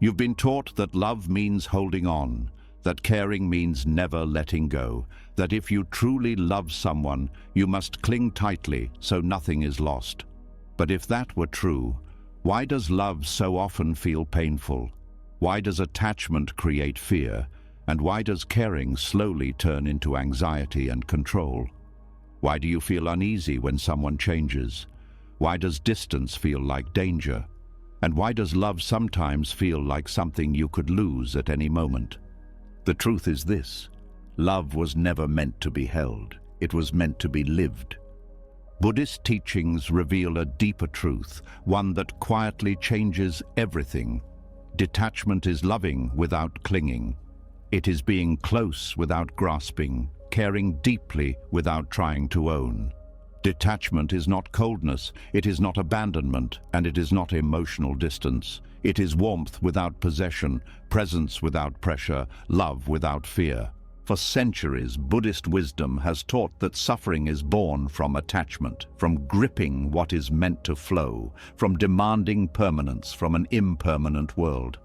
You've been taught that love means holding on, that caring means never letting go, that if you truly love someone, you must cling tightly so nothing is lost. But if that were true, why does love so often feel painful? Why does attachment create fear? And why does caring slowly turn into anxiety and control? Why do you feel uneasy when someone changes? Why does distance feel like danger? And why does love sometimes feel like something you could lose at any moment? The truth is this: love was never meant to be held. It was meant to be lived. Buddhist teachings reveal a deeper truth, one that quietly changes everything. Detachment is loving without clinging. It is being close without grasping, caring deeply without trying to own. Detachment is not coldness, it is not abandonment, and it is not emotional distance. It is warmth without possession, presence without pressure, love without fear. For centuries, Buddhist wisdom has taught that suffering is born from attachment, from gripping what is meant to flow, from demanding permanence from an impermanent world.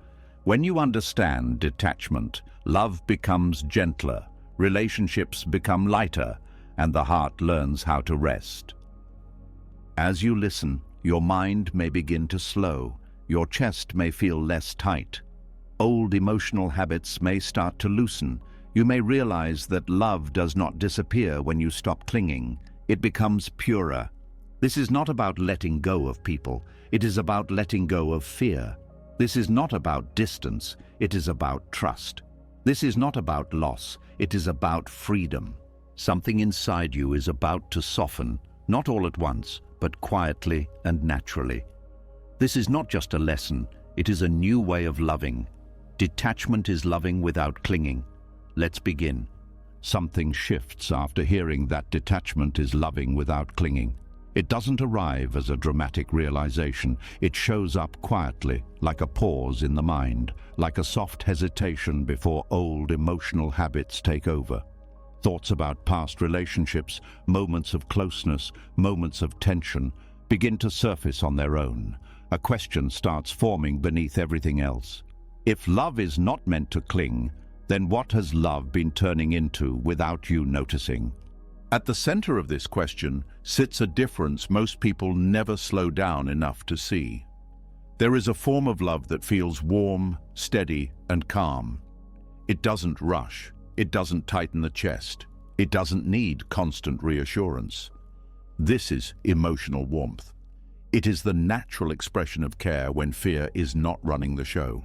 When you understand detachment, love becomes gentler, relationships become lighter, and the heart learns how to rest. As you listen, your mind may begin to slow, your chest may feel less tight. Old emotional habits may start to loosen. You may realize that love does not disappear when you stop clinging. It becomes purer. This is not about letting go of people. It is about letting go of fear. This is not about distance. It is about trust. This is not about loss. It is about freedom. Something inside you is about to soften, not all at once, but quietly and naturally. This is not just a lesson. It is a new way of loving. Detachment is loving without clinging. Let's begin. Something shifts after hearing that detachment is loving without clinging. It doesn't arrive as a dramatic realization. It shows up quietly, like a pause in the mind, like a soft hesitation before old emotional habits take over. Thoughts about past relationships, moments of closeness, moments of tension, begin to surface on their own. A question starts forming beneath everything else. If love is not meant to cling, then what has love been turning into without you noticing? At the center of this question sits a difference most people never slow down enough to see. There is a form of love that feels warm, steady, and calm. It doesn't rush. It doesn't tighten the chest. It doesn't need constant reassurance. This is emotional warmth. It is the natural expression of care when fear is not running the show.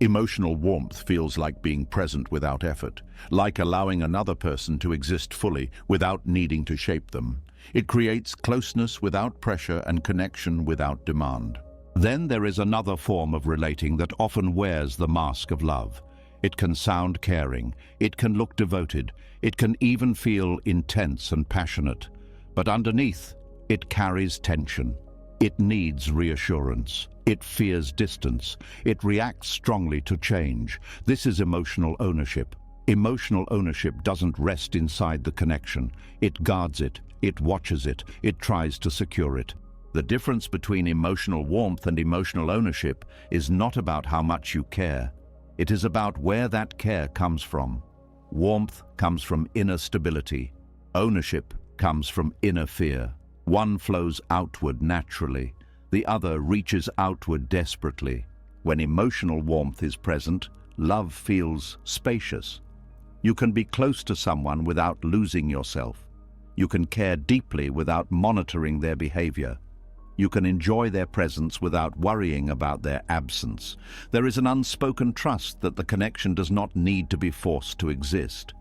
Emotional warmth feels like being present without effort, like allowing another person to exist fully without needing to shape them. It creates closeness without pressure and connection without demand. Then there is another form of relating that often wears the mask of love. It can sound caring, it can look devoted, it can even feel intense and passionate. But underneath, it carries tension. It needs reassurance. It fears distance. It reacts strongly to change. This is emotional ownership. Emotional ownership doesn't rest inside the connection. It guards it. It watches it. It tries to secure it. The difference between emotional warmth and emotional ownership is not about how much you care. It is about where that care comes from. Warmth comes from inner stability. Ownership comes from inner fear. One flows outward naturally. The other reaches outward desperately. When emotional warmth is present, love feels spacious. You can be close to someone without losing yourself. You can care deeply without monitoring their behavior. You can enjoy their presence without worrying about their absence. There is an unspoken trust that the connection does not need to be forced to exist.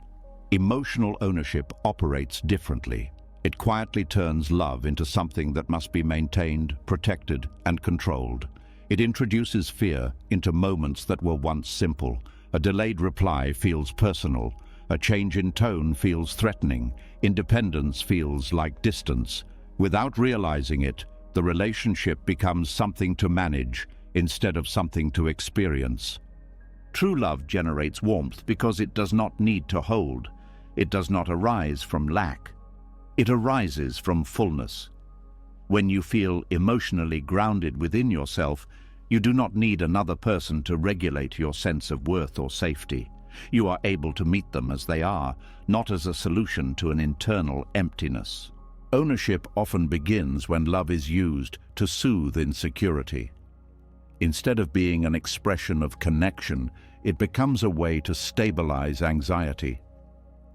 Emotional ownership operates differently. It quietly turns love into something that must be maintained, protected, and controlled. It introduces fear into moments that were once simple. A delayed reply feels personal. A change in tone feels threatening. Independence feels like distance. Without realizing it, the relationship becomes something to manage instead of something to experience. True love generates warmth because it does not need to hold. It does not arise from lack. It arises from fullness. When you feel emotionally grounded within yourself, You do not need another person to regulate your sense of worth or safety. You are able to meet them as they are, not as a solution to an internal emptiness. Ownership often begins when love is used to soothe insecurity. Instead of being an expression of connection, it becomes a way to stabilize anxiety.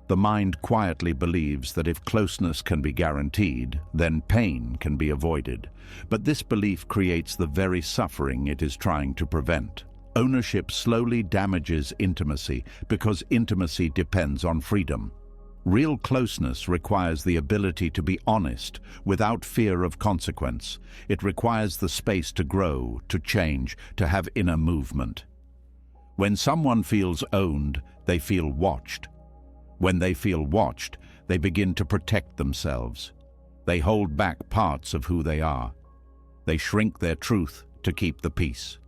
The mind quietly believes that if closeness can be guaranteed, then pain can be avoided. But this belief creates the very suffering it is trying to prevent. Ownership slowly damages intimacy because intimacy depends on freedom. Real closeness requires the ability to be honest without fear of consequence. It requires the space to grow, to change, to have inner movement. When someone feels owned, they feel watched. When they feel watched, they begin to protect themselves. They hold back parts of who they are. They shrink their truth to keep the peace.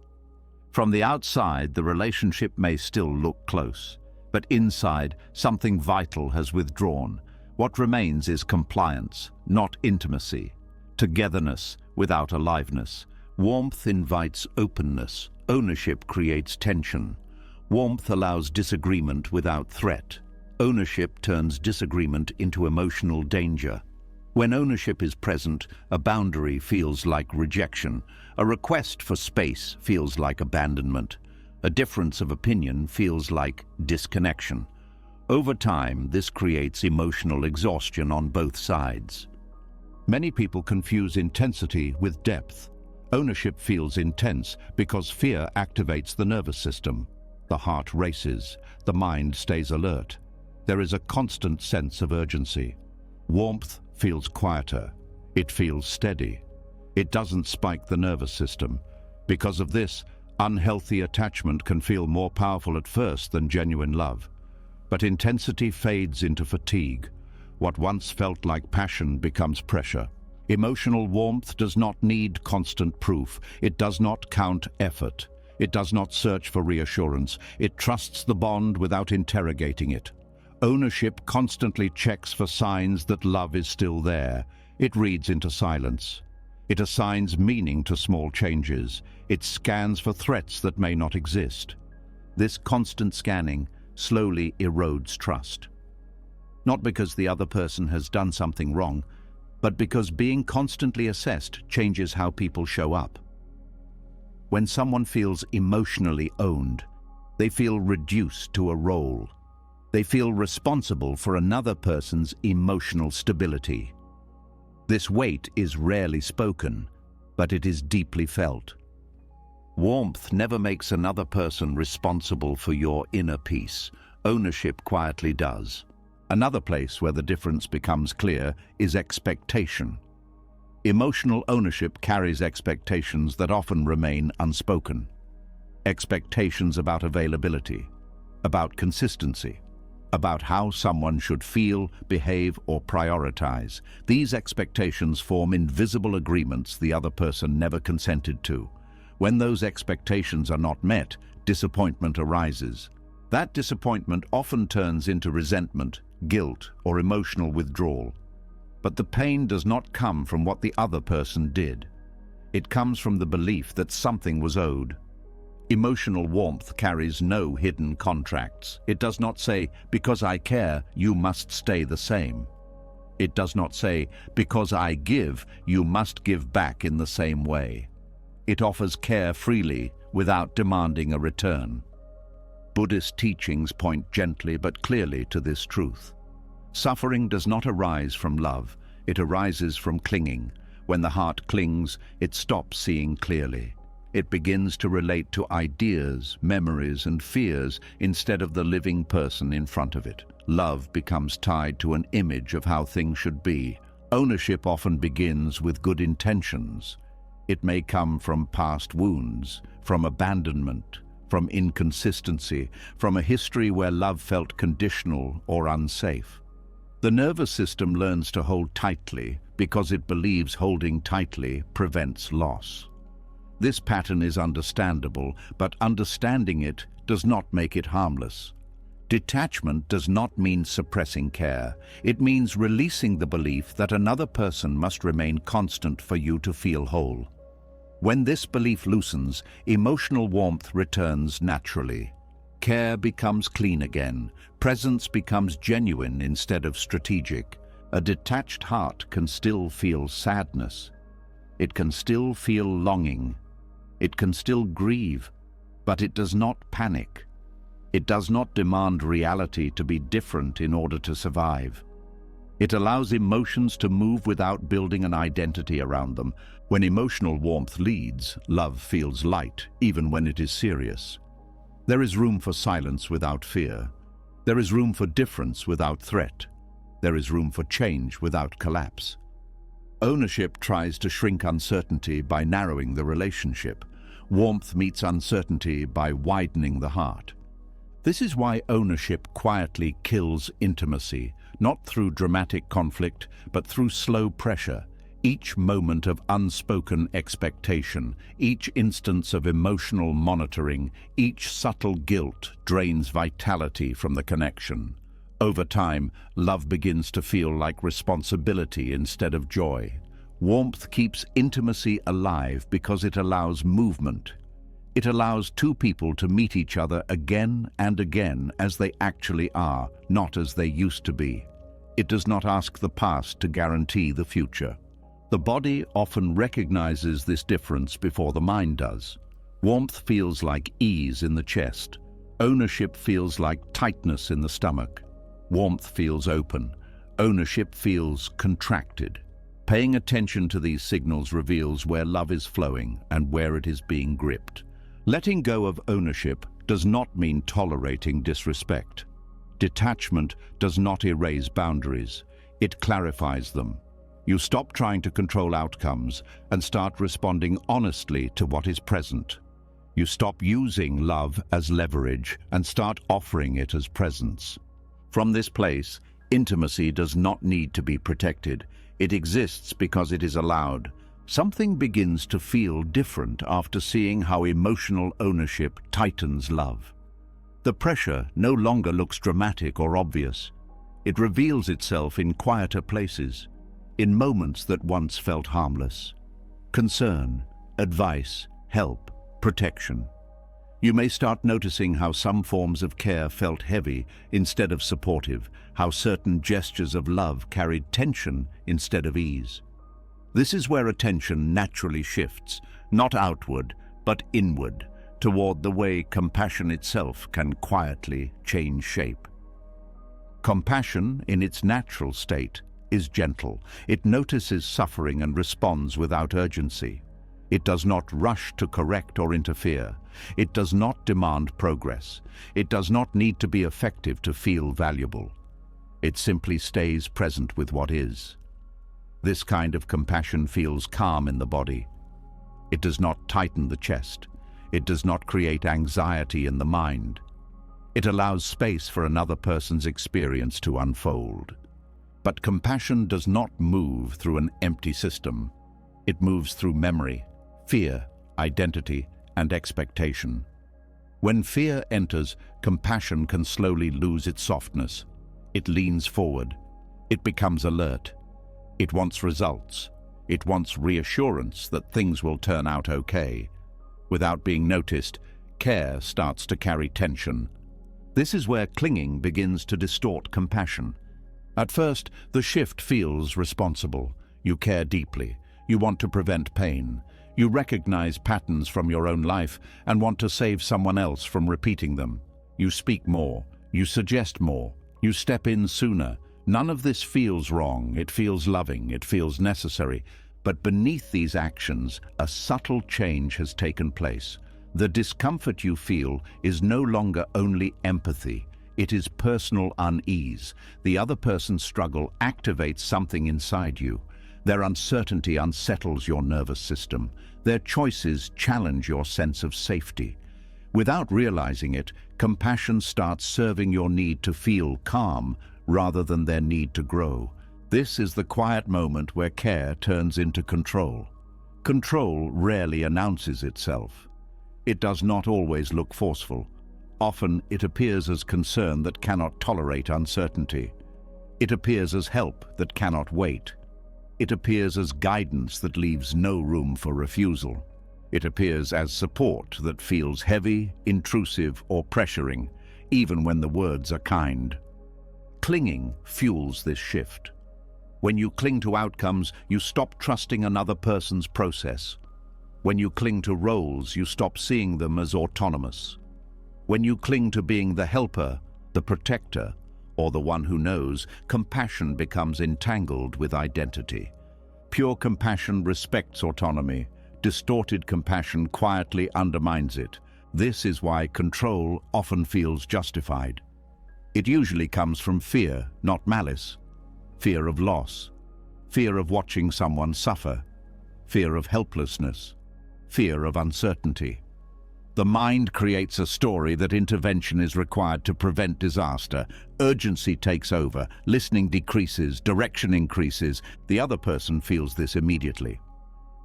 From the outside, the relationship may still look close, but inside, something vital has withdrawn. What remains is compliance, not intimacy. Togetherness without aliveness. Warmth invites openness. Ownership creates tension. Warmth allows disagreement without threat. Ownership turns disagreement into emotional danger. When ownership is present, a boundary feels like rejection. A request for space feels like abandonment. A difference of opinion feels like disconnection. Over time, this creates emotional exhaustion on both sides. Many people confuse intensity with depth. Ownership feels intense because fear activates the nervous system. The heart races, the mind stays alert. There is a constant sense of urgency. Warmth feels quieter. It feels steady. It doesn't spike the nervous system. Because of this, unhealthy attachment can feel more powerful at first than genuine love. But intensity fades into fatigue. What once felt like passion becomes pressure. Emotional warmth does not need constant proof. It does not count effort. It does not search for reassurance. It trusts the bond without interrogating it. Ownership constantly checks for signs that love is still there. It reads into silence. It assigns meaning to small changes. It scans for threats that may not exist. This constant scanning slowly erodes trust. Not because the other person has done something wrong, but because being constantly assessed changes how people show up. When someone feels emotionally owned, they feel reduced to a role. They feel responsible for another person's emotional stability. This weight is rarely spoken, but it is deeply felt. Warmth never makes another person responsible for your inner peace. Ownership quietly does. Another place where the difference becomes clear is expectation. Emotional ownership carries expectations that often remain unspoken. Expectations about availability, about consistency, about how someone should feel, behave, or prioritize. These expectations form invisible agreements the other person never consented to. When those expectations are not met, disappointment arises. That disappointment often turns into resentment, guilt, or emotional withdrawal. But the pain does not come from what the other person did. It comes from the belief that something was owed. Emotional warmth carries no hidden contracts. It does not say, "Because I care, you must stay the same." It does not say, "Because I give, you must give back in the same way." It offers care freely without demanding a return. Buddhist teachings point gently but clearly to this truth. Suffering does not arise from love. It arises from clinging. When the heart clings, it stops seeing clearly. It begins to relate to ideas, memories, and fears instead of the living person in front of it. Love becomes tied to an image of how things should be. Ownership often begins with good intentions. It may come from past wounds, from abandonment, from inconsistency, from a history where love felt conditional or unsafe. The nervous system learns to hold tightly because it believes holding tightly prevents loss. This pattern is understandable, but understanding it does not make it harmless. Detachment does not mean suppressing care. It means releasing the belief that another person must remain constant for you to feel whole. When this belief loosens, emotional warmth returns naturally. Care becomes clean again. Presence becomes genuine instead of strategic. A detached heart can still feel sadness. It can still feel longing. It can still grieve, but it does not panic. It does not demand reality to be different in order to survive. It allows emotions to move without building an identity around them. When emotional warmth leads, love feels light, even when it is serious. There is room for silence without fear. There is room for difference without threat. There is room for change without collapse. Ownership tries to shrink uncertainty by narrowing the relationship. Warmth meets uncertainty by widening the heart. This is why ownership quietly kills intimacy, not through dramatic conflict, but through slow pressure. Each moment of unspoken expectation, each instance of emotional monitoring, each subtle guilt drains vitality from the connection. Over time, love begins to feel like responsibility instead of joy. Warmth keeps intimacy alive because it allows movement. It allows two people to meet each other again and again as they actually are, not as they used to be. It does not ask the past to guarantee the future. The body often recognizes this difference before the mind does. Warmth feels like ease in the chest. Ownership feels like tightness in the stomach. Warmth feels open. Ownership feels contracted. Paying attention to these signals reveals where love is flowing and where it is being gripped. Letting go of ownership does not mean tolerating disrespect. Detachment does not erase boundaries. It clarifies them. You stop trying to control outcomes and start responding honestly to what is present. You stop using love as leverage and start offering it as presence. From this place, intimacy does not need to be protected. It exists because it is allowed. Something begins to feel different after seeing how emotional ownership tightens love. The pressure no longer looks dramatic or obvious. It reveals itself in quieter places, in moments that once felt harmless. Concern, advice, help, protection. You may start noticing how some forms of care felt heavy instead of supportive, how certain gestures of love carried tension instead of ease. This is where attention naturally shifts, not outward, but inward, toward the way compassion itself can quietly change shape. Compassion, in its natural state, is gentle. It notices suffering and responds without urgency. It does not rush to correct or interfere. It does not demand progress. It does not need to be effective to feel valuable. It simply stays present with what is. This kind of compassion feels calm in the body. It does not tighten the chest. It does not create anxiety in the mind. It allows space for another person's experience to unfold. But compassion does not move through an empty system. It moves through memory, fear, identity, and expectation. When fear enters, compassion can slowly lose its softness. It leans forward. It becomes alert. It wants results. It wants reassurance that things will turn out okay. Without being noticed, care starts to carry tension. This is where clinging begins to distort compassion. At first, the shift feels responsible. You care deeply. You want to prevent pain. You recognize patterns from your own life and want to save someone else from repeating them. You speak more. You suggest more. You step in sooner. None of this feels wrong. It feels loving. It feels necessary. But beneath these actions, a subtle change has taken place. The discomfort you feel is no longer only empathy. It is personal unease. The other person's struggle activates something inside you. Their uncertainty unsettles your nervous system. Their choices challenge your sense of safety. Without realizing it, compassion starts serving your need to feel calm rather than their need to grow. This is the quiet moment where care turns into control. Control rarely announces itself. It does not always look forceful. Often it appears as concern that cannot tolerate uncertainty. It appears as help that cannot wait. It appears as guidance that leaves no room for refusal. It appears as support that feels heavy, intrusive, or pressuring, even when the words are kind. Clinging fuels this shift. When you cling to outcomes, you stop trusting another person's process. When you cling to roles, you stop seeing them as autonomous. When you cling to being the helper, the protector, or the one who knows, compassion becomes entangled with identity. Pure compassion respects autonomy. Distorted compassion quietly undermines it. This is why control often feels justified. It usually comes from fear, not malice. Fear of loss, fear of watching someone suffer, fear of helplessness, fear of uncertainty. The mind creates a story that intervention is required to prevent disaster. Urgency takes over, listening decreases, direction increases. The other person feels this immediately.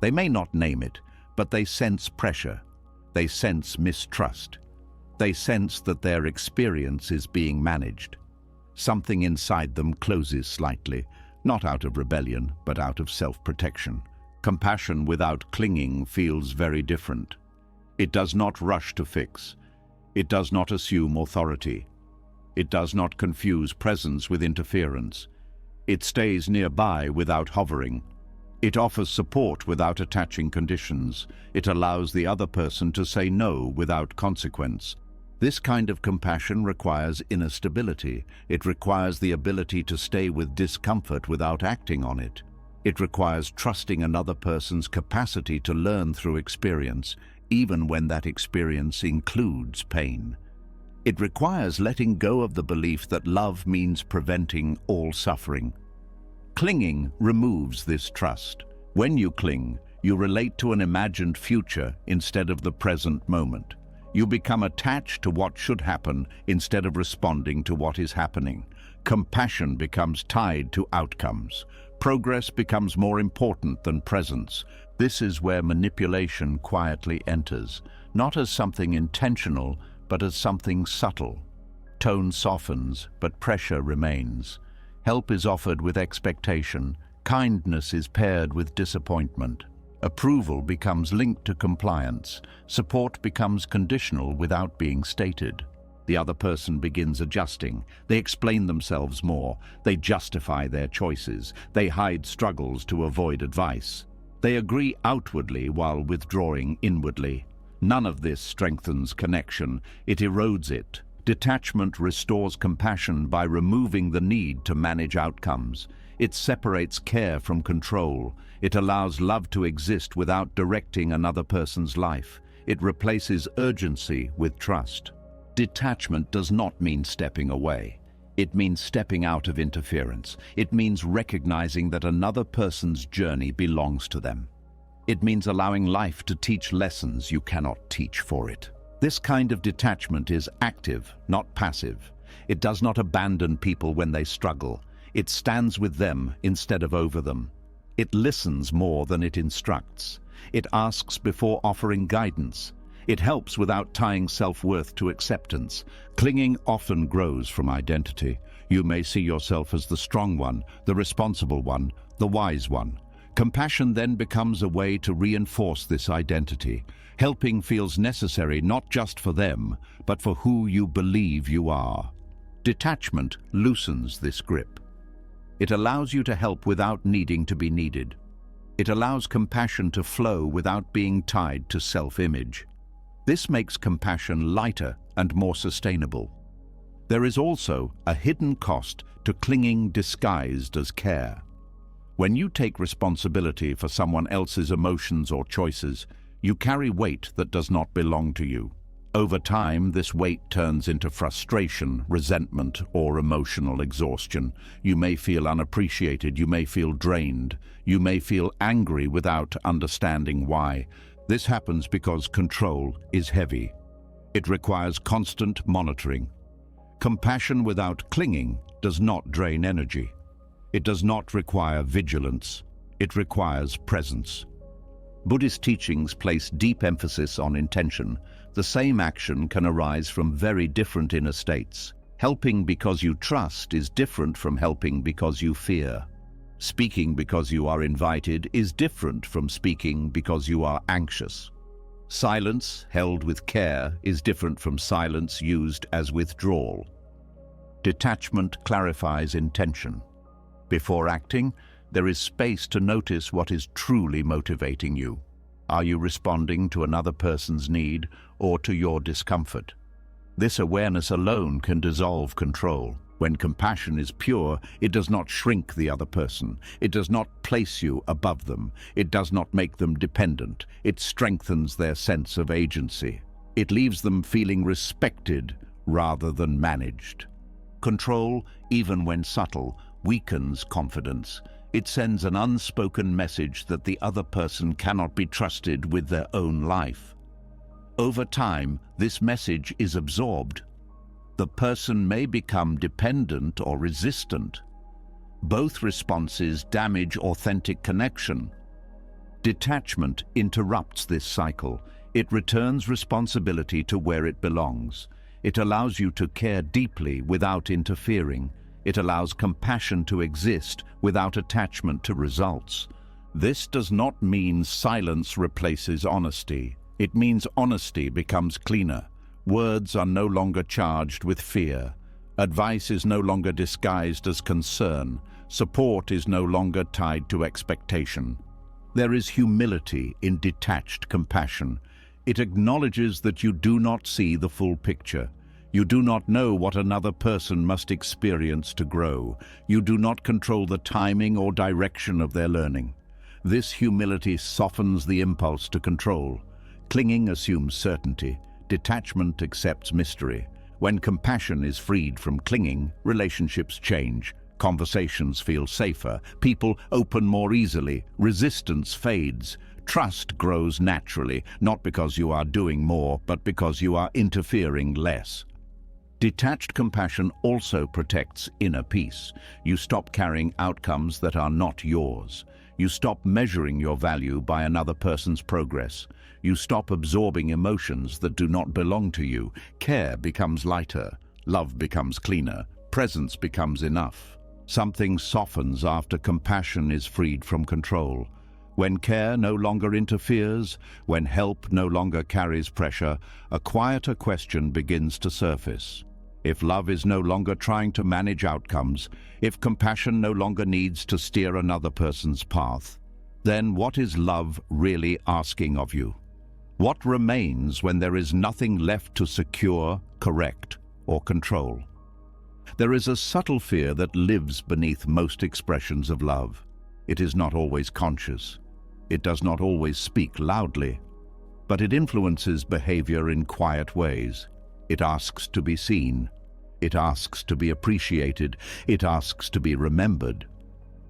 They may not name it, but they sense pressure. They sense mistrust. They sense that their experience is being managed. Something inside them closes slightly, not out of rebellion, but out of self-protection. Compassion without clinging feels very different. It does not rush to fix. It does not assume authority. It does not confuse presence with interference. It stays nearby without hovering. It offers support without attaching conditions. It allows the other person to say no without consequence. This kind of compassion requires inner stability. It requires the ability to stay with discomfort without acting on it. It requires trusting another person's capacity to learn through experience, even when that experience includes pain. It requires letting go of the belief that love means preventing all suffering. Clinging removes this trust. When you cling, you relate to an imagined future instead of the present moment. You become attached to what should happen instead of responding to what is happening. Compassion becomes tied to outcomes. Progress becomes more important than presence. This is where manipulation quietly enters, not as something intentional, but as something subtle. Tone softens, but pressure remains. Help is offered with expectation. Kindness is paired with disappointment. Approval becomes linked to compliance. Support becomes conditional without being stated. The other person begins adjusting. They explain themselves more. They justify their choices. They hide struggles to avoid advice. They agree outwardly while withdrawing inwardly. None of this strengthens connection. It erodes it. Detachment restores compassion by removing the need to manage outcomes. It separates care from control. It allows love to exist without directing another person's life. It replaces urgency with trust. Detachment does not mean stepping away. It means stepping out of interference. It means recognizing that another person's journey belongs to them. It means allowing life to teach lessons you cannot teach for it. This kind of detachment is active, not passive. It does not abandon people when they struggle. It stands with them instead of over them. It listens more than it instructs. It asks before offering guidance. It helps without tying self-worth to acceptance. Clinging often grows from identity. You may see yourself as the strong one, the responsible one, the wise one. Compassion then becomes a way to reinforce this identity. Helping feels necessary not just for them, but for who you believe you are. Detachment loosens this grip. It allows you to help without needing to be needed. It allows compassion to flow without being tied to self-image. This makes compassion lighter and more sustainable. There is also a hidden cost to clinging disguised as care. When you take responsibility for someone else's emotions or choices, you carry weight that does not belong to you. Over time, this weight turns into frustration, resentment, or emotional exhaustion. You may feel unappreciated, you may feel drained, you may feel angry without understanding why. This happens because control is heavy. It requires constant monitoring. Compassion without clinging does not drain energy. It does not require vigilance. It requires presence. Buddhist teachings place deep emphasis on intention. The same action can arise from very different inner states. Helping because you trust is different from helping because you fear. Speaking because you are invited is different from speaking because you are anxious. Silence held with care is different from silence used as withdrawal. Detachment clarifies intention. Before acting, there is space to notice what is truly motivating you. Are you responding to another person's need or to your discomfort? This awareness alone can dissolve control. When compassion is pure, it does not shrink the other person. It does not place you above them. It does not make them dependent. It strengthens their sense of agency. It leaves them feeling respected rather than managed. Control, even when subtle, weakens confidence. It sends an unspoken message that the other person cannot be trusted with their own life. Over time, this message is absorbed. The person may become dependent or resistant. Both responses damage authentic connection. Detachment interrupts this cycle. It returns responsibility to where it belongs. It allows you to care deeply without interfering. It allows compassion to exist without attachment to results. This does not mean silence replaces honesty. It means honesty becomes cleaner. Words are no longer charged with fear. Advice is no longer disguised as concern. Support is no longer tied to expectation. There is humility in detached compassion. It acknowledges that you do not see the full picture. You do not know what another person must experience to grow. You do not control the timing or direction of their learning. This humility softens the impulse to control. Clinging assumes certainty. Detachment accepts mystery. When compassion is freed from clinging, relationships change. Conversations feel safer. People open more easily. Resistance fades. Trust grows naturally, not because you are doing more, but because you are interfering less. Detached compassion also protects inner peace. You stop carrying outcomes that are not yours. You stop measuring your value by another person's progress. You stop absorbing emotions that do not belong to you. Care becomes lighter. Love becomes cleaner. Presence becomes enough. Something softens after compassion is freed from control. When care no longer interferes, when help no longer carries pressure, a quieter question begins to surface. If love is no longer trying to manage outcomes, if compassion no longer needs to steer another person's path, then what is love really asking of you? What remains when there is nothing left to secure, correct, or control? There is a subtle fear that lives beneath most expressions of love. It is not always conscious. It does not always speak loudly, but it influences behavior in quiet ways. It asks to be seen. It asks to be appreciated. It asks to be remembered.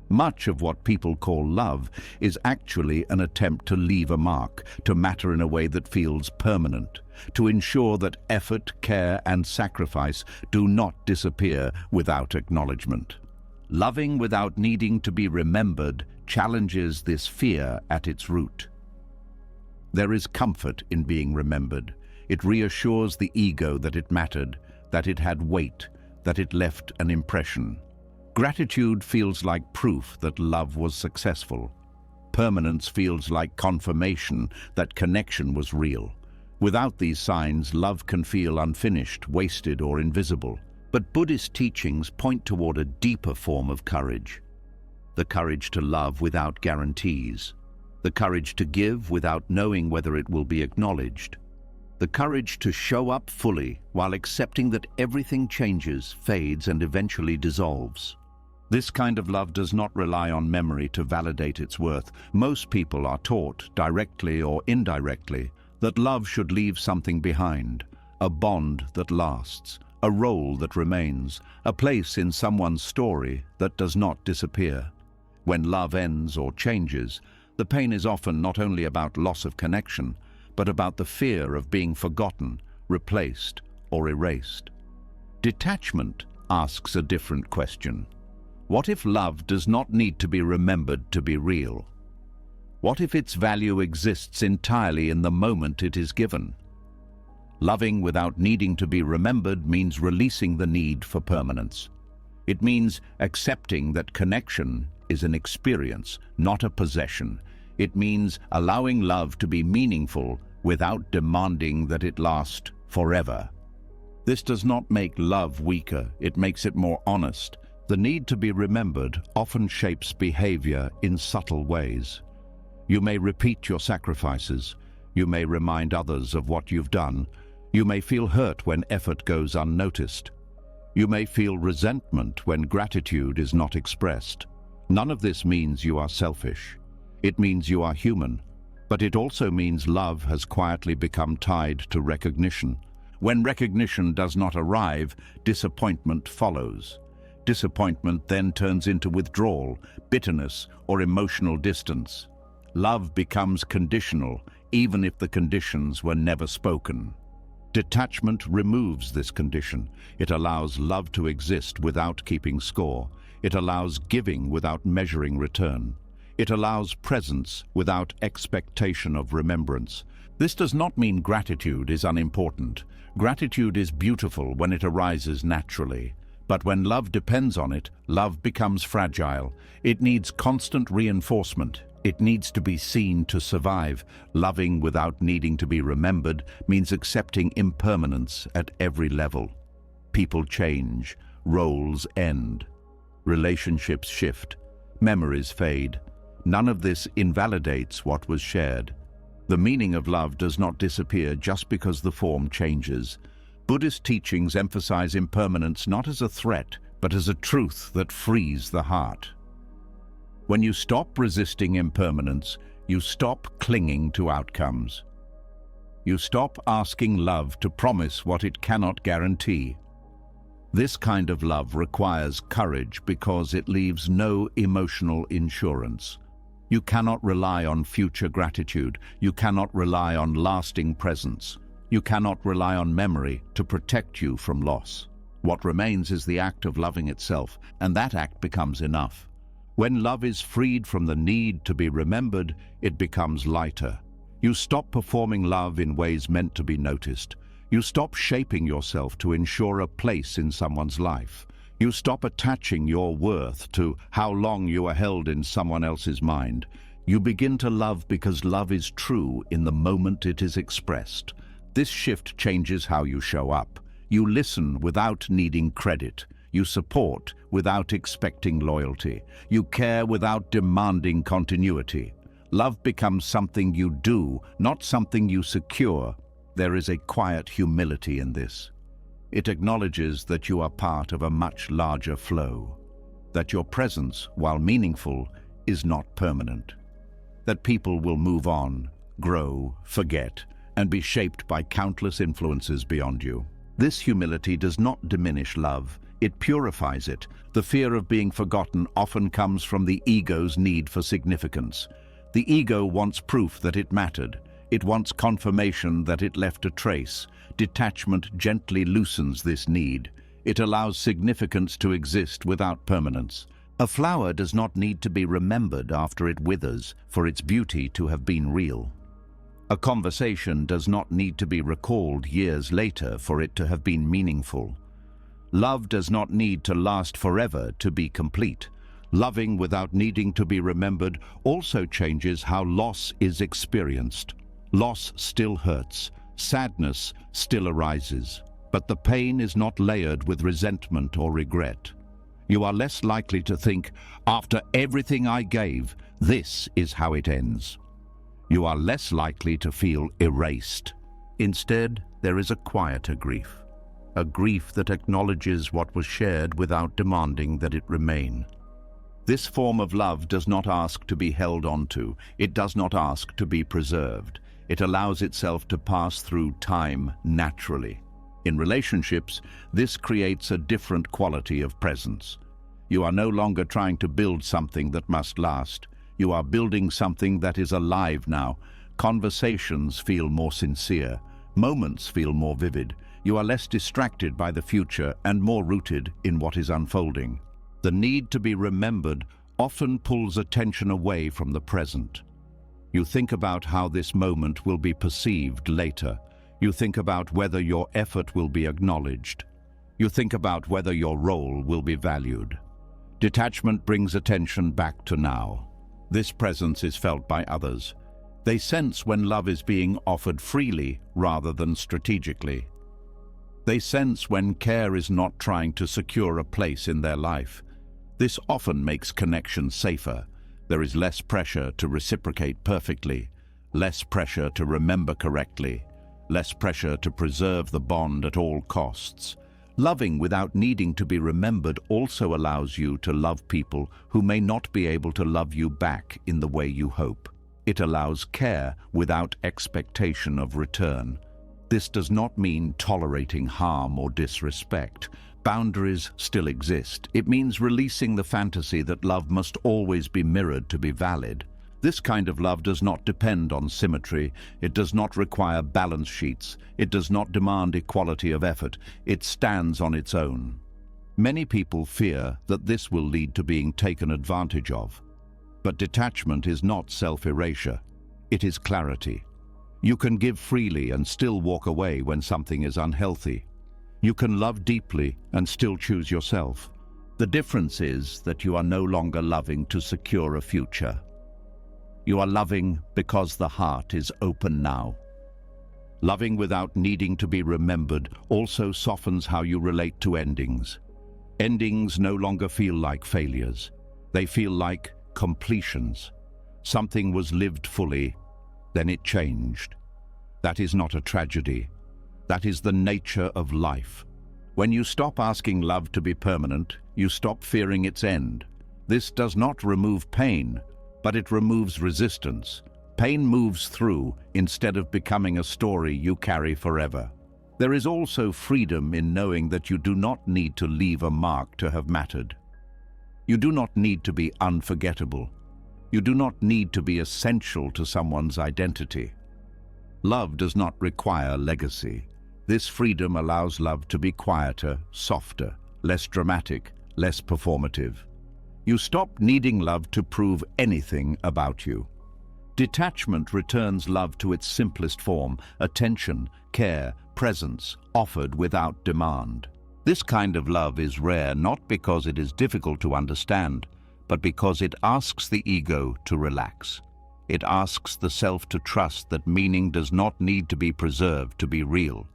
Much of what people call love is actually an attempt to leave a mark, to matter in a way that feels permanent, to ensure that effort, care, and sacrifice do not disappear without acknowledgement. Loving without needing to be remembered challenges this fear at its root. There is comfort in being remembered. It reassures the ego that it mattered, that it had weight, that it left an impression. Gratitude feels like proof that love was successful. Permanence feels like confirmation that connection was real. Without these signs, love can feel unfinished, wasted, or invisible. But Buddhist teachings point toward a deeper form of courage. The courage to love without guarantees. The courage to give without knowing whether it will be acknowledged. The courage to show up fully while accepting that everything changes, fades, and eventually dissolves. This kind of love does not rely on memory to validate its worth. Most people are taught, directly or indirectly, that love should leave something behind, a bond that lasts, a role that remains, a place in someone's story that does not disappear. When love ends or changes, the pain is often not only about loss of connection, but about the fear of being forgotten, replaced, or erased. Detachment asks a different question. What if love does not need to be remembered to be real? What if its value exists entirely in the moment it is given? Loving without needing to be remembered means releasing the need for permanence. It means accepting that connection is an experience, not a possession. It means allowing love to be meaningful without demanding that it last forever. This does not make love weaker, it makes it more honest. The need to be remembered often shapes behavior in subtle ways. You may repeat your sacrifices. You may remind others of what you've done. You may feel hurt when effort goes unnoticed. You may feel resentment when gratitude is not expressed. None of this means you are selfish. It means you are human. But it also means love has quietly become tied to recognition. When recognition does not arrive, disappointment follows. Disappointment then turns into withdrawal, bitterness, or emotional distance. Love becomes conditional, even if the conditions were never spoken. Detachment removes this condition. It allows love to exist without keeping score. It allows giving without measuring return. It allows presence without expectation of remembrance. This does not mean gratitude is unimportant. Gratitude is beautiful when it arises naturally. But when love depends on it, love becomes fragile. It needs constant reinforcement. It needs to be seen to survive. Loving without needing to be remembered means accepting impermanence at every level. People change, roles end, relationships shift, memories fade. None of this invalidates what was shared. The meaning of love does not disappear just because the form changes. Buddhist teachings emphasize impermanence not as a threat, but as a truth that frees the heart. When you stop resisting impermanence, you stop clinging to outcomes. You stop asking love to promise what it cannot guarantee. This kind of love requires courage because it leaves no emotional insurance. You cannot rely on future gratitude. You cannot rely on lasting presence. You cannot rely on memory to protect you from loss. What remains is the act of loving itself, and that act becomes enough. When love is freed from the need to be remembered, it becomes lighter. You stop performing love in ways meant to be noticed. You stop shaping yourself to ensure a place in someone's life. You stop attaching your worth to how long you are held in someone else's mind. You begin to love because love is true in the moment it is expressed. This shift changes how you show up. You listen without needing credit. You support without expecting loyalty. You care without demanding continuity. Love becomes something you do, not something you secure. There is a quiet humility in this. It acknowledges that you are part of a much larger flow, that your presence, while meaningful, is not permanent, that people will move on, grow, forget, and be shaped by countless influences beyond you. This humility does not diminish love, it purifies it. The fear of being forgotten often comes from the ego's need for significance. The ego wants proof that it mattered. It wants confirmation that it left a trace. Detachment gently loosens this need. It allows significance to exist without permanence. A flower does not need to be remembered after it withers for its beauty to have been real. A conversation does not need to be recalled years later for it to have been meaningful. Love does not need to last forever to be complete. Loving without needing to be remembered also changes how loss is experienced. Loss still hurts. Sadness still arises. But the pain is not layered with resentment or regret. You are less likely to think, after everything I gave, this is how it ends. You are less likely to feel erased. Instead, there is a quieter grief. A grief that acknowledges what was shared without demanding that it remain. This form of love does not ask to be held onto. It does not ask to be preserved. It allows itself to pass through time naturally. In relationships, this creates a different quality of presence. You are no longer trying to build something that must last. You are building something that is alive now. Conversations feel more sincere. Moments feel more vivid. You are less distracted by the future and more rooted in what is unfolding. The need to be remembered often pulls attention away from the present. You think about how this moment will be perceived later. You think about whether your effort will be acknowledged. You think about whether your role will be valued. Detachment brings attention back to now. This presence is felt by others. They sense when love is being offered freely rather than strategically. They sense when care is not trying to secure a place in their life. This often makes connection safer. There is less pressure to reciprocate perfectly, less pressure to remember correctly, less pressure to preserve the bond at all costs. Loving without needing to be remembered also allows you to love people who may not be able to love you back in the way you hope. It allows care without expectation of return. This does not mean tolerating harm or disrespect. Boundaries still exist. It means releasing the fantasy that love must always be mirrored to be valid. This kind of love does not depend on symmetry. It does not require balance sheets. It does not demand equality of effort. It stands on its own. Many people fear that this will lead to being taken advantage of. But detachment is not self-erasure. It is clarity. You can give freely and still walk away when something is unhealthy. You can love deeply and still choose yourself. The difference is that you are no longer loving to secure a future. You are loving because the heart is open now. Loving without needing to be remembered also softens how you relate to endings. Endings no longer feel like failures. They feel like completions. Something was lived fully, then it changed. That is not a tragedy. That is the nature of life. When you stop asking love to be permanent, you stop fearing its end. This does not remove pain, but it removes resistance. Pain moves through instead of becoming a story you carry forever. There is also freedom in knowing that you do not need to leave a mark to have mattered. You do not need to be unforgettable. You do not need to be essential to someone's identity. Love does not require legacy. This freedom allows love to be quieter, softer, less dramatic, less performative. You stop needing love to prove anything about you. Detachment returns love to its simplest form: attention, care, presence, offered without demand. This kind of love is rare not because it is difficult to understand, but because it asks the ego to relax. It asks the self to trust that meaning does not need to be preserved to be real.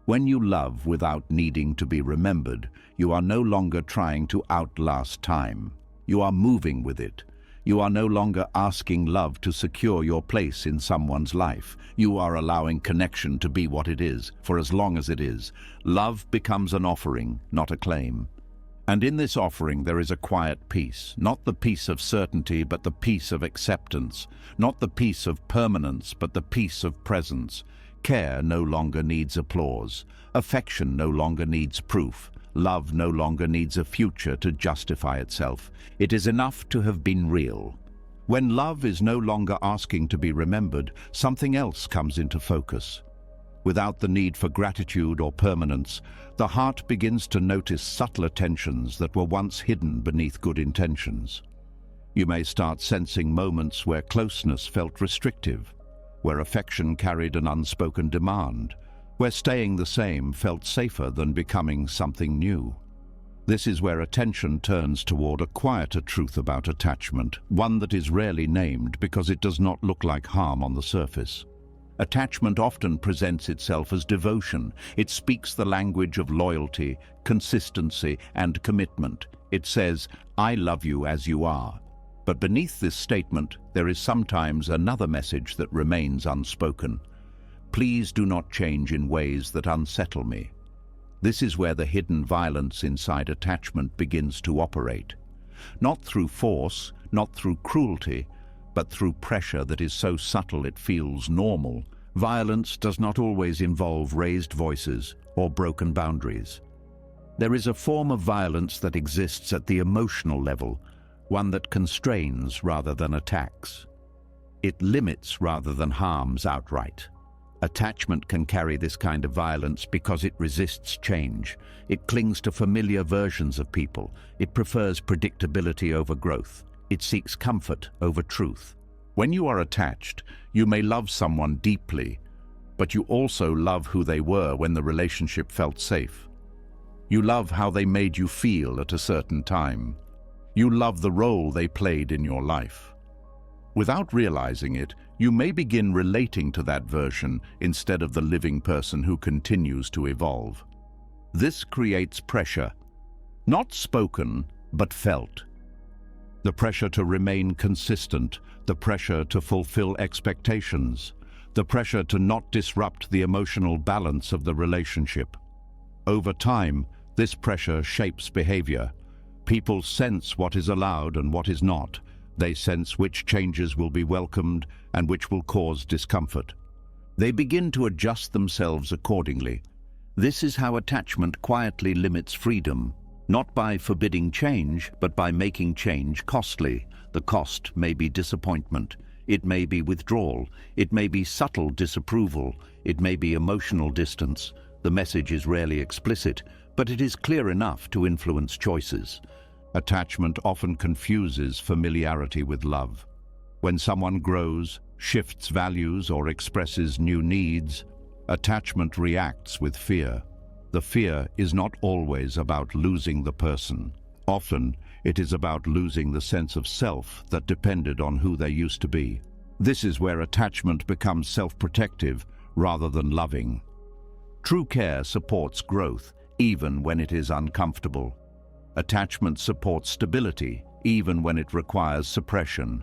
When you love without needing to be remembered, you are no longer trying to outlast time. You are moving with it. You are no longer asking love to secure your place in someone's life. You are allowing connection to be what it is, for as long as it is. Love becomes an offering, not a claim. And in this offering there is a quiet peace, not the peace of certainty, but the peace of acceptance, not the peace of permanence, but the peace of presence. Care no longer needs applause. Affection no longer needs proof. Love no longer needs a future to justify itself. It is enough to have been real. When love is no longer asking to be remembered, something else comes into focus. Without the need for gratitude or permanence, the heart begins to notice subtle attentions that were once hidden beneath good intentions. You may start sensing moments where closeness felt restrictive, where affection carried an unspoken demand, where staying the same felt safer than becoming something new. This is where attention turns toward a quieter truth about attachment, one that is rarely named because it does not look like harm on the surface. Attachment often presents itself as devotion. It speaks the language of loyalty, consistency, and commitment. It says, "I love you as you are." But beneath this statement, there is sometimes another message that remains unspoken. Please do not change in ways that unsettle me. This is where the hidden violence inside attachment begins to operate. Not through force, not through cruelty, but through pressure that is so subtle it feels normal. Violence does not always involve raised voices or broken boundaries. There is a form of violence that exists at the emotional level, one that constrains rather than attacks. It limits rather than harms outright. Attachment can carry this kind of violence because it resists change. It clings to familiar versions of people. It prefers predictability over growth. It seeks comfort over truth. When you are attached, you may love someone deeply, but you also love who they were when the relationship felt safe. You love how they made you feel at a certain time. You love the role they played in your life. Without realizing it, you may begin relating to that version instead of the living person who continues to evolve. This creates pressure, not spoken, but felt. The pressure to remain consistent, the pressure to fulfill expectations, the pressure to not disrupt the emotional balance of the relationship. Over time, this pressure shapes behavior. People sense what is allowed and what is not. They sense which changes will be welcomed and which will cause discomfort. They begin to adjust themselves accordingly. This is how attachment quietly limits freedom, not by forbidding change, but by making change costly. The cost may be disappointment. It may be withdrawal. It may be subtle disapproval. It may be emotional distance. The message is rarely explicit, but it is clear enough to influence choices. Attachment often confuses familiarity with love. When someone grows, shifts values, or expresses new needs, attachment reacts with fear. The fear is not always about losing the person. Often, it is about losing the sense of self that depended on who they used to be. This is where attachment becomes self-protective rather than loving. True care supports growth, even when it is uncomfortable. Attachment supports stability, even when it requires suppression.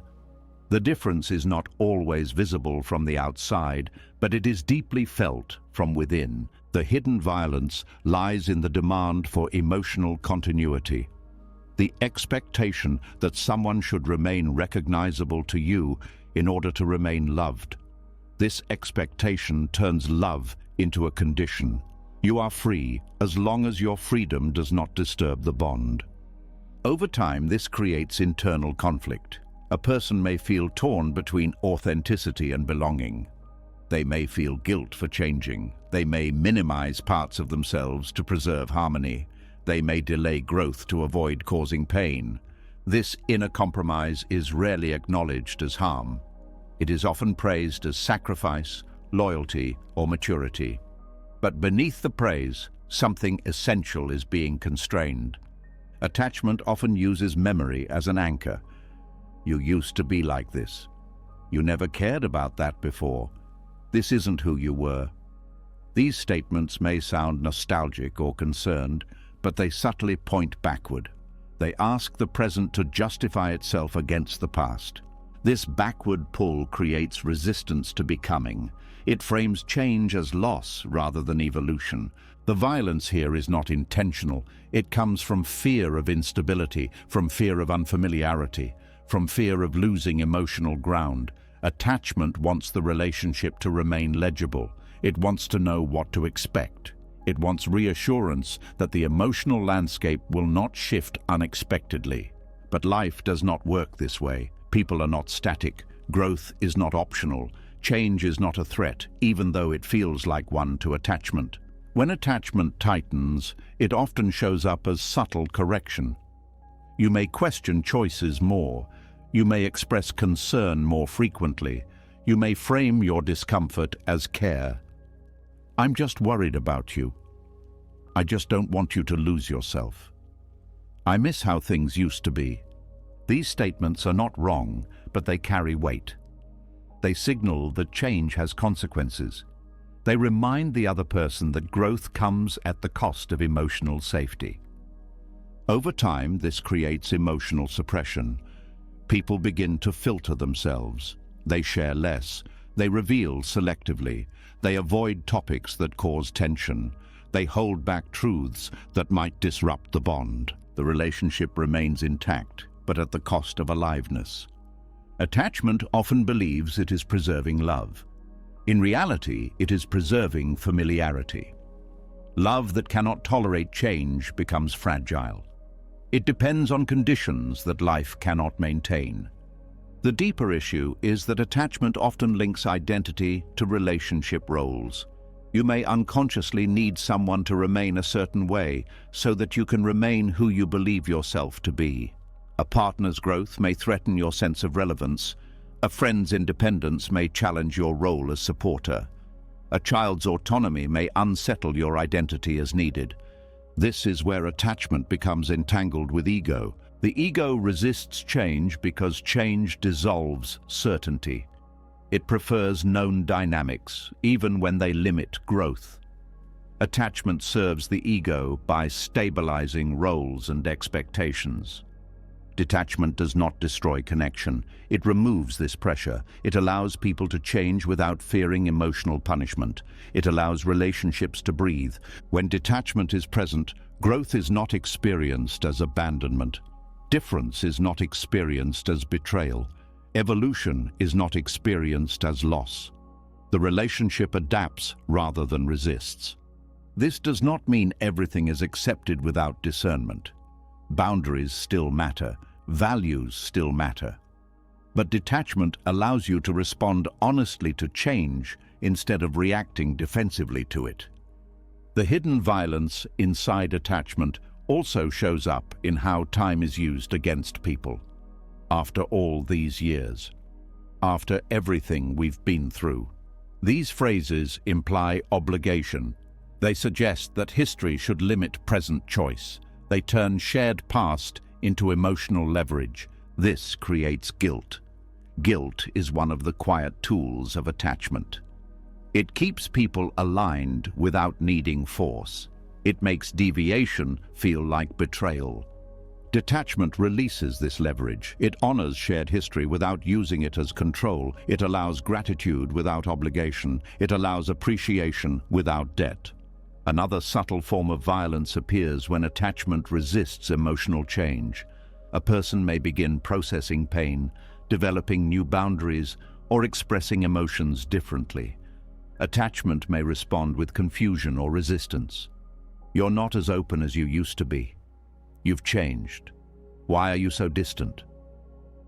The difference is not always visible from the outside, but it is deeply felt from within. The hidden violence lies in the demand for emotional continuity. The expectation that someone should remain recognizable to you in order to remain loved. This expectation turns love into a condition. You are free as long as your freedom does not disturb the bond. Over time, this creates internal conflict. A person may feel torn between authenticity and belonging. They may feel guilt for changing. They may minimize parts of themselves to preserve harmony. They may delay growth to avoid causing pain. This inner compromise is rarely acknowledged as harm. It is often praised as sacrifice, loyalty, or maturity. But beneath the praise, something essential is being constrained. Attachment often uses memory as an anchor. You used to be like this. You never cared about that before. This isn't who you were. These statements may sound nostalgic or concerned, but they subtly point backward. They ask the present to justify itself against the past. This backward pull creates resistance to becoming. It frames change as loss rather than evolution. The violence here is not intentional. It comes from fear of instability, from fear of unfamiliarity, from fear of losing emotional ground. Attachment wants the relationship to remain legible. It wants to know what to expect. It wants reassurance that the emotional landscape will not shift unexpectedly. But life does not work this way. People are not static. Growth is not optional. Change is not a threat, even though it feels like one to attachment. When attachment tightens, it often shows up as subtle correction. You may question choices more. You may express concern more frequently. You may frame your discomfort as care. I'm just worried about you. I just don't want you to lose yourself. I miss how things used to be. These statements are not wrong, but they carry weight. They signal that change has consequences. They remind the other person that growth comes at the cost of emotional safety. Over time, this creates emotional suppression. People begin to filter themselves. They share less. They reveal selectively. They avoid topics that cause tension. They hold back truths that might disrupt the bond. The relationship remains intact, but at the cost of aliveness. Attachment often believes it is preserving love. In reality, it is preserving familiarity. Love that cannot tolerate change becomes fragile. It depends on conditions that life cannot maintain. The deeper issue is that attachment often links identity to relationship roles. You may unconsciously need someone to remain a certain way so that you can remain who you believe yourself to be. A partner's growth may threaten your sense of relevance. A friend's independence may challenge your role as supporter. A child's autonomy may unsettle your identity as needed. This is where attachment becomes entangled with ego. The ego resists change because change dissolves certainty. It prefers known dynamics, even when they limit growth. Attachment serves the ego by stabilizing roles and expectations. Detachment does not destroy connection. It removes this pressure. It allows people to change without fearing emotional punishment. It allows relationships to breathe. When detachment is present, growth is not experienced as abandonment. Difference is not experienced as betrayal. Evolution is not experienced as loss. The relationship adapts rather than resists. This does not mean everything is accepted without discernment. Boundaries still matter. Values still matter. But detachment allows you to respond honestly to change instead of reacting defensively to it. The hidden violence inside attachment also shows up in how time is used against people. After all these years, after everything we've been through, these phrases imply obligation. They suggest that history should limit present choice. They turn shared past into emotional leverage. This creates guilt. Guilt is one of the quiet tools of attachment. It keeps people aligned without needing force. It makes deviation feel like betrayal. Detachment releases this leverage. It honors shared history without using it as control. It allows gratitude without obligation. It allows appreciation without debt. Another subtle form of violence appears when attachment resists emotional change. A person may begin processing pain, developing new boundaries, or expressing emotions differently. Attachment may respond with confusion or resistance. You're not as open as you used to be. You've changed. Why are you so distant?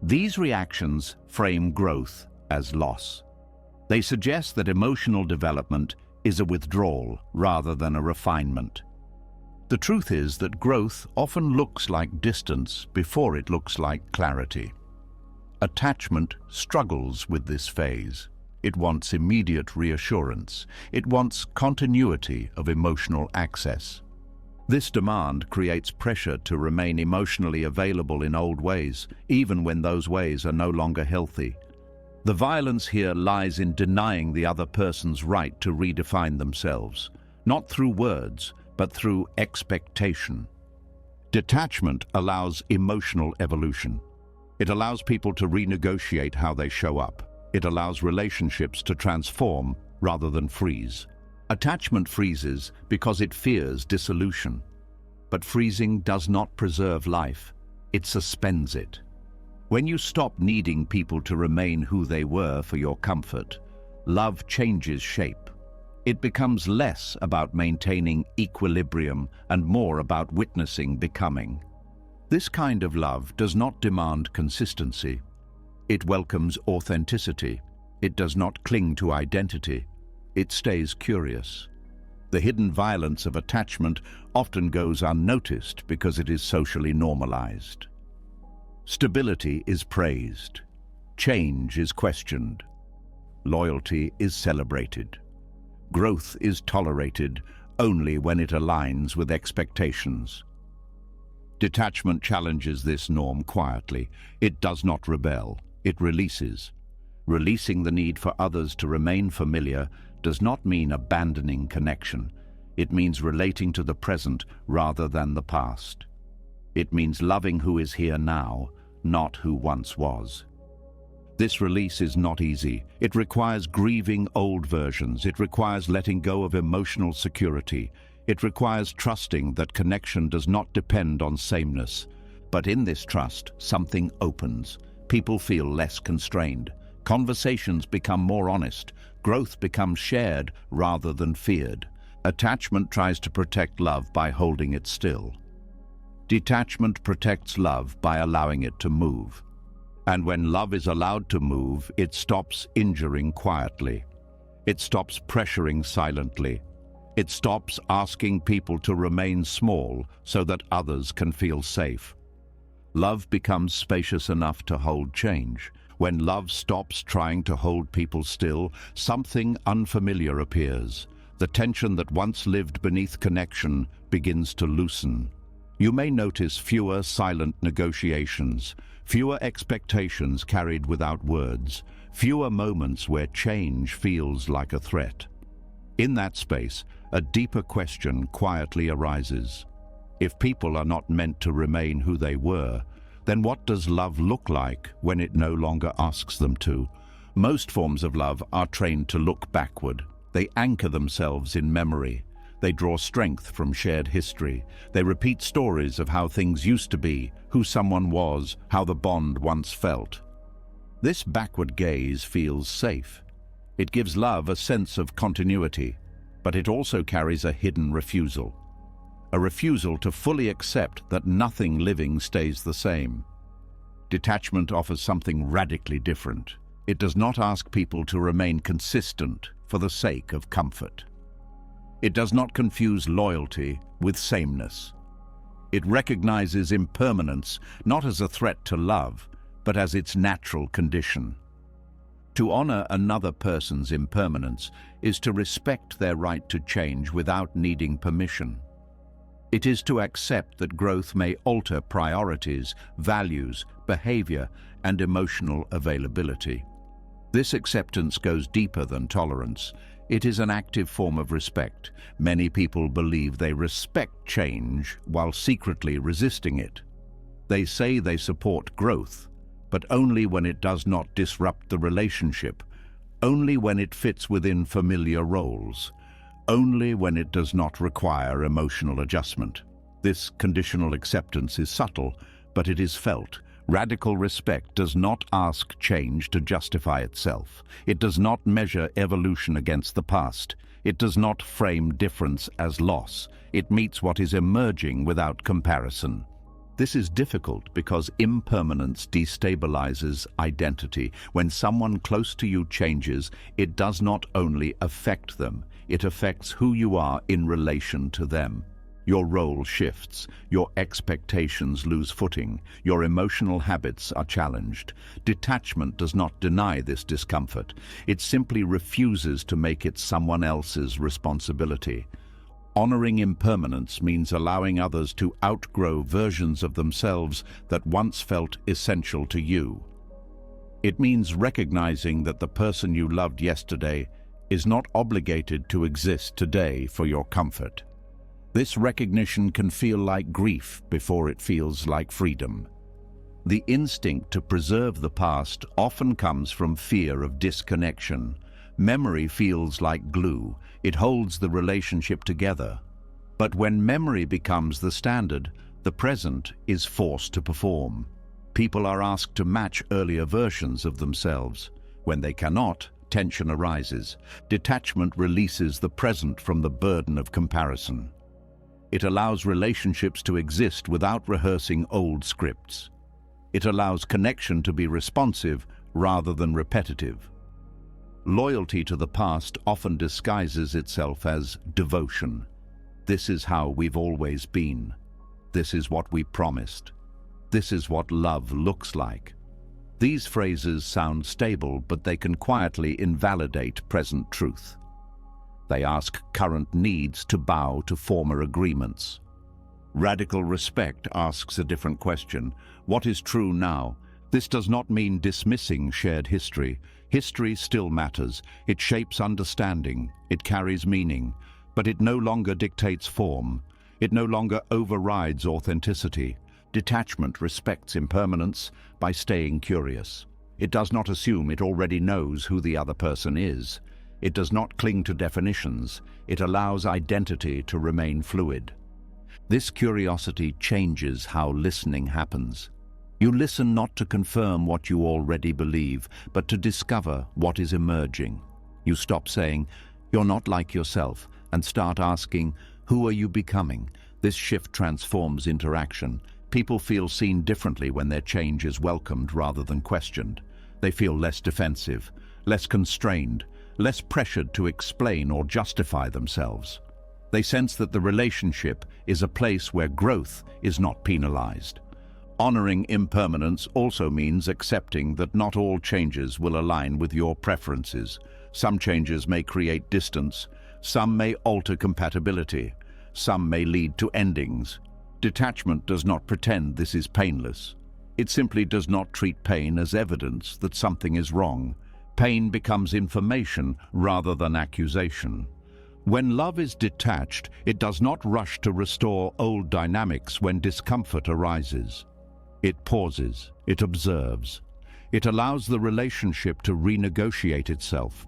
These reactions frame growth as loss. They suggest that emotional development is a withdrawal rather than a refinement. The truth is that growth often looks like distance before it looks like clarity. Attachment struggles with this phase. It wants immediate reassurance. It wants continuity of emotional access. This demand creates pressure to remain emotionally available in old ways, even when those ways are no longer healthy. The violence here lies in denying the other person's right to redefine themselves, not through words, but through expectation. Detachment allows emotional evolution. It allows people to renegotiate how they show up. It allows relationships to transform rather than freeze. Attachment freezes because it fears dissolution. But freezing does not preserve life. It suspends it. When you stop needing people to remain who they were for your comfort, love changes shape. It becomes less about maintaining equilibrium and more about witnessing becoming. This kind of love does not demand consistency. It welcomes authenticity. It does not cling to identity. It stays curious. The hidden violence of attachment often goes unnoticed because it is socially normalized. Stability is praised. Change is questioned. Loyalty is celebrated. Growth is tolerated only when it aligns with expectations. Detachment challenges this norm quietly. It does not rebel. It releases. Releasing the need for others to remain familiar does not mean abandoning connection. It means relating to the present rather than the past. It means loving who is here now, not who once was. This release is not easy. It requires grieving old versions. It requires letting go of emotional security. It requires trusting that connection does not depend on sameness. But in this trust, something opens. People feel less constrained. Conversations become more honest. Growth becomes shared rather than feared. Attachment tries to protect love by holding it still. Detachment protects love by allowing it to move. And when love is allowed to move, it stops injuring quietly. It stops pressuring silently. It stops asking people to remain small so that others can feel safe. Love becomes spacious enough to hold change. When love stops trying to hold people still, something unfamiliar appears. The tension that once lived beneath connection begins to loosen. You may notice fewer silent negotiations, fewer expectations carried without words, fewer moments where change feels like a threat. In that space, a deeper question quietly arises. If people are not meant to remain who they were, then what does love look like when it no longer asks them to? Most forms of love are trained to look backward. They anchor themselves in memory. They draw strength from shared history. They repeat stories of how things used to be, who someone was, how the bond once felt. This backward gaze feels safe. It gives love a sense of continuity, but it also carries a hidden refusal. A refusal to fully accept that nothing living stays the same. Detachment offers something radically different. It does not ask people to remain consistent for the sake of comfort. It does not confuse loyalty with sameness. It recognizes impermanence not as a threat to love, but as its natural condition. To honor another person's impermanence is to respect their right to change without needing permission. It is to accept that growth may alter priorities, values, behavior, and emotional availability. This acceptance goes deeper than tolerance. It is an active form of respect. Many people believe they respect change while secretly resisting it. They say they support growth, but only when it does not disrupt the relationship, only when it fits within familiar roles, only when it does not require emotional adjustment. This conditional acceptance is subtle, but it is felt. Radical respect does not ask change to justify itself. It does not measure evolution against the past. It does not frame difference as loss. It meets what is emerging without comparison. This is difficult because impermanence destabilizes identity. When someone close to you changes, it does not only affect them, it affects who you are in relation to them. Your role shifts, your expectations lose footing, your emotional habits are challenged. Detachment does not deny this discomfort. It simply refuses to make it someone else's responsibility. Honoring impermanence means allowing others to outgrow versions of themselves that once felt essential to you. It means recognizing that the person you loved yesterday is not obligated to exist today for your comfort. This recognition can feel like grief before it feels like freedom. The instinct to preserve the past often comes from fear of disconnection. Memory feels like glue. It holds the relationship together. But when memory becomes the standard, the present is forced to perform. People are asked to match earlier versions of themselves. When they cannot, tension arises. Detachment releases the present from the burden of comparison. It allows relationships to exist without rehearsing old scripts. It allows connection to be responsive rather than repetitive. Loyalty to the past often disguises itself as devotion. This is how we've always been. This is what we promised. This is what love looks like. These phrases sound stable, but they can quietly invalidate present truth. They ask current needs to bow to former agreements. Radical respect asks a different question. What is true now? This does not mean dismissing shared history. History still matters. It shapes understanding. It carries meaning. But it no longer dictates form. It no longer overrides authenticity. Detachment respects impermanence by staying curious. It does not assume it already knows who the other person is. It does not cling to definitions. It allows identity to remain fluid. This curiosity changes how listening happens. You listen not to confirm what you already believe, but to discover what is emerging. You stop saying, "You're not like yourself," and start asking, "Who are you becoming?" This shift transforms interaction. People feel seen differently when their change is welcomed rather than questioned. They feel less defensive, less constrained, less pressured to explain or justify themselves. They sense that the relationship is a place where growth is not penalized. Honoring impermanence also means accepting that not all changes will align with your preferences. Some changes may create distance, some may alter compatibility, some may lead to endings. Detachment does not pretend this is painless. It simply does not treat pain as evidence that something is wrong. Pain becomes information rather than accusation. When love is detached, it does not rush to restore old dynamics when discomfort arises. It pauses, it observes. It allows the relationship to renegotiate itself.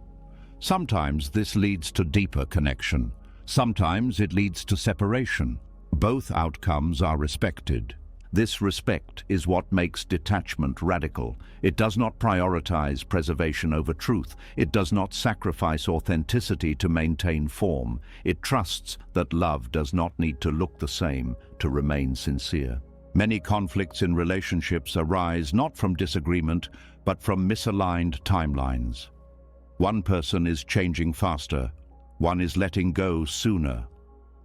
Sometimes this leads to deeper connection. Sometimes it leads to separation. Both outcomes are respected. This respect is what makes detachment radical. It does not prioritize preservation over truth. It does not sacrifice authenticity to maintain form. It trusts that love does not need to look the same to remain sincere. Many conflicts in relationships arise not from disagreement, but from misaligned timelines. One person is changing faster. One is letting go sooner.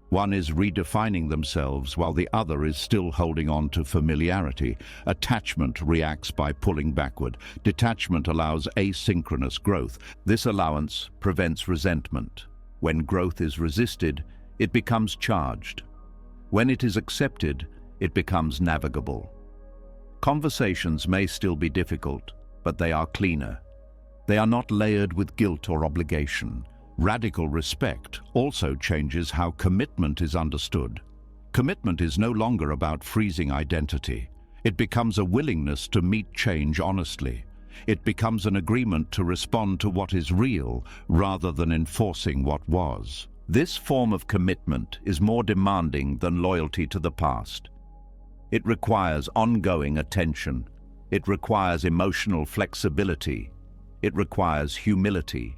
One is redefining themselves while the other is still holding on to familiarity. Attachment reacts by pulling backward. Detachment allows asynchronous growth. This allowance prevents resentment. When growth is resisted, it becomes charged. When it is accepted, it becomes navigable. Conversations may still be difficult, but they are cleaner. They are not layered with guilt or obligation. Radical respect also changes how commitment is understood. Commitment is no longer about freezing identity. It becomes a willingness to meet change honestly. It becomes an agreement to respond to what is real rather than enforcing what was. This form of commitment is more demanding than loyalty to the past. It requires ongoing attention. It requires emotional flexibility. It requires humility.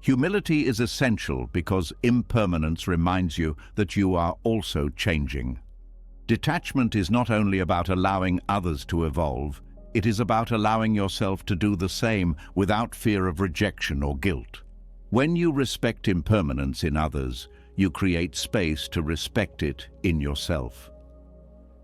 Humility is essential because impermanence reminds you that you are also changing. Detachment is not only about allowing others to evolve, it is about allowing yourself to do the same without fear of rejection or guilt. When you respect impermanence in others, you create space to respect it in yourself.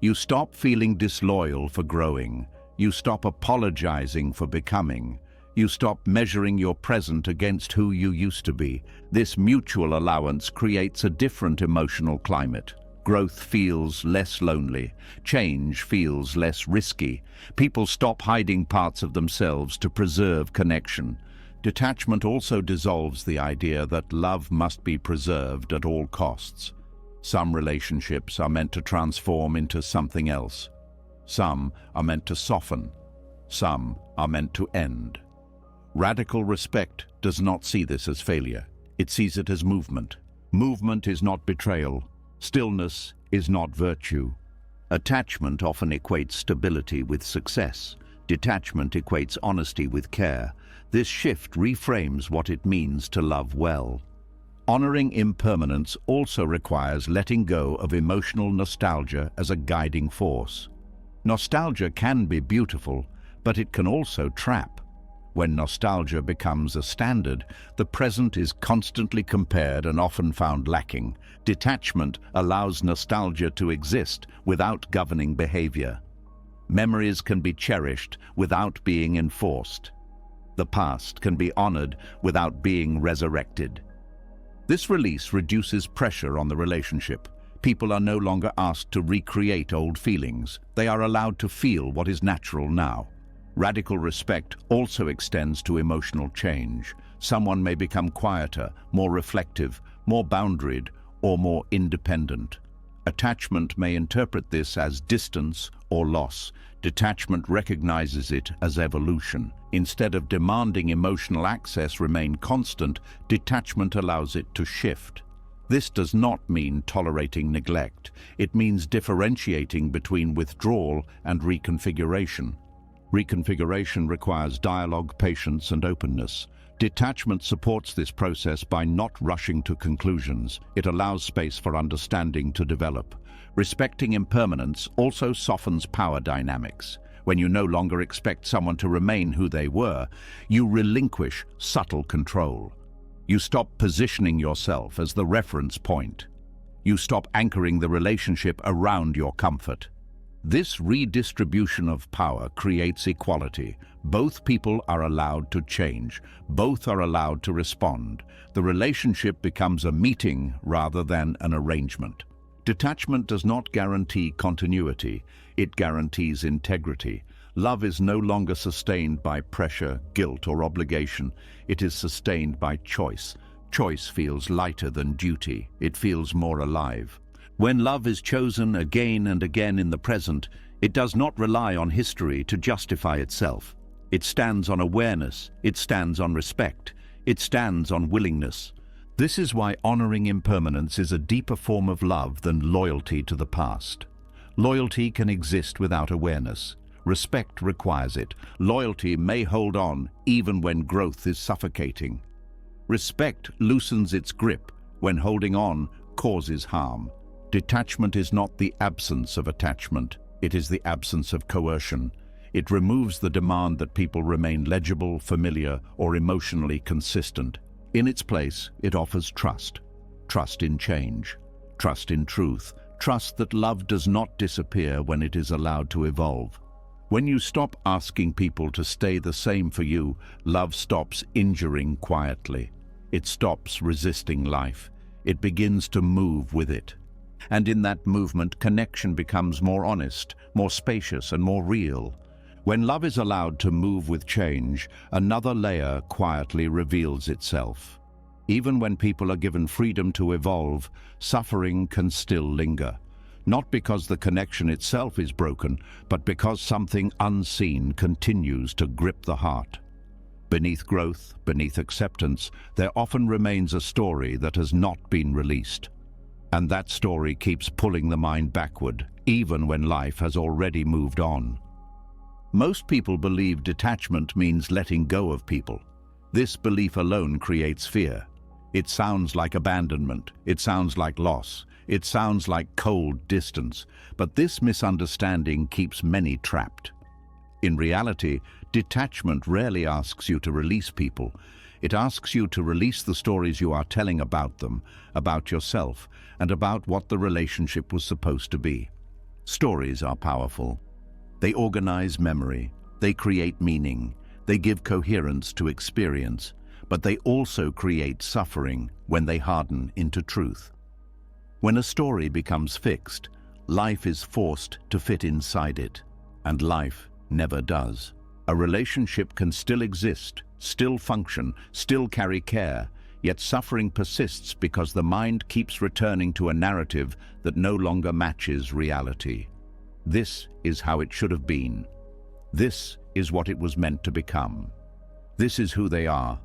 You stop feeling disloyal for growing. You stop apologizing for becoming. You stop measuring your present against who you used to be. This mutual allowance creates a different emotional climate. Growth feels less lonely. Change feels less risky. People stop hiding parts of themselves to preserve connection. Detachment also dissolves the idea that love must be preserved at all costs. Some relationships are meant to transform into something else. Some are meant to soften. Some are meant to end. Radical respect does not see this as failure. It sees it as movement. Movement is not betrayal. Stillness is not virtue. Attachment often equates stability with success. Detachment equates honesty with care. This shift reframes what it means to love well. Honoring impermanence also requires letting go of emotional nostalgia as a guiding force. Nostalgia can be beautiful, but it can also trap. When nostalgia becomes a standard, the present is constantly compared and often found lacking. Detachment allows nostalgia to exist without governing behavior. Memories can be cherished without being enforced. The past can be honored without being resurrected. This release reduces pressure on the relationship. People are no longer asked to recreate old feelings. They are allowed to feel what is natural now. Radical respect also extends to emotional change. Someone may become quieter, more reflective, more boundaried, or more independent. Attachment may interpret this as distance or loss. Detachment recognizes it as evolution. Instead of demanding emotional access remain constant, detachment allows it to shift. This does not mean tolerating neglect. It means differentiating between withdrawal and reconfiguration. Reconfiguration requires dialogue, patience, and openness. Detachment supports this process by not rushing to conclusions. It allows space for understanding to develop. Respecting impermanence also softens power dynamics. When you no longer expect someone to remain who they were, you relinquish subtle control. You stop positioning yourself as the reference point. You stop anchoring the relationship around your comfort. This redistribution of power creates equality. Both people are allowed to change. Both are allowed to respond. The relationship becomes a meeting rather than an arrangement. Detachment does not guarantee continuity, it guarantees integrity. Love is no longer sustained by pressure, guilt, or obligation. It is sustained by choice. Choice feels lighter than duty. It feels more alive. When love is chosen again and again in the present, it does not rely on history to justify itself. It stands on awareness. It stands on respect. It stands on willingness. This is why honoring impermanence is a deeper form of love than loyalty to the past. Loyalty can exist without awareness. Respect requires it. Loyalty may hold on even when growth is suffocating. Respect loosens its grip when holding on causes harm. Detachment is not the absence of attachment. It is the absence of coercion. It removes the demand that people remain legible, familiar, or emotionally consistent. In its place, it offers trust. Trust in change. Trust in truth. Trust that love does not disappear when it is allowed to evolve. When you stop asking people to stay the same for you, love stops injuring quietly. It stops resisting life. It begins to move with it. And in that movement, connection becomes more honest, more spacious, and more real. When love is allowed to move with change, another layer quietly reveals itself. Even when people are given freedom to evolve, suffering can still linger. Not because the connection itself is broken, but because something unseen continues to grip the heart. Beneath growth, beneath acceptance, there often remains a story that has not been released. And that story keeps pulling the mind backward, even when life has already moved on. Most people believe detachment means letting go of people. This belief alone creates fear. It sounds like abandonment. It sounds like loss. It sounds like cold distance. But this misunderstanding keeps many trapped. In reality, detachment rarely asks you to release people. It asks you to release the stories you are telling about them, about yourself, and about what the relationship was supposed to be. Stories are powerful. They organize memory. They create meaning. They give coherence to experience. But they also create suffering when they harden into truth. When a story becomes fixed, life is forced to fit inside it, and life never does. A relationship can still exist, still function, still carry care, yet suffering persists because the mind keeps returning to a narrative that no longer matches reality. This is how it should have been. This is what it was meant to become. This is who they are.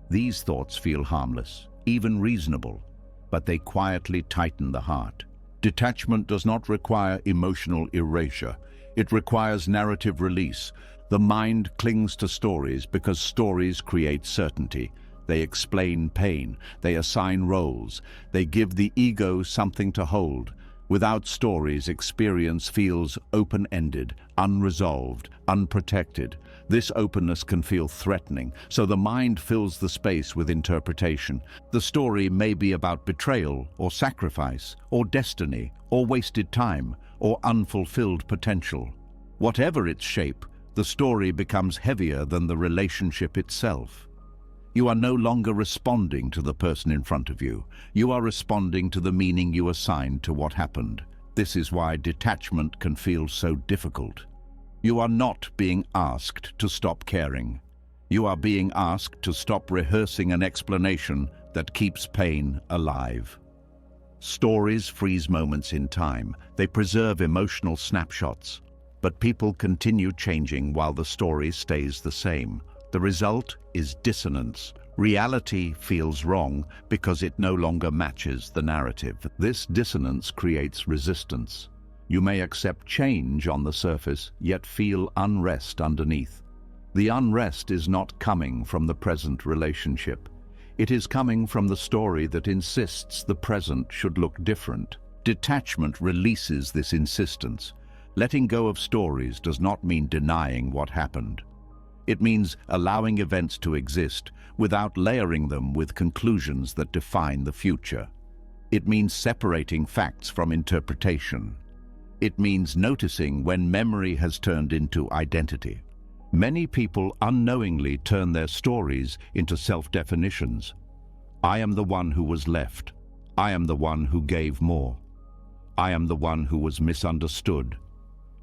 These thoughts feel harmless, even reasonable, but they quietly tighten the heart. Detachment does not require emotional erasure. It requires narrative release. The mind clings to stories because stories create certainty. They explain pain. They assign roles. They give the ego something to hold. Without stories, experience feels open-ended, unresolved, unprotected. This openness can feel threatening, so the mind fills the space with interpretation. The story may be about betrayal, or sacrifice, or destiny, or wasted time, or unfulfilled potential. Whatever its shape, the story becomes heavier than the relationship itself. You are no longer responding to the person in front of you. You are responding to the meaning you assigned to what happened. This is why detachment can feel so difficult. You are not being asked to stop caring. You are being asked to stop rehearsing an explanation that keeps pain alive. Stories freeze moments in time. They preserve emotional snapshots. But people continue changing while the story stays the same. The result is dissonance. Reality feels wrong because it no longer matches the narrative. This dissonance creates resistance. You may accept change on the surface, yet feel unrest underneath. The unrest is not coming from the present relationship. It is coming from the story that insists the present should look different. Detachment releases this insistence. Letting go of stories does not mean denying what happened. It means allowing events to exist without layering them with conclusions that define the future. It means separating facts from interpretation. It means noticing when memory has turned into identity. Many people unknowingly turn their stories into self-definitions. I am the one who was left. I am the one who gave more. I am the one who was misunderstood.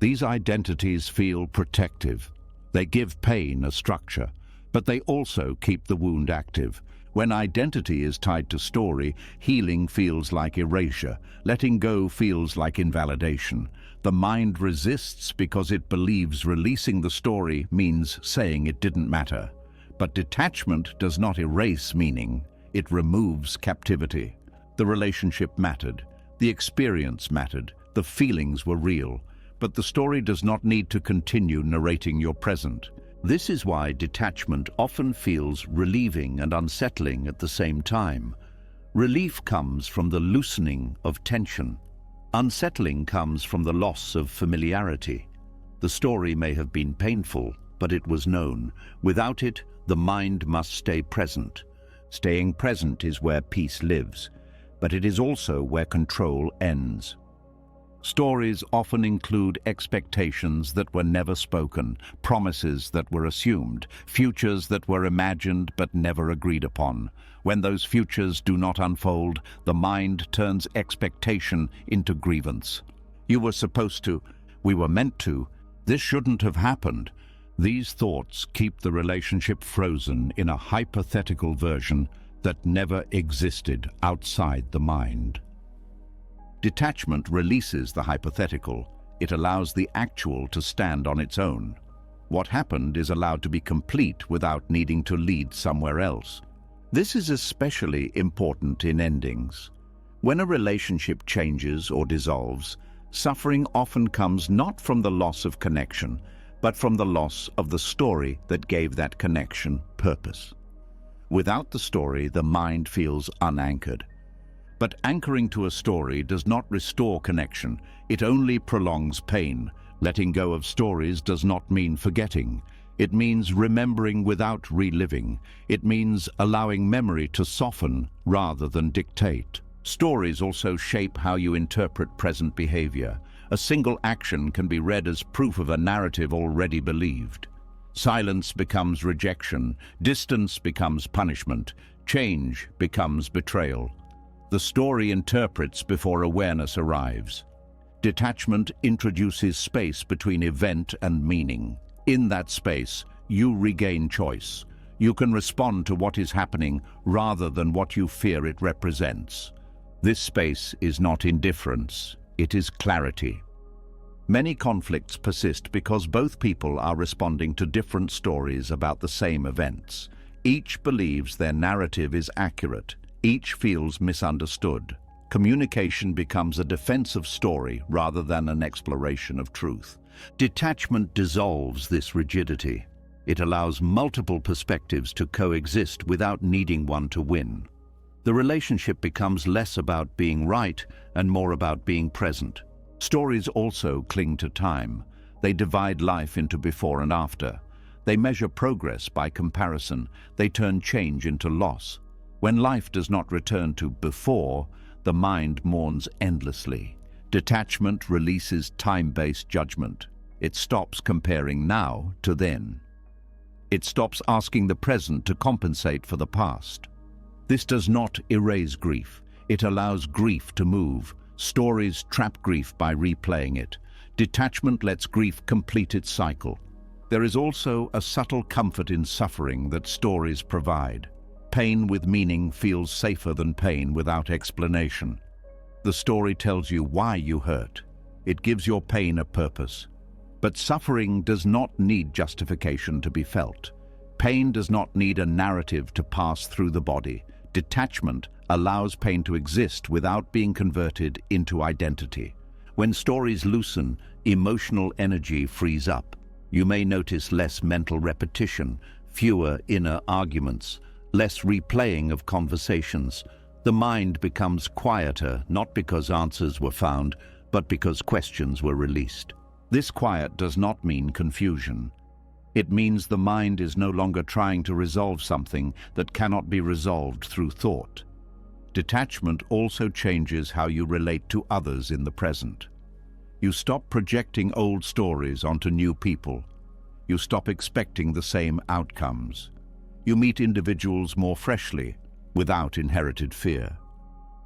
These identities feel protective. They give pain a structure, but they also keep the wound active. When identity is tied to story, healing feels like erasure. Letting go feels like invalidation. The mind resists because it believes releasing the story means saying it didn't matter. But detachment does not erase meaning. It removes captivity. The relationship mattered. The experience mattered. The feelings were real. But the story does not need to continue narrating your present. This is why detachment often feels relieving and unsettling at the same time. Relief comes from the loosening of tension. Unsettling comes from the loss of familiarity. The story may have been painful, but it was known. Without it, the mind must stay present. Staying present is where peace lives, but it is also where control ends. Stories often include expectations that were never spoken, promises that were assumed, futures that were imagined but never agreed upon. When those futures do not unfold, the mind turns expectation into grievance. You were supposed to, we were meant to, this shouldn't have happened. These thoughts keep the relationship frozen in a hypothetical version that never existed outside the mind. Detachment releases the hypothetical. It allows the actual to stand on its own. What happened is allowed to be complete without needing to lead somewhere else. This is especially important in endings. When a relationship changes or dissolves, suffering often comes not from the loss of connection, but from the loss of the story that gave that connection purpose. Without the story, the mind feels unanchored. But anchoring to a story does not restore connection. It only prolongs pain. Letting go of stories does not mean forgetting. It means remembering without reliving. It means allowing memory to soften rather than dictate. Stories also shape how you interpret present behavior. A single action can be read as proof of a narrative already believed. Silence becomes rejection. Distance becomes punishment. Change becomes betrayal. The story interprets before awareness arrives. Detachment introduces space between event and meaning. In that space, you regain choice. You can respond to what is happening rather than what you fear it represents. This space is not indifference, it is clarity. Many conflicts persist because both people are responding to different stories about the same events. Each believes their narrative is accurate. Each feels misunderstood. Communication becomes a defensive story rather than an exploration of truth. Detachment dissolves this rigidity. It allows multiple perspectives to coexist without needing one to win. The relationship becomes less about being right and more about being present. Stories also cling to time. They divide life into before and after. They measure progress by comparison. They turn change into loss. When life does not return to before, the mind mourns endlessly. Detachment releases time-based judgment. It stops comparing now to then. It stops asking the present to compensate for the past. This does not erase grief. It allows grief to move. Stories trap grief by replaying it. Detachment lets grief complete its cycle. There is also a subtle comfort in suffering that stories provide. Pain with meaning feels safer than pain without explanation. The story tells you why you hurt. It gives your pain a purpose. But suffering does not need justification to be felt. Pain does not need a narrative to pass through the body. Detachment allows pain to exist without being converted into identity. When stories loosen, emotional energy frees up. You may notice less mental repetition, fewer inner arguments, less replaying of conversations. The mind becomes quieter, not because answers were found, but because questions were released. This quiet does not mean confusion. It means the mind is no longer trying to resolve something that cannot be resolved through thought. Detachment also changes how you relate to others in the present. You stop projecting old stories onto new people. You stop expecting the same outcomes. You meet individuals more freshly, without inherited fear.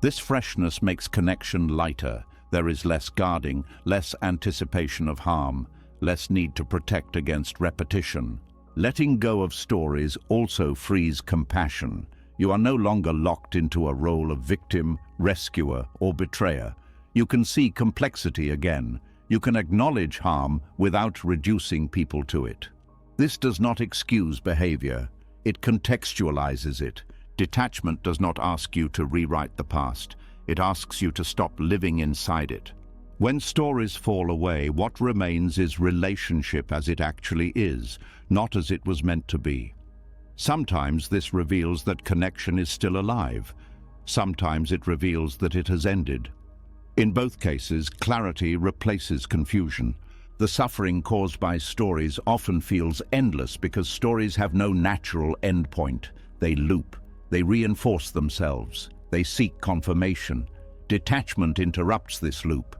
This freshness makes connection lighter. There is less guarding, less anticipation of harm, less need to protect against repetition. Letting go of stories also frees compassion. You are no longer locked into a role of victim, rescuer, or betrayer. You can see complexity again. You can acknowledge harm without reducing people to it. This does not excuse behavior. It contextualizes it. Detachment does not ask you to rewrite the past. It asks you to stop living inside it. When stories fall away, what remains is relationship as it actually is, not as it was meant to be. Sometimes this reveals that connection is still alive. Sometimes it reveals that it has ended. In both cases, clarity replaces confusion. The suffering caused by stories often feels endless because stories have no natural endpoint. They loop. They reinforce themselves. They seek confirmation. Detachment interrupts this loop.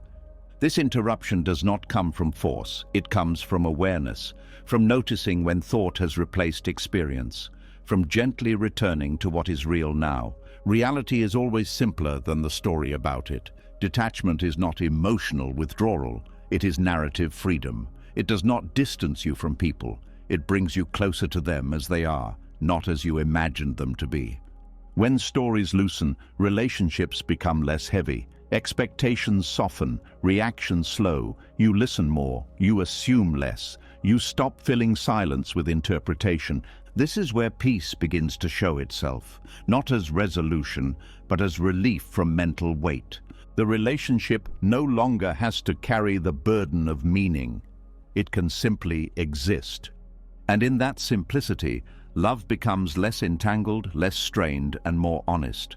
This interruption does not come from force. It comes from awareness, from noticing when thought has replaced experience, from gently returning to what is real now. Reality is always simpler than the story about it. Detachment is not emotional withdrawal. It is narrative freedom. It does not distance you from people. It brings you closer to them as they are, not as you imagined them to be. When stories loosen, relationships become less heavy. Expectations soften, reactions slow, you listen more, you assume less, you stop filling silence with interpretation. This is where peace begins to show itself, not as resolution, but as relief from mental weight. The relationship no longer has to carry the burden of meaning. It can simply exist. And in that simplicity, love becomes less entangled, less strained, and more honest.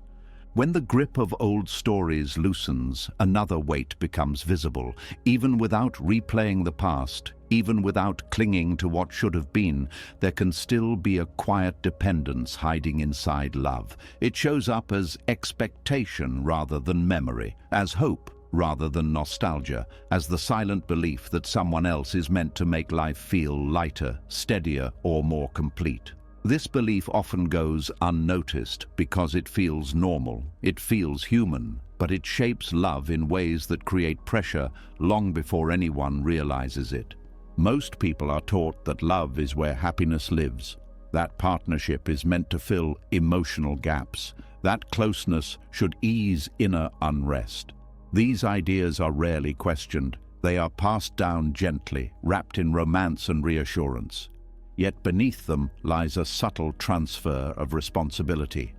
When the grip of old stories loosens, another weight becomes visible. Even without replaying the past, even without clinging to what should have been, there can still be a quiet dependence hiding inside love. It shows up as expectation rather than memory, as hope rather than nostalgia, as the silent belief that someone else is meant to make life feel lighter, steadier, or more complete. This belief often goes unnoticed because it feels normal, it feels human, but it shapes love in ways that create pressure long before anyone realizes it. Most people are taught that love is where happiness lives. That partnership is meant to fill emotional gaps. That closeness should ease inner unrest. These ideas are rarely questioned. They are passed down gently, wrapped in romance and reassurance. Yet beneath them lies a subtle transfer of responsibility.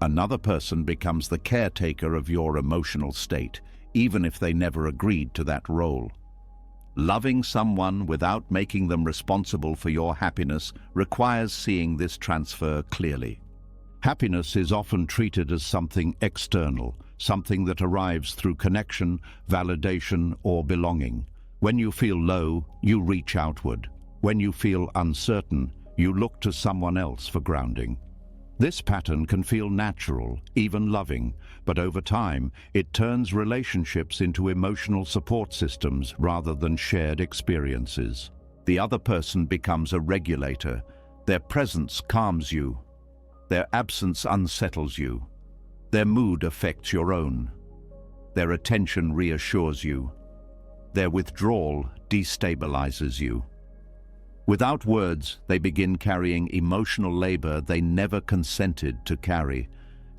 Another person becomes the caretaker of your emotional state, even if they never agreed to that role. Loving someone without making them responsible for your happiness requires seeing this transfer clearly. Happiness is often treated as something external, something that arrives through connection, validation, or belonging. When you feel low, you reach outward. When you feel uncertain, you look to someone else for grounding. This pattern can feel natural, even loving, but over time, it turns relationships into emotional support systems rather than shared experiences. The other person becomes a regulator. Their presence calms you. Their absence unsettles you. Their mood affects your own. Their attention reassures you. Their withdrawal destabilizes you. Without words, they begin carrying emotional labor they never consented to carry.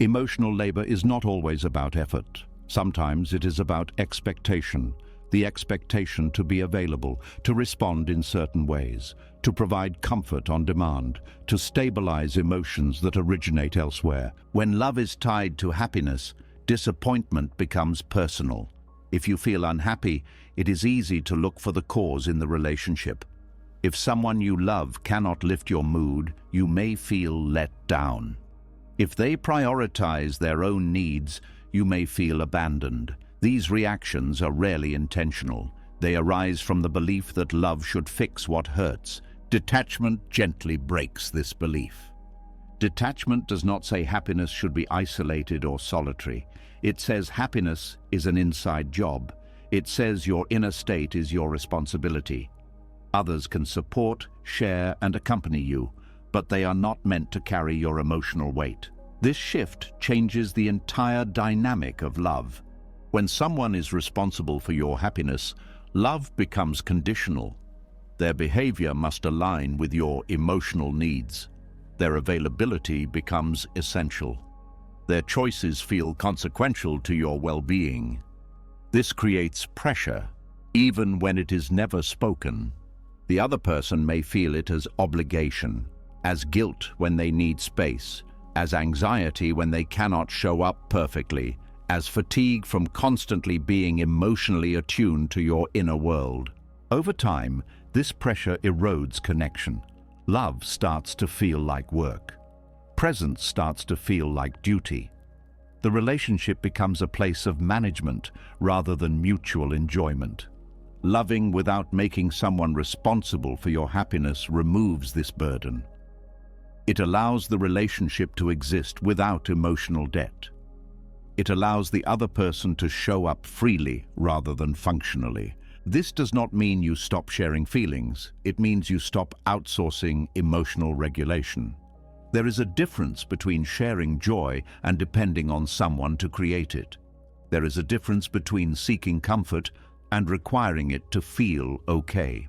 Emotional labor is not always about effort. Sometimes it is about expectation, the expectation to be available, to respond in certain ways, to provide comfort on demand, to stabilize emotions that originate elsewhere. When love is tied to happiness, disappointment becomes personal. If you feel unhappy, it is easy to look for the cause in the relationship. If someone you love cannot lift your mood, you may feel let down. If they prioritize their own needs, you may feel abandoned. These reactions are rarely intentional. They arise from the belief that love should fix what hurts. Detachment gently breaks this belief. Detachment does not say happiness should be isolated or solitary. It says happiness is an inside job. It says your inner state is your responsibility. Others can support, share, and accompany you, but they are not meant to carry your emotional weight. This shift changes the entire dynamic of love. When someone is responsible for your happiness, love becomes conditional. Their behavior must align with your emotional needs. Their availability becomes essential. Their choices feel consequential to your well-being. This creates pressure, even when it is never spoken. The other person may feel it as obligation, as guilt when they need space, as anxiety when they cannot show up perfectly, as fatigue from constantly being emotionally attuned to your inner world. Over time, this pressure erodes connection. Love starts to feel like work. Presence starts to feel like duty. The relationship becomes a place of management rather than mutual enjoyment. Loving without making someone responsible for your happiness removes this burden. It allows the relationship to exist without emotional debt. It allows the other person to show up freely rather than functionally. This does not mean you stop sharing feelings. It means you stop outsourcing emotional regulation. There is a difference between sharing joy and depending on someone to create it. There is a difference between seeking comfort and requiring it to feel okay.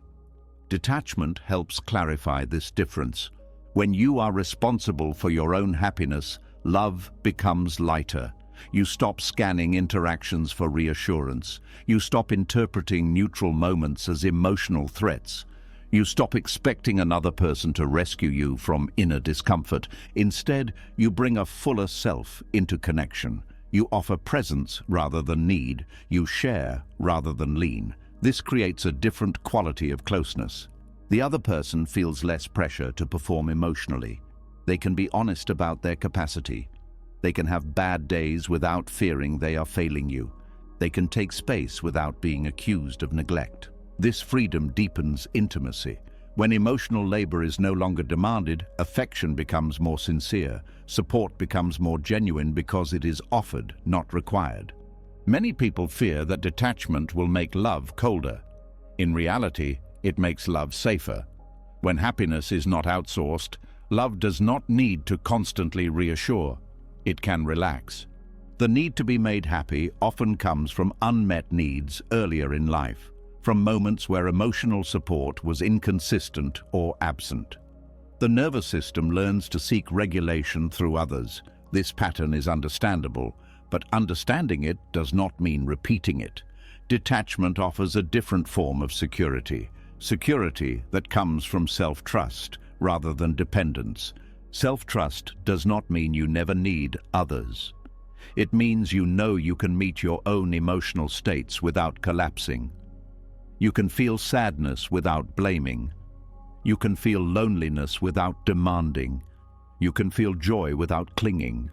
Detachment helps clarify this difference. When you are responsible for your own happiness, love becomes lighter. You stop scanning interactions for reassurance. You stop interpreting neutral moments as emotional threats. You stop expecting another person to rescue you from inner discomfort. Instead, you bring a fuller self into connection. You offer presence rather than need. You share rather than lean. This creates a different quality of closeness. The other person feels less pressure to perform emotionally. They can be honest about their capacity. They can have bad days without fearing they are failing you. They can take space without being accused of neglect. This freedom deepens intimacy. When emotional labor is no longer demanded, affection becomes more sincere. Support becomes more genuine because it is offered, not required. Many people fear that detachment will make love colder. In reality, it makes love safer. When happiness is not outsourced, love does not need to constantly reassure. It can relax. The need to be made happy often comes from unmet needs earlier in life, from moments where emotional support was inconsistent or absent. The nervous system learns to seek regulation through others. This pattern is understandable, but understanding it does not mean repeating it. Detachment offers a different form of security that comes from self-trust rather than dependence. Self-trust does not mean you never need others. It means you know you can meet your own emotional states without collapsing. You can feel sadness without blaming. You can feel loneliness without demanding. You can feel joy without clinging.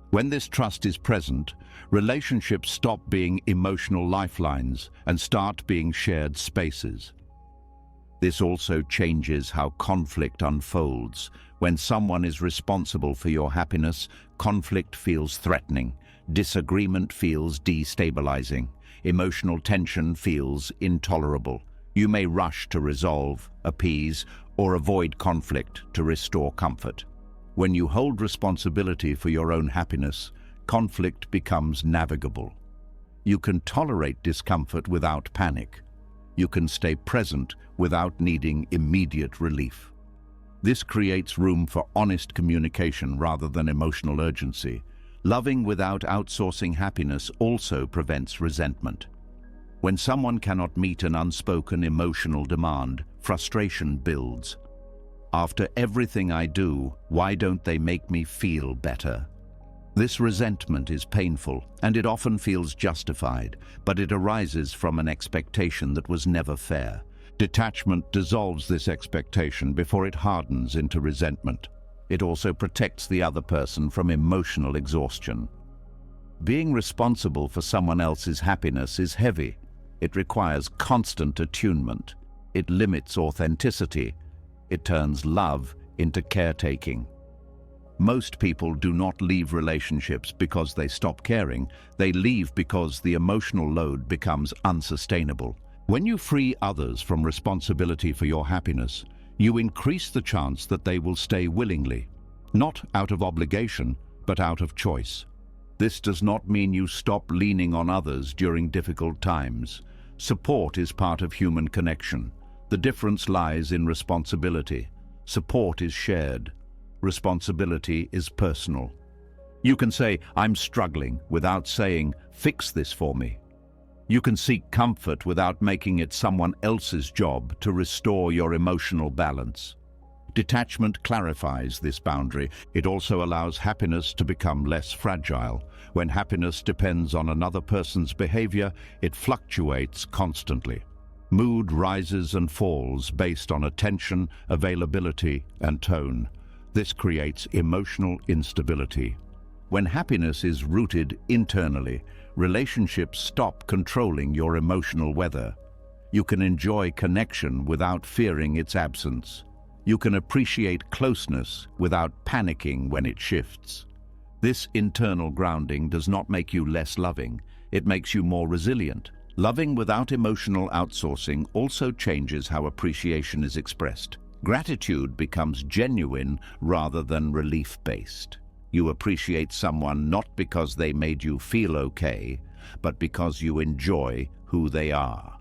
When this trust is present, relationships stop being emotional lifelines and start being shared spaces. This also changes how conflict unfolds. When someone is responsible for your happiness, conflict feels threatening. Disagreement feels destabilizing. Emotional tension feels intolerable. You may rush to resolve, appease, or avoid conflict to restore comfort. When you hold responsibility for your own happiness, conflict becomes navigable. You can tolerate discomfort without panic. You can stay present without needing immediate relief. This creates room for honest communication rather than emotional urgency. Loving without outsourcing happiness also prevents resentment. When someone cannot meet an unspoken emotional demand, frustration builds. After everything I do, why don't they make me feel better? This resentment is painful, and it often feels justified, but it arises from an expectation that was never fair. Detachment dissolves this expectation before it hardens into resentment. It also protects the other person from emotional exhaustion. Being responsible for someone else's happiness is heavy. It requires constant attunement. It limits authenticity. It turns love into caretaking. Most people do not leave relationships because they stop caring. They leave because the emotional load becomes unsustainable. When you free others from responsibility for your happiness, you increase the chance that they will stay willingly, not out of obligation, but out of choice. This does not mean you stop leaning on others during difficult times. Support is part of human connection. The difference lies in responsibility. Support is shared. Responsibility is personal. You can say, "I'm struggling," without saying, "Fix this for me." You can seek comfort without making it someone else's job to restore your emotional balance. Detachment clarifies this boundary. It also allows happiness to become less fragile. When happiness depends on another person's behavior, it fluctuates constantly. Mood rises and falls based on attention, availability, and tone. This creates emotional instability. When happiness is rooted internally, relationships stop controlling your emotional weather. You can enjoy connection without fearing its absence. You can appreciate closeness without panicking when it shifts. This internal grounding does not make you less loving. It makes you more resilient. Loving without emotional outsourcing also changes how appreciation is expressed. Gratitude becomes genuine rather than relief-based. You appreciate someone not because they made you feel okay, but because you enjoy who they are.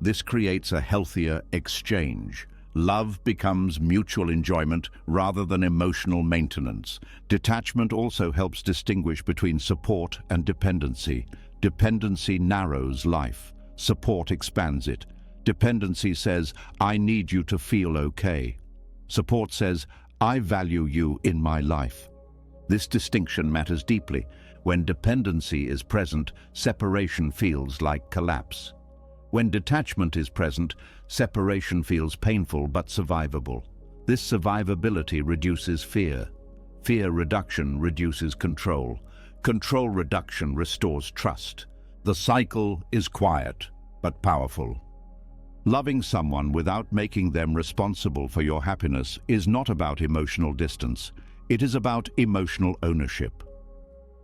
This creates a healthier exchange. Love becomes mutual enjoyment rather than emotional maintenance. Detachment also helps distinguish between support and dependency. Dependency narrows life. Support expands it. Dependency says, "I need you to feel okay." Support says, "I value you in my life." This distinction matters deeply. When dependency is present, separation feels like collapse. When detachment is present, separation feels painful but survivable. This survivability reduces fear. Fear reduction reduces control. Control reduction restores trust. The cycle is quiet but powerful. Loving someone without making them responsible for your happiness is not about emotional distance. It is about emotional ownership.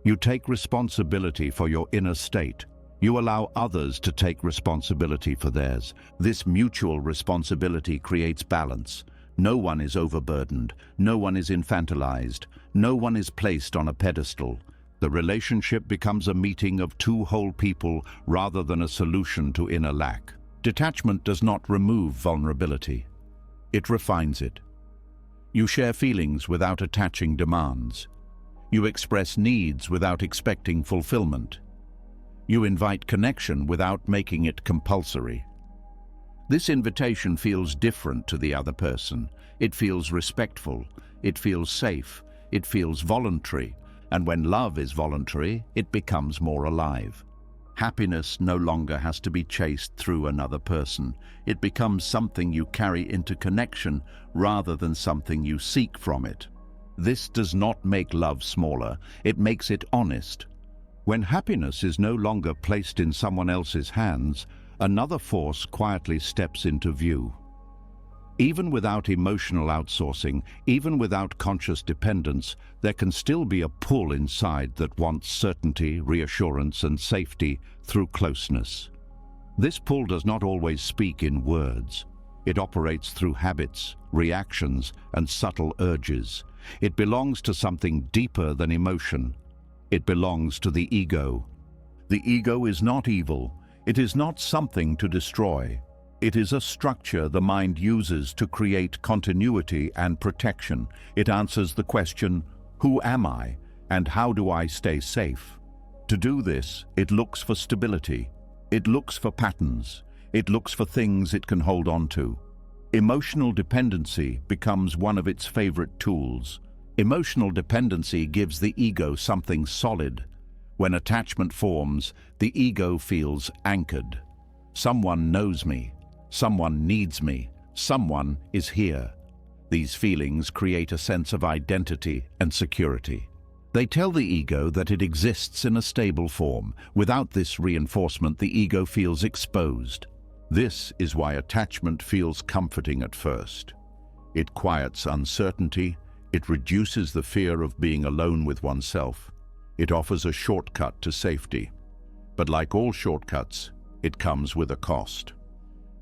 You take responsibility for your inner state. You allow others to take responsibility for theirs. This mutual responsibility creates balance. No one is overburdened. No one is infantilized. No one is placed on a pedestal. The relationship becomes a meeting of two whole people rather than a solution to inner lack. Detachment does not remove vulnerability. It refines it. You share feelings without attaching demands. You express needs without expecting fulfillment. You invite connection without making it compulsory. This invitation feels different to the other person. It feels respectful. It feels safe. It feels voluntary. And when love is voluntary, it becomes more alive. Happiness no longer has to be chased through another person. It becomes something you carry into connection rather than something you seek from it. This does not make love smaller. It makes it honest. When happiness is no longer placed in someone else's hands, another force quietly steps into view. Even without emotional outsourcing, even without conscious dependence, there can still be a pull inside that wants certainty, reassurance, and safety through closeness. This pull does not always speak in words. It operates through habits, reactions, and subtle urges. It belongs to something deeper than emotion. It belongs to the ego. The ego is not evil. It is not something to destroy. It is a structure the mind uses to create continuity and protection. It answers the question, who am I and how do I stay safe? To do this, it looks for stability. It looks for patterns. It looks for things it can hold on to. Emotional dependency becomes one of its favorite tools. Emotional dependency gives the ego something solid. When attachment forms, the ego feels anchored. Someone knows me. Someone needs me. Someone is here. These feelings create a sense of identity and security. They tell the ego that it exists in a stable form. Without this reinforcement, the ego feels exposed. This is why attachment feels comforting at first. It quiets uncertainty. It reduces the fear of being alone with oneself. It offers a shortcut to safety. But like all shortcuts, it comes with a cost.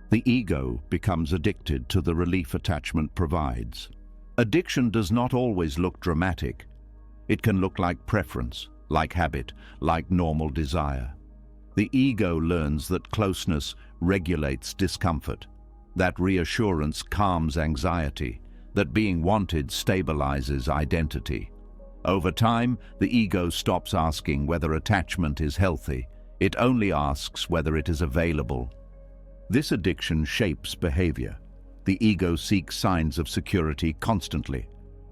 The ego becomes addicted to the relief attachment provides. Addiction does not always look dramatic. It can look like preference. like habit, like normal desire. The ego learns that closeness regulates discomfort, that reassurance calms anxiety, that being wanted stabilizes identity. Over time, the ego stops asking whether attachment is healthy. It only asks whether it is available. This addiction shapes behavior. The ego seeks signs of security constantly.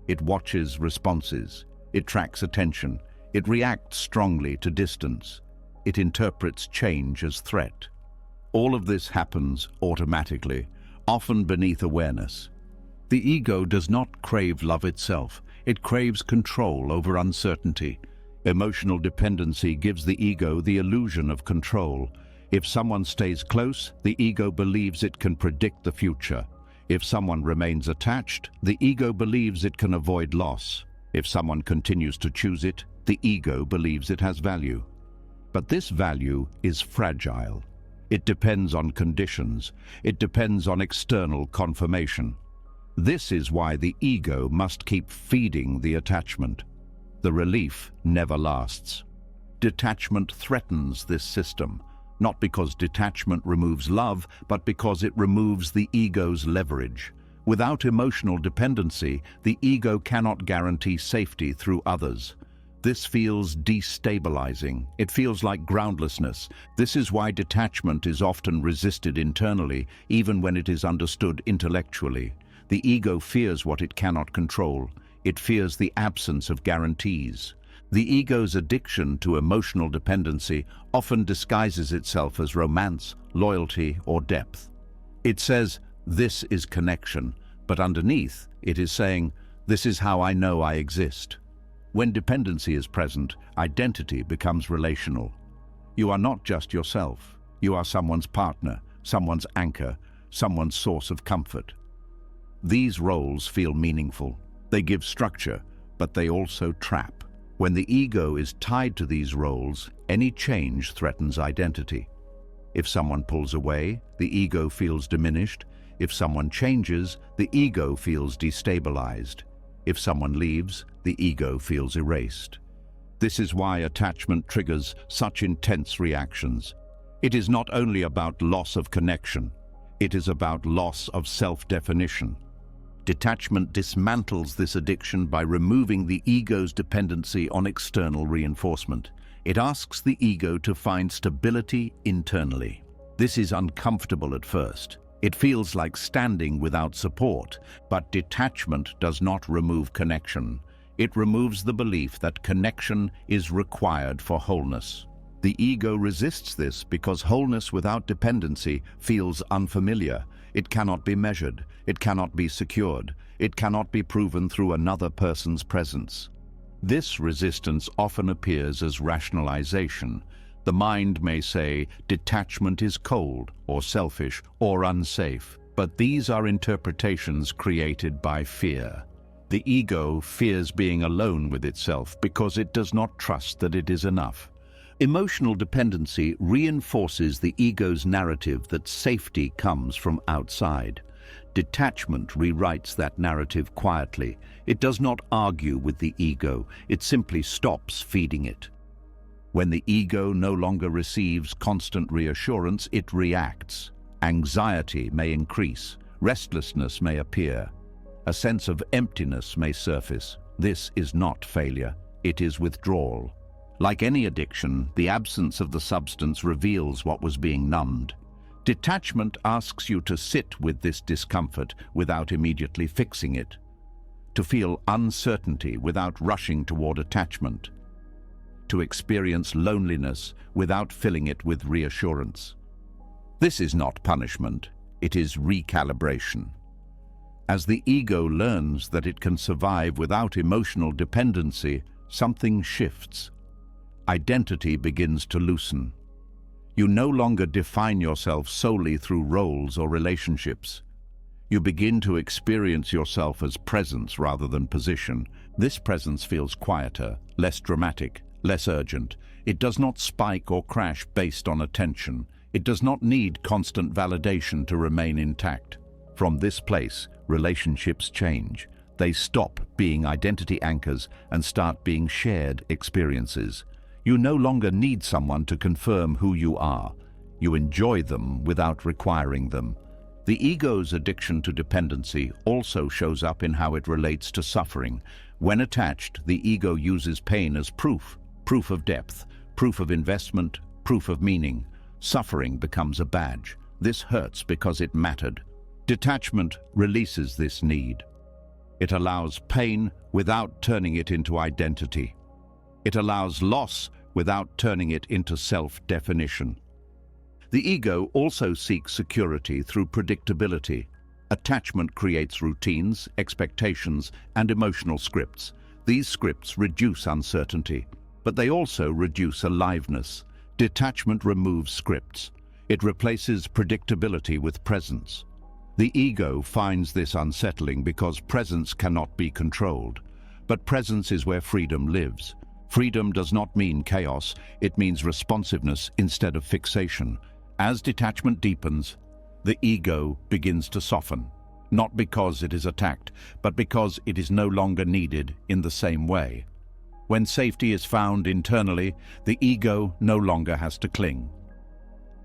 It watches responses. It tracks attention. It reacts strongly to distance. It interprets change as threat. All of this happens automatically, often beneath awareness. The ego does not crave love itself. It craves control over uncertainty. Emotional dependency gives the ego the illusion of control. If someone stays close, the ego believes it can predict the future. If someone remains attached, the ego believes it can avoid loss. If someone continues to choose it, the ego believes it has value. But this value is fragile. It depends on conditions. It depends on external confirmation. This is why the ego must keep feeding the attachment. The relief never lasts. Detachment threatens this system, not because detachment removes love, but because it removes the ego's leverage. Without emotional dependency, the ego cannot guarantee safety through others. This feels destabilizing. It feels like groundlessness. This is why detachment is often resisted internally, even when it is understood intellectually. The ego fears what it cannot control. It fears the absence of guarantees. The ego's addiction to emotional dependency often disguises itself as romance, loyalty, or depth. It says, "This is connection," but underneath, it is saying, "This is how I know I exist." When dependency is present, identity becomes relational. You are not just yourself. You are someone's partner, someone's anchor, someone's source of comfort. These roles feel meaningful. They give structure, but they also trap. When the ego is tied to these roles, any change threatens identity. If someone pulls away, the ego feels diminished. If someone changes, the ego feels destabilized. If someone leaves, the ego feels erased. This is why attachment triggers such intense reactions. It is not only about loss of connection, it is about loss of self-definition. Detachment dismantles this addiction by removing the ego's dependency on external reinforcement. It asks the ego to find stability internally. This is uncomfortable at first. It feels like standing without support, but detachment does not remove connection. It removes the belief that connection is required for wholeness. The ego resists this because wholeness without dependency feels unfamiliar. It cannot be measured. It cannot be secured. It cannot be proven through another person's presence. This resistance often appears as rationalization. The mind may say detachment is cold or selfish or unsafe, but these are interpretations created by fear. The ego fears being alone with itself because it does not trust that it is enough. Emotional dependency reinforces the ego's narrative that safety comes from outside. Detachment rewrites that narrative quietly. It does not argue with the ego. It simply stops feeding it. When the ego no longer receives constant reassurance, it reacts. Anxiety may increase. Restlessness may appear. A sense of emptiness may surface. This is not failure. It is withdrawal. Like any addiction, the absence of the substance reveals what was being numbed. Detachment asks you to sit with this discomfort without immediately fixing it, to feel uncertainty without rushing toward attachment, to experience loneliness without filling it with reassurance. This is not punishment, it is recalibration. As the ego learns that it can survive without emotional dependency, something shifts. Identity begins to loosen. You no longer define yourself solely through roles or relationships. You begin to experience yourself as presence rather than position. This presence feels quieter, less dramatic, less urgent. It does not spike or crash based on attention. It does not need constant validation to remain intact. From this place, relationships change. They stop being identity anchors and start being shared experiences. You no longer need someone to confirm who you are. You enjoy them without requiring them. The ego's addiction to dependency also shows up in how it relates to suffering. When attached, the ego uses pain as proof of depth, proof of investment, proof of meaning. Suffering becomes a badge. This hurts because it mattered. Detachment releases this need. It allows pain without turning it into identity. It allows loss without turning it into self-definition. The ego also seeks security through predictability. Attachment creates routines, expectations, and emotional scripts. These scripts reduce uncertainty, but they also reduce aliveness. Detachment removes scripts. It replaces predictability with presence. The ego finds this unsettling because presence cannot be controlled. But presence is where freedom lives. Freedom does not mean chaos, it means responsiveness instead of fixation. As detachment deepens, the ego begins to soften, not because it is attacked, but because it is no longer needed in the same way. When safety is found internally, the ego no longer has to cling.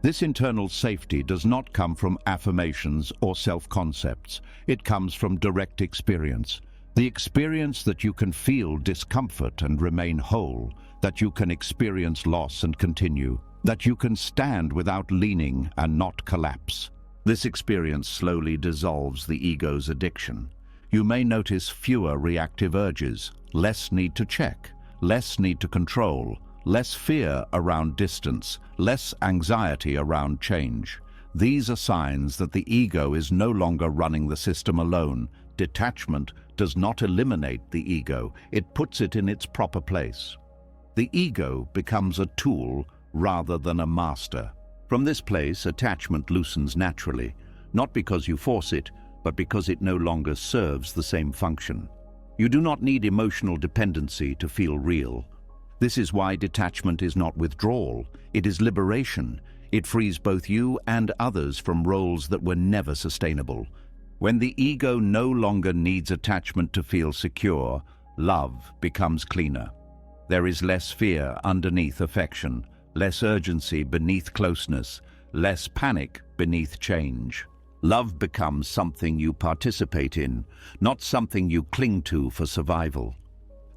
This internal safety does not come from affirmations or self-concepts. It comes from direct experience. The experience that you can feel discomfort and remain whole, that you can experience loss and continue, that you can stand without leaning and not collapse. This experience slowly dissolves the ego's addiction. You may notice fewer reactive urges, less need to check, less need to control, less fear around distance, less anxiety around change. These are signs that the ego is no longer running the system alone. Detachment does not eliminate the ego, it puts it in its proper place. The ego becomes a tool rather than a master. From this place, attachment loosens naturally, not because you force it, but because it no longer serves the same function. You do not need emotional dependency to feel real. This is why detachment is not withdrawal, it is liberation. It frees both you and others from roles that were never sustainable. When the ego no longer needs attachment to feel secure, love becomes cleaner. There is less fear underneath affection, less urgency beneath closeness, less panic beneath change. Love becomes something you participate in, not something you cling to for survival.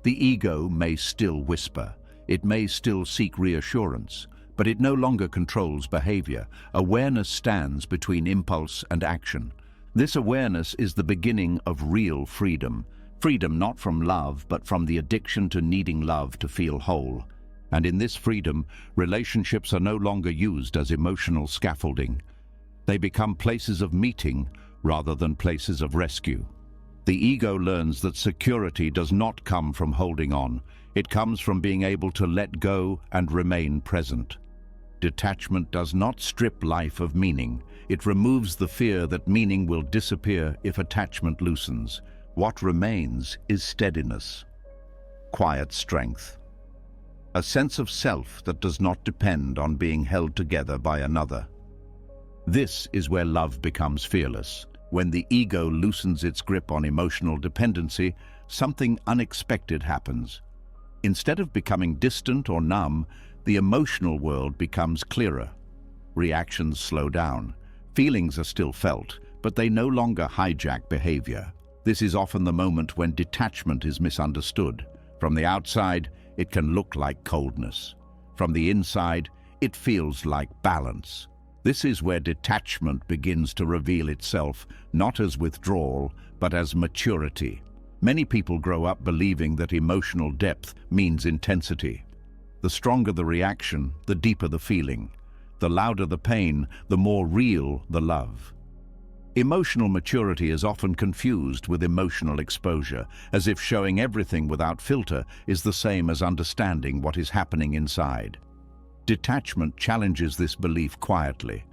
The ego may still whisper, it may still seek reassurance, but it no longer controls behavior. Awareness stands between impulse and action. This awareness is the beginning of real freedom. Freedom not from love, but from the addiction to needing love to feel whole. And in this freedom, relationships are no longer used as emotional scaffolding. They become places of meeting rather than places of rescue. The ego learns that security does not come from holding on. It comes from being able to let go and remain present. Detachment does not strip life of meaning. It removes the fear that meaning will disappear if attachment loosens. What remains is steadiness, quiet strength, a sense of self that does not depend on being held together by another. This is where love becomes fearless. When the ego loosens its grip on emotional dependency, something unexpected happens. Instead of becoming distant or numb, the emotional world becomes clearer. Reactions slow down. Feelings are still felt, but they no longer hijack behavior. This is often the moment when detachment is misunderstood. From the outside, it can look like coldness. From the inside, it feels like balance. This is where detachment begins to reveal itself, not as withdrawal, but as maturity. Many people grow up believing that emotional depth means intensity. The stronger the reaction, the deeper the feeling. The louder the pain, the more real the love. Emotional maturity is often confused with emotional exposure, as if showing everything without filter is the same as understanding what is happening inside. Detachment challenges this belief quietly.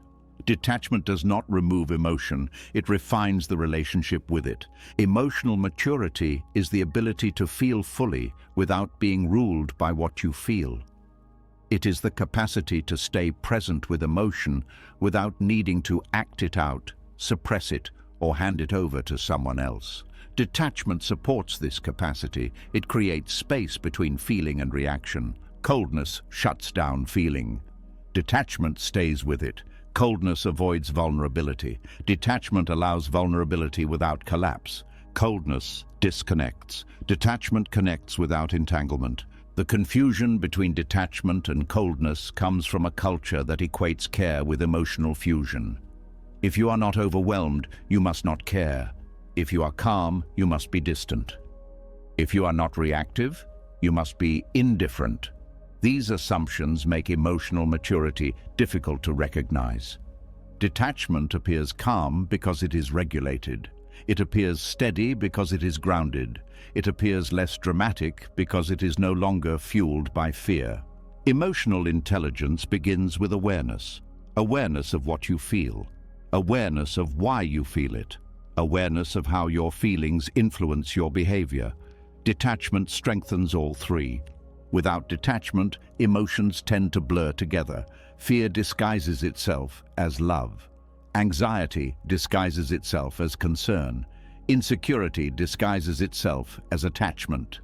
Detachment does not remove emotion, it refines the relationship with it. Emotional maturity is the ability to feel fully without being ruled by what you feel. It is the capacity to stay present with emotion without needing to act it out, suppress it, or hand it over to someone else. Detachment supports this capacity. It creates space between feeling and reaction. Coldness shuts down feeling. Detachment stays with it. Coldness avoids vulnerability. Detachment allows vulnerability without collapse. Coldness disconnects. Detachment connects without entanglement. The confusion between detachment and coldness comes from a culture that equates care with emotional fusion. If you are not overwhelmed, you must not care. If you are calm, you must be distant. If you are not reactive, you must be indifferent. These assumptions make emotional maturity difficult to recognize. Detachment appears calm because it is regulated. It appears steady because it is grounded. It appears less dramatic because it is no longer fueled by fear. Emotional intelligence begins with awareness. Awareness of what you feel. Awareness of why you feel it. Awareness of how your feelings influence your behavior. Detachment strengthens all three. Without detachment, emotions tend to blur together. Fear disguises itself as love. Anxiety disguises itself as concern. Insecurity disguises itself as attachment.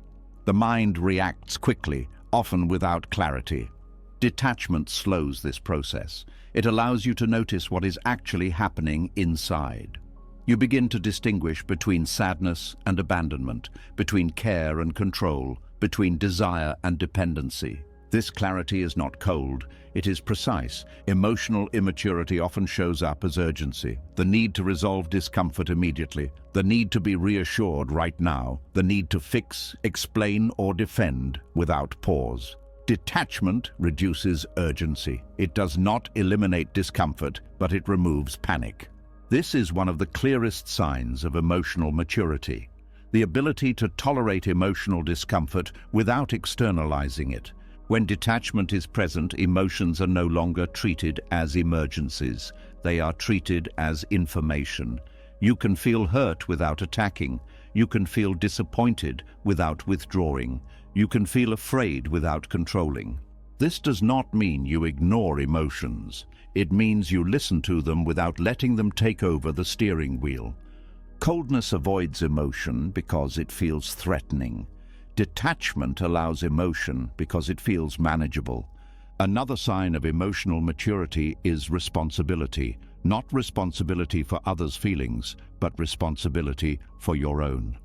The mind reacts quickly, often without clarity. Detachment slows this process. It allows you to notice what is actually happening inside. You begin to distinguish between sadness and abandonment, between care and control, between desire and dependency. This clarity is not cold, it is precise. Emotional immaturity often shows up as urgency. The need to resolve discomfort immediately, the need to be reassured right now, the need to fix, explain, or defend without pause. Detachment reduces urgency. It does not eliminate discomfort, but it removes panic. This is one of the clearest signs of emotional maturity. The ability to tolerate emotional discomfort without externalizing it. When detachment is present, emotions are no longer treated as emergencies. They are treated as information. You can feel hurt without attacking. You can feel disappointed without withdrawing. You can feel afraid without controlling. This does not mean you ignore emotions. It means you listen to them without letting them take over the steering wheel. Coldness avoids emotion because it feels threatening. Detachment allows emotion because it feels manageable. Another sign of emotional maturity is responsibility. Not responsibility for others' feelings, but responsibility for your own.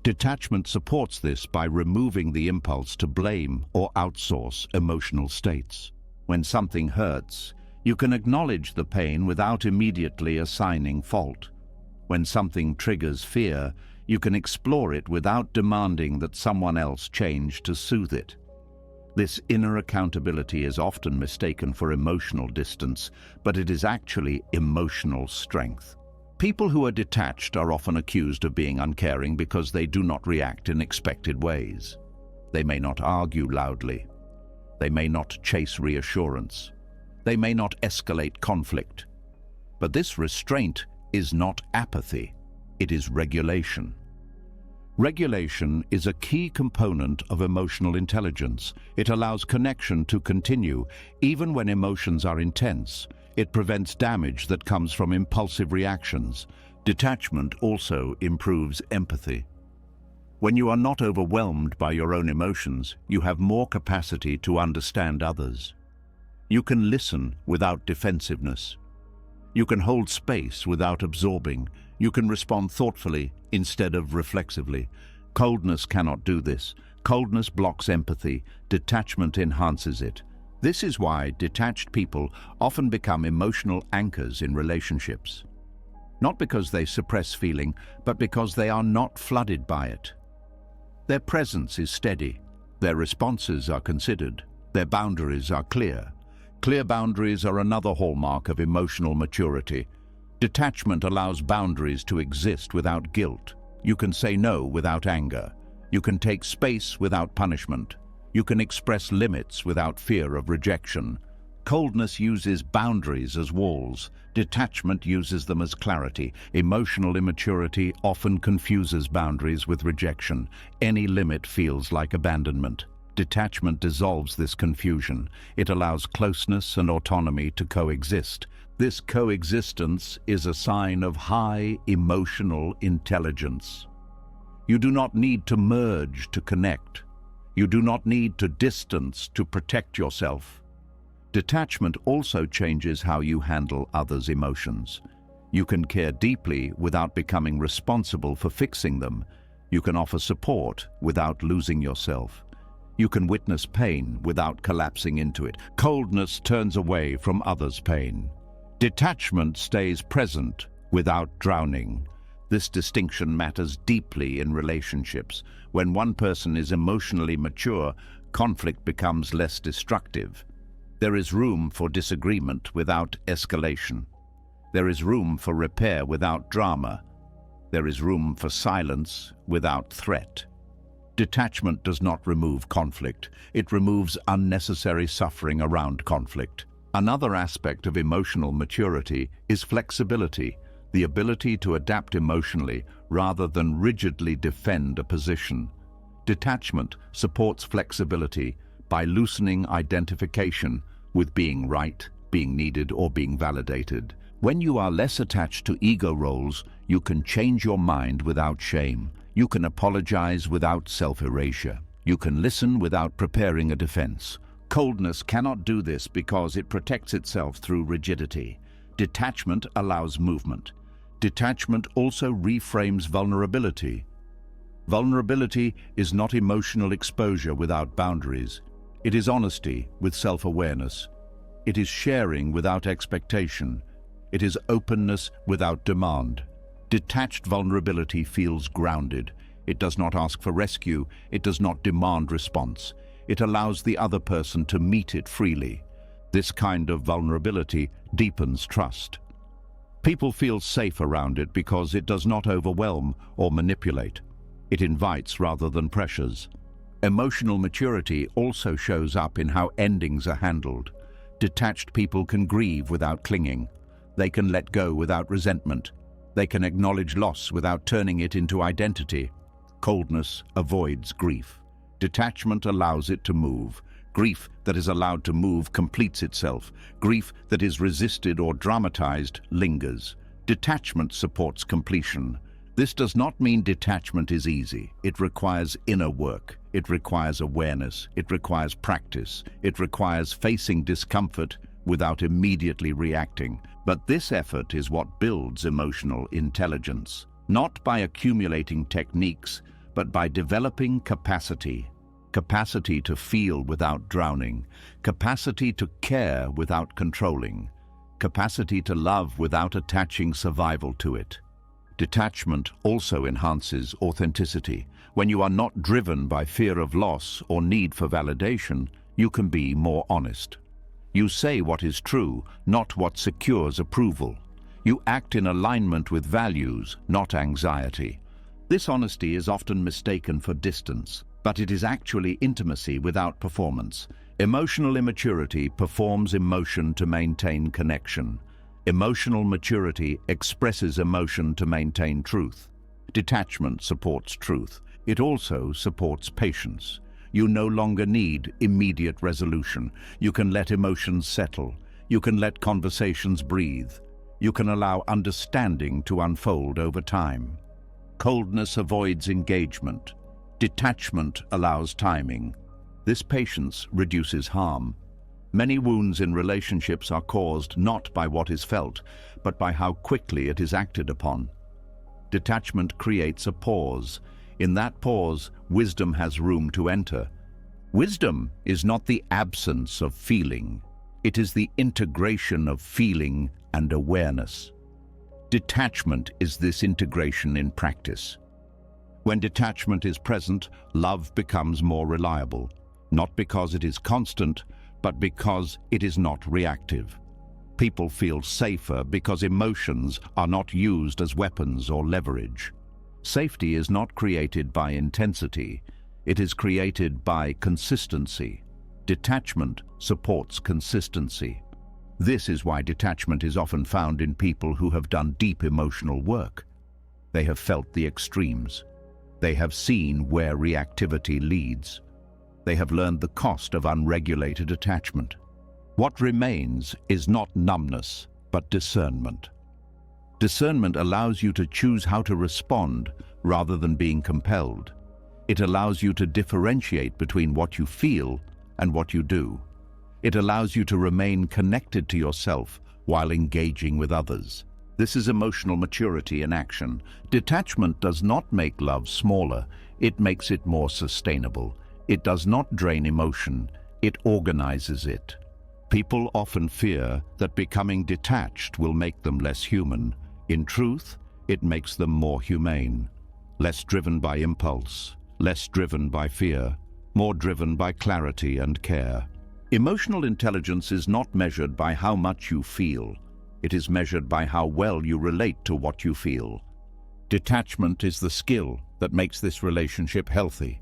Detachment supports this by removing the impulse to blame or outsource emotional states. When something hurts, you can acknowledge the pain without immediately assigning fault. When something triggers fear, you can explore it without demanding that someone else change to soothe it. This inner accountability is often mistaken for emotional distance, but it is actually emotional strength. People who are detached are often accused of being uncaring because they do not react in expected ways. They may not argue loudly. They may not chase reassurance. They may not escalate conflict. But this restraint is not apathy, it is regulation. Regulation is a key component of emotional intelligence. It allows connection to continue even when emotions are intense. It prevents damage that comes from impulsive reactions. Detachment also improves empathy. When you are not overwhelmed by your own emotions, you have more capacity to understand others. You can listen without defensiveness. You can hold space without absorbing. You can respond thoughtfully instead of reflexively. Coldness cannot do this. Coldness blocks empathy. Detachment enhances it. This is why detached people often become emotional anchors in relationships. Not because they suppress feeling, but because they are not flooded by it. Their presence is steady. Their responses are considered. Their boundaries are clear. Clear boundaries are another hallmark of emotional maturity. Detachment allows boundaries to exist without guilt. You can say no without anger. You can take space without punishment. You can express limits without fear of rejection. Coldness uses boundaries as walls. Detachment uses them as clarity. Emotional immaturity often confuses boundaries with rejection. Any limit feels like abandonment. Detachment dissolves this confusion. It allows closeness and autonomy to coexist. This coexistence is a sign of high emotional intelligence. You do not need to merge to connect. You do not need to distance to protect yourself. Detachment also changes how you handle others' emotions. You can care deeply without becoming responsible for fixing them. You can offer support without losing yourself. You can witness pain without collapsing into it. Coldness turns away from others' pain. Detachment stays present without drowning. This distinction matters deeply in relationships. When one person is emotionally mature, conflict becomes less destructive. There is room for disagreement without escalation. There is room for repair without drama. There is room for silence without threat. Detachment does not remove conflict. It removes unnecessary suffering around conflict. Another aspect of emotional maturity is flexibility, the ability to adapt emotionally rather than rigidly defend a position. Detachment supports flexibility by loosening identification with being right, being needed, or being validated. When you are less attached to ego roles, you can change your mind without shame. You can apologize without self-erasure. You can listen without preparing a defense. Coldness cannot do this because it protects itself through rigidity. Detachment allows movement. Detachment also reframes vulnerability. Vulnerability is not emotional exposure without boundaries. It is honesty with self-awareness. It is sharing without expectation. It is openness without demand. Detached vulnerability feels grounded. It does not ask for rescue. It does not demand response. It allows the other person to meet it freely. This kind of vulnerability deepens trust. People feel safe around it because it does not overwhelm or manipulate. It invites rather than pressures. Emotional maturity also shows up in how endings are handled. Detached people can grieve without clinging. They can let go without resentment. They can acknowledge loss without turning it into identity. Coldness avoids grief. Detachment allows it to move. Grief that is allowed to move completes itself. Grief that is resisted or dramatized lingers. Detachment supports completion. This does not mean detachment is easy. It requires inner work. It requires awareness. It requires practice. It requires facing discomfort without immediately reacting. But this effort is what builds emotional intelligence, not by accumulating techniques, but by developing capacity. Capacity to feel without drowning. Capacity to care without controlling. Capacity to love without attaching survival to it. Detachment also enhances authenticity. When you are not driven by fear of loss or need for validation, you can be more honest. You say what is true, not what secures approval. You act in alignment with values, not anxiety. This honesty is often mistaken for distance, but it is actually intimacy without performance. Emotional immaturity performs emotion to maintain connection. Emotional maturity expresses emotion to maintain truth. Detachment supports truth. It also supports patience. You no longer need immediate resolution. You can let emotions settle. You can let conversations breathe. You can allow understanding to unfold over time. Coldness avoids engagement. Detachment allows timing. This patience reduces harm. Many wounds in relationships are caused not by what is felt, but by how quickly it is acted upon. Detachment creates a pause. In that pause, wisdom has room to enter. Wisdom is not the absence of feeling. It is the integration of feeling and awareness. Detachment is this integration in practice. When detachment is present, love becomes more reliable, not because it is constant, but because it is not reactive. People feel safer because emotions are not used as weapons or leverage. Safety is not created by intensity. It is created by consistency. Detachment supports consistency. This is why detachment is often found in people who have done deep emotional work. They have felt the extremes. They have seen where reactivity leads. They have learned the cost of unregulated attachment. What remains is not numbness, but discernment. Discernment allows you to choose how to respond rather than being compelled. It allows you to differentiate between what you feel and what you do. It allows you to remain connected to yourself while engaging with others. This is emotional maturity in action. Detachment does not make love smaller, it makes it more sustainable. It does not drain emotion, it organizes it. People often fear that becoming detached will make them less human. In truth, it makes them more humane, less driven by impulse, less driven by fear, more driven by clarity and care. Emotional intelligence is not measured by how much you feel. It is measured by how well you relate to what you feel. Detachment is the skill that makes this relationship healthy.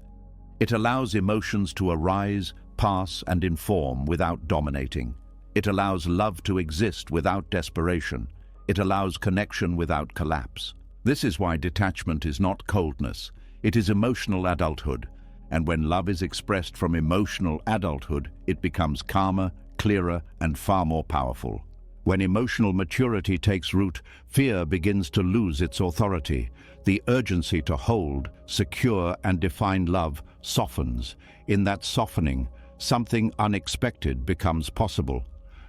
It allows emotions to arise, pass, and inform without dominating. It allows love to exist without desperation. It allows connection without collapse. This is why detachment is not coldness. It is emotional adulthood. And when love is expressed from emotional adulthood, it becomes calmer, clearer, and far more powerful. When emotional maturity takes root, fear begins to lose its authority. The urgency to hold, secure, and define love softens. In that softening, something unexpected becomes possible.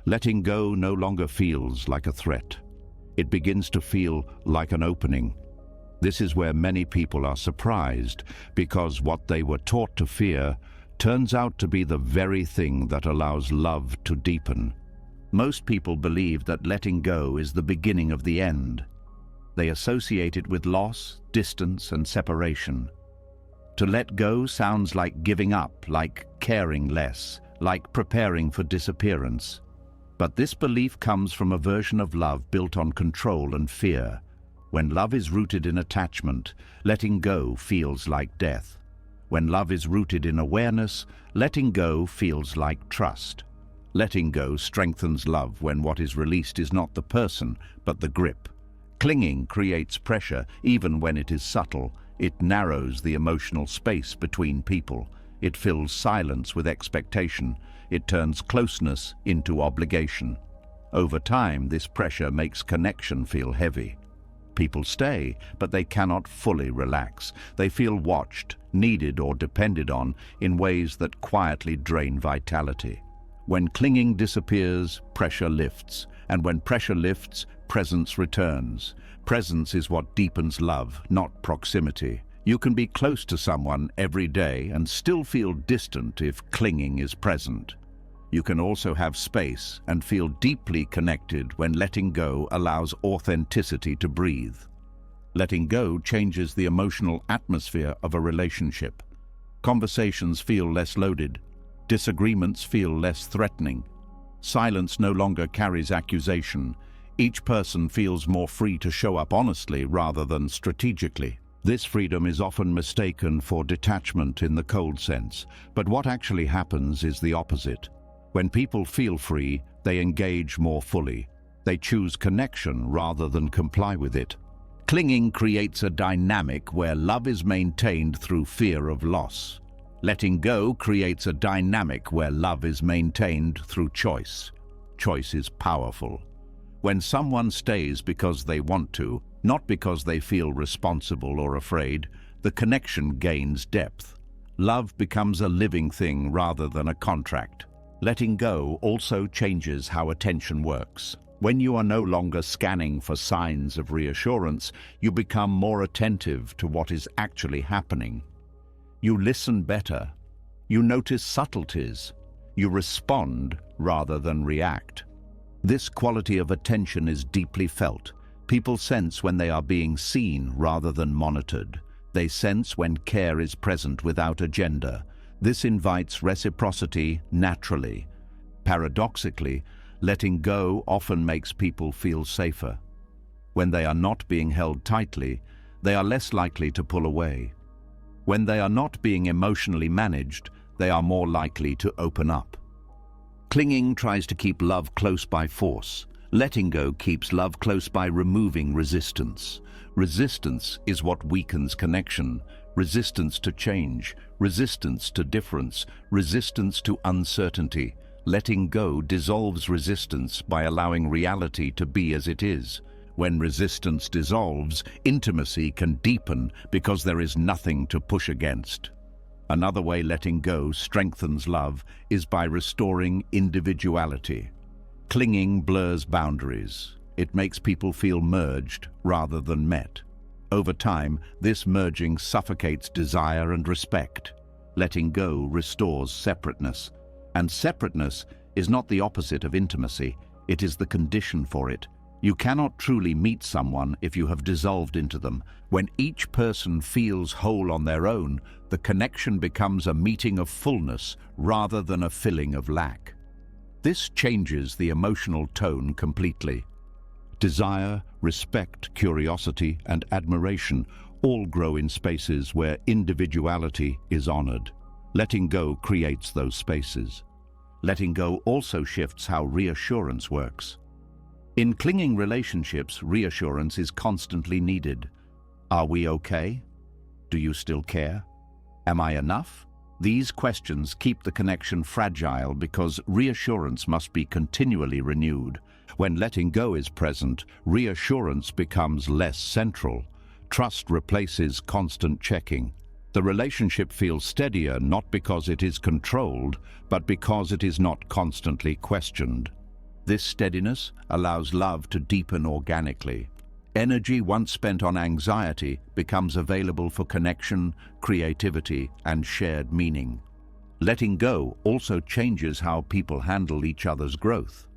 Letting go no longer feels like a threat. It begins to feel like an opening. This is where many people are surprised, because what they were taught to fear turns out to be the very thing that allows love to deepen. Most people believe that letting go is the beginning of the end. They associate it with loss, distance, and separation. To let go sounds like giving up, like caring less, like preparing for disappearance. But this belief comes from a version of love built on control and fear. When love is rooted in attachment, letting go feels like death. When love is rooted in awareness, letting go feels like trust. Letting go strengthens love when what is released is not the person, but the grip. Clinging creates pressure, even when it is subtle. It narrows the emotional space between people. It fills silence with expectation. It turns closeness into obligation. Over time, this pressure makes connection feel heavy. People stay, but they cannot fully relax. They feel watched, needed, or depended on in ways that quietly drain vitality. When clinging disappears, pressure lifts. And when pressure lifts, presence returns. Presence is what deepens love, not proximity. You can be close to someone every day and still feel distant if clinging is present. You can also have space and feel deeply connected when letting go allows authenticity to breathe. Letting go changes the emotional atmosphere of a relationship. Conversations feel less loaded. Disagreements feel less threatening. Silence no longer carries accusation. Each person feels more free to show up honestly rather than strategically. This freedom is often mistaken for detachment in the cold sense, but what actually happens is the opposite. When people feel free, they engage more fully. They choose connection rather than comply with it. Clinging creates a dynamic where love is maintained through fear of loss. Letting go creates a dynamic where love is maintained through choice. Choice is powerful. When someone stays because they want to, not because they feel responsible or afraid, the connection gains depth. Love becomes a living thing rather than a contract. Letting go also changes how attention works. When you are no longer scanning for signs of reassurance, you become more attentive to what is actually happening. You listen better. You notice subtleties. You respond rather than react. This quality of attention is deeply felt. People sense when they are being seen rather than monitored. They sense when care is present without agenda. This invites reciprocity naturally. Paradoxically, letting go often makes people feel safer. When they are not being held tightly, they are less likely to pull away. When they are not being emotionally managed, they are more likely to open up. Clinging tries to keep love close by force. Letting go keeps love close by removing resistance. Resistance is what weakens connection. Resistance to change, resistance to difference, resistance to uncertainty. Letting go dissolves resistance by allowing reality to be as it is. When resistance dissolves, intimacy can deepen because there is nothing to push against. Another way letting go strengthens love is by restoring individuality. Clinging blurs boundaries. It makes people feel merged rather than met. Over time, this merging suffocates desire and respect. Letting go restores separateness. And separateness is not the opposite of intimacy, it is the condition for it. You cannot truly meet someone if you have dissolved into them. When each person feels whole on their own, the connection becomes a meeting of fullness rather than a filling of lack. This changes the emotional tone completely. Desire, respect, curiosity, and admiration all grow in spaces where individuality is honored. Letting go creates those spaces. Letting go also shifts how reassurance works. In clinging relationships, reassurance is constantly needed. Are we okay? Do you still care? Am I enough? These questions keep the connection fragile because reassurance must be continually renewed. When letting go is present, reassurance becomes less central. Trust replaces constant checking. The relationship feels steadier not because it is controlled, but because it is not constantly questioned. This steadiness allows love to deepen organically. Energy once spent on anxiety becomes available for connection, creativity, and shared meaning. Letting go also changes how people handle each other's growth.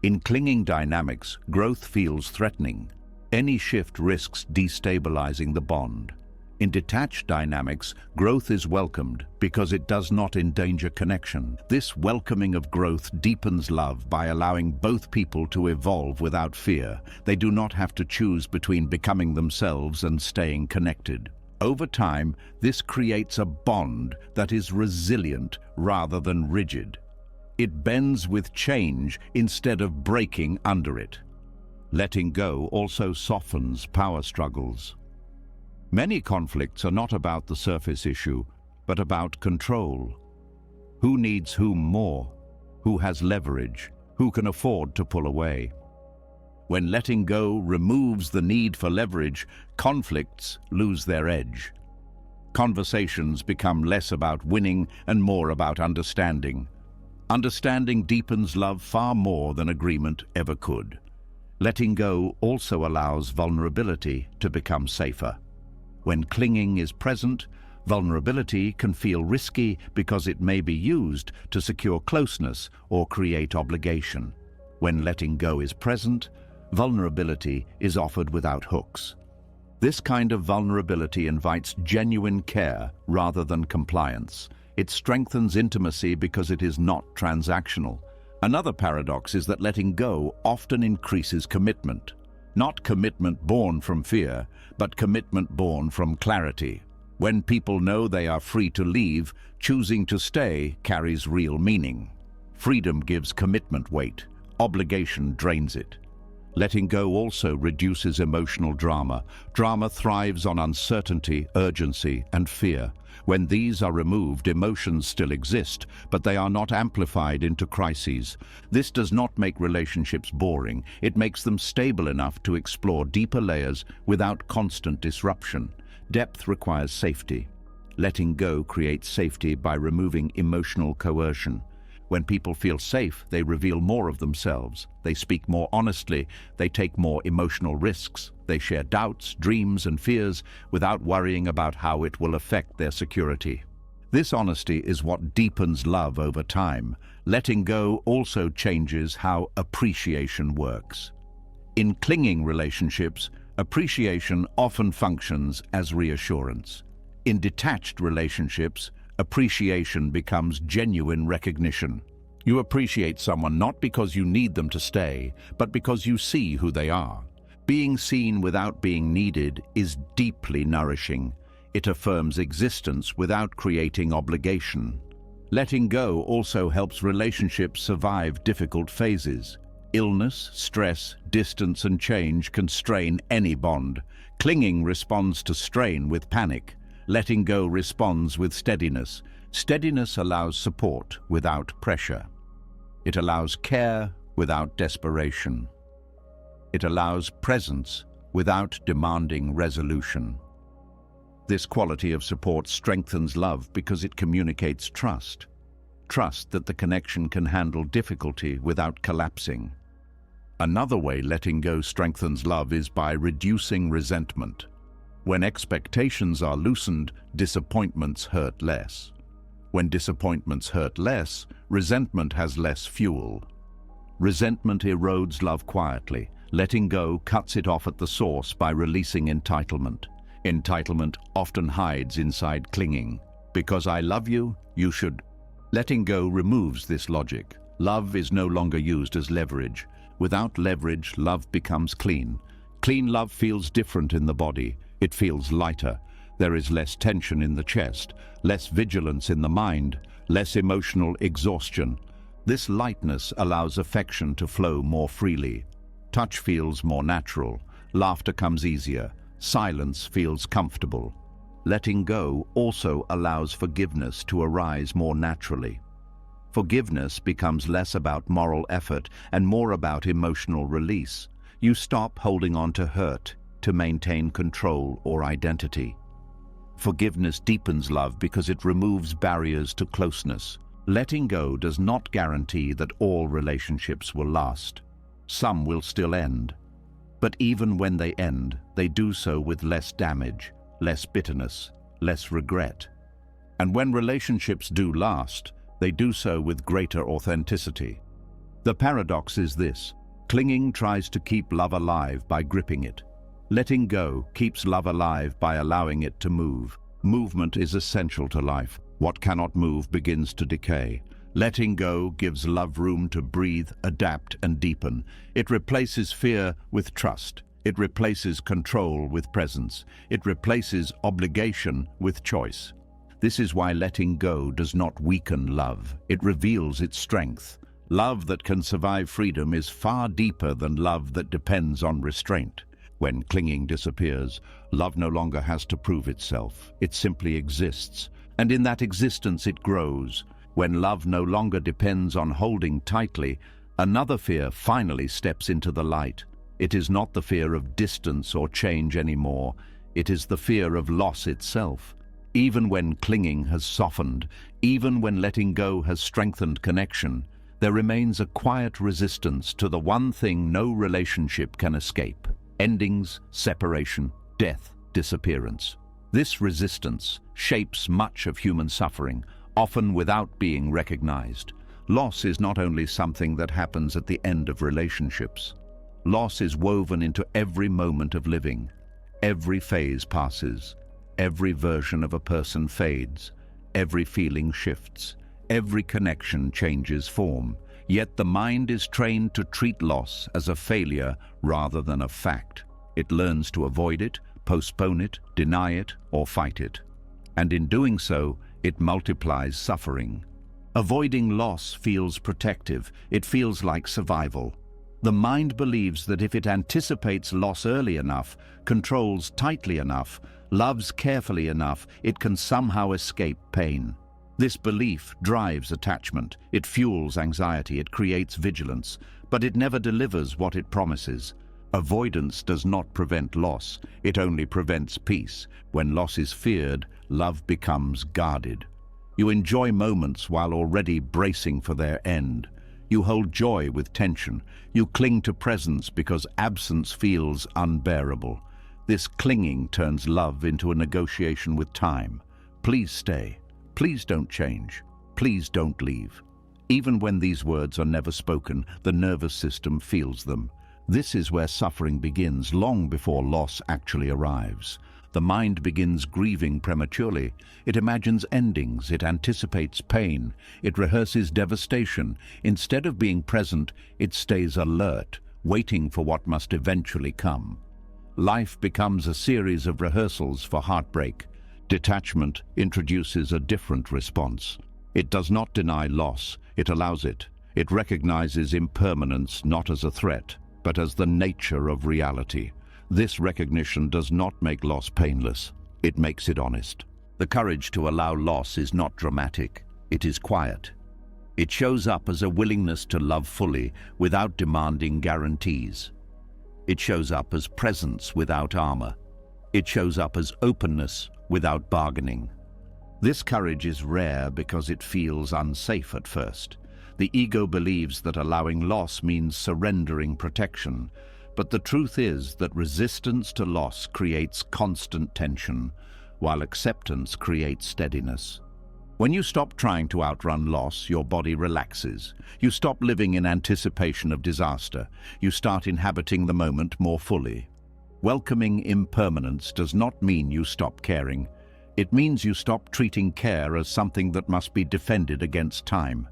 In clinging dynamics, growth feels threatening. Any shift risks destabilizing the bond. In detached dynamics, growth is welcomed because it does not endanger connection. This welcoming of growth deepens love by allowing both people to evolve without fear. They do not have to choose between becoming themselves and staying connected. Over time, this creates a bond that is resilient rather than rigid. It bends with change instead of breaking under it. Letting go also softens power struggles. Many conflicts are not about the surface issue, but about control. Who needs whom more? Who has leverage? Who can afford to pull away? When letting go removes the need for leverage, conflicts lose their edge. Conversations become less about winning and more about understanding. Understanding deepens love far more than agreement ever could. Letting go also allows vulnerability to become safer. When clinging is present, vulnerability can feel risky because it may be used to secure closeness or create obligation. When letting go is present, vulnerability is offered without hooks. This kind of vulnerability invites genuine care rather than compliance. It strengthens intimacy because it is not transactional. Another paradox is that letting go often increases commitment. Not commitment born from fear, but commitment born from clarity. When people know they are free to leave, choosing to stay carries real meaning. Freedom gives commitment weight. Obligation drains it. Letting go also reduces emotional drama. Drama thrives on uncertainty, urgency, and fear. When these are removed, emotions still exist, but they are not amplified into crises. This does not make relationships boring. It makes them stable enough to explore deeper layers without constant disruption. Depth requires safety. Letting go creates safety by removing emotional coercion. When people feel safe, they reveal more of themselves. They speak more honestly. They take more emotional risks. They share doubts, dreams, and fears without worrying about how it will affect their security. This honesty is what deepens love over time. Letting go also changes how appreciation works. In clinging relationships, appreciation often functions as reassurance. In detached relationships, appreciation becomes genuine recognition. You appreciate someone not because you need them to stay, but because you see who they are. Being seen without being needed is deeply nourishing. It affirms existence without creating obligation. Letting go also helps relationships survive difficult phases. Illness, stress, distance, and change can strain any bond. Clinging responds to strain with panic. Letting go responds with steadiness. Steadiness allows support without pressure. It allows care without desperation. It allows presence without demanding resolution. This quality of support strengthens love because it communicates trust. Trust that the connection can handle difficulty without collapsing. Another way letting go strengthens love is by reducing resentment. When expectations are loosened, disappointments hurt less. When disappointments hurt less, resentment has less fuel. Resentment erodes love quietly. Letting go cuts it off at the source by releasing entitlement. Entitlement often hides inside clinging. Because I love you, you should. Letting go removes this logic. Love is no longer used as leverage. Without leverage, love becomes clean. Clean love feels different in the body. It feels lighter. There is less tension in the chest, less vigilance in the mind, less emotional exhaustion. This lightness allows affection to flow more freely. Touch feels more natural. Laughter comes easier. Silence feels comfortable. Letting go also allows forgiveness to arise more naturally. Forgiveness becomes less about moral effort and more about emotional release. You stop holding on to hurt to maintain control or identity. Forgiveness deepens love because it removes barriers to closeness. Letting go does not guarantee that all relationships will last. Some will still end. But even when they end, they do so with less damage, less bitterness, less regret. And when relationships do last, they do so with greater authenticity. The paradox is this: clinging tries to keep love alive by gripping it. Letting go keeps love alive by allowing it to move. Movement is essential to life. What cannot move begins to decay. Letting go gives love room to breathe, adapt, and deepen. It replaces fear with trust. It replaces control with presence. It replaces obligation with choice. This is why letting go does not weaken love. It reveals its strength. Love that can survive freedom is far deeper than love that depends on restraint. When clinging disappears, love no longer has to prove itself. It simply exists. And in that existence it grows. When love no longer depends on holding tightly, another fear finally steps into the light. It is not the fear of distance or change anymore. It is the fear of loss itself. Even when clinging has softened, even when letting go has strengthened connection, there remains a quiet resistance to the one thing no relationship can escape: endings, separation, death, disappearance. This resistance shapes much of human suffering, often without being recognized. Loss is not only something that happens at the end of relationships. Loss is woven into every moment of living. Every phase passes. Every version of a person fades. Every feeling shifts. Every connection changes form. Yet the mind is trained to treat loss as a failure rather than a fact. It learns to avoid it, postpone it, deny it, or fight it. And in doing so, it multiplies suffering. Avoiding loss feels protective. It feels like survival. The mind believes that if it anticipates loss early enough, controls tightly enough, loves carefully enough, it can somehow escape pain. This belief drives attachment. It fuels anxiety. It creates vigilance. But it never delivers what it promises. Avoidance does not prevent loss. It only prevents peace. When loss is feared, love becomes guarded. You enjoy moments while already bracing for their end. You hold joy with tension. You cling to presence because absence feels unbearable. This clinging turns love into a negotiation with time. Please stay. Please don't change. Please don't leave. Even when these words are never spoken, the nervous system feels them. This is where suffering begins, long before loss actually arrives. The mind begins grieving prematurely. It imagines endings. It anticipates pain. It rehearses devastation. Instead of being present, it stays alert, waiting for what must eventually come. Life becomes a series of rehearsals for heartbreak. Detachment introduces a different response. It does not deny loss. It allows it. It recognizes impermanence not as a threat, but as the nature of reality. This recognition does not make loss painless. It makes it honest. The courage to allow loss is not dramatic. It is quiet. It shows up as a willingness to love fully without demanding guarantees. It shows up as presence without armor. It shows up as openness without bargaining. This courage is rare because it feels unsafe at first. The ego believes that allowing loss means surrendering protection, but the truth is that resistance to loss creates constant tension, while acceptance creates steadiness. When you stop trying to outrun loss, your body relaxes. You stop living in anticipation of disaster. You start inhabiting the moment more fully. Welcoming impermanence does not mean you stop caring. It means you stop treating care as something that must be defended against time.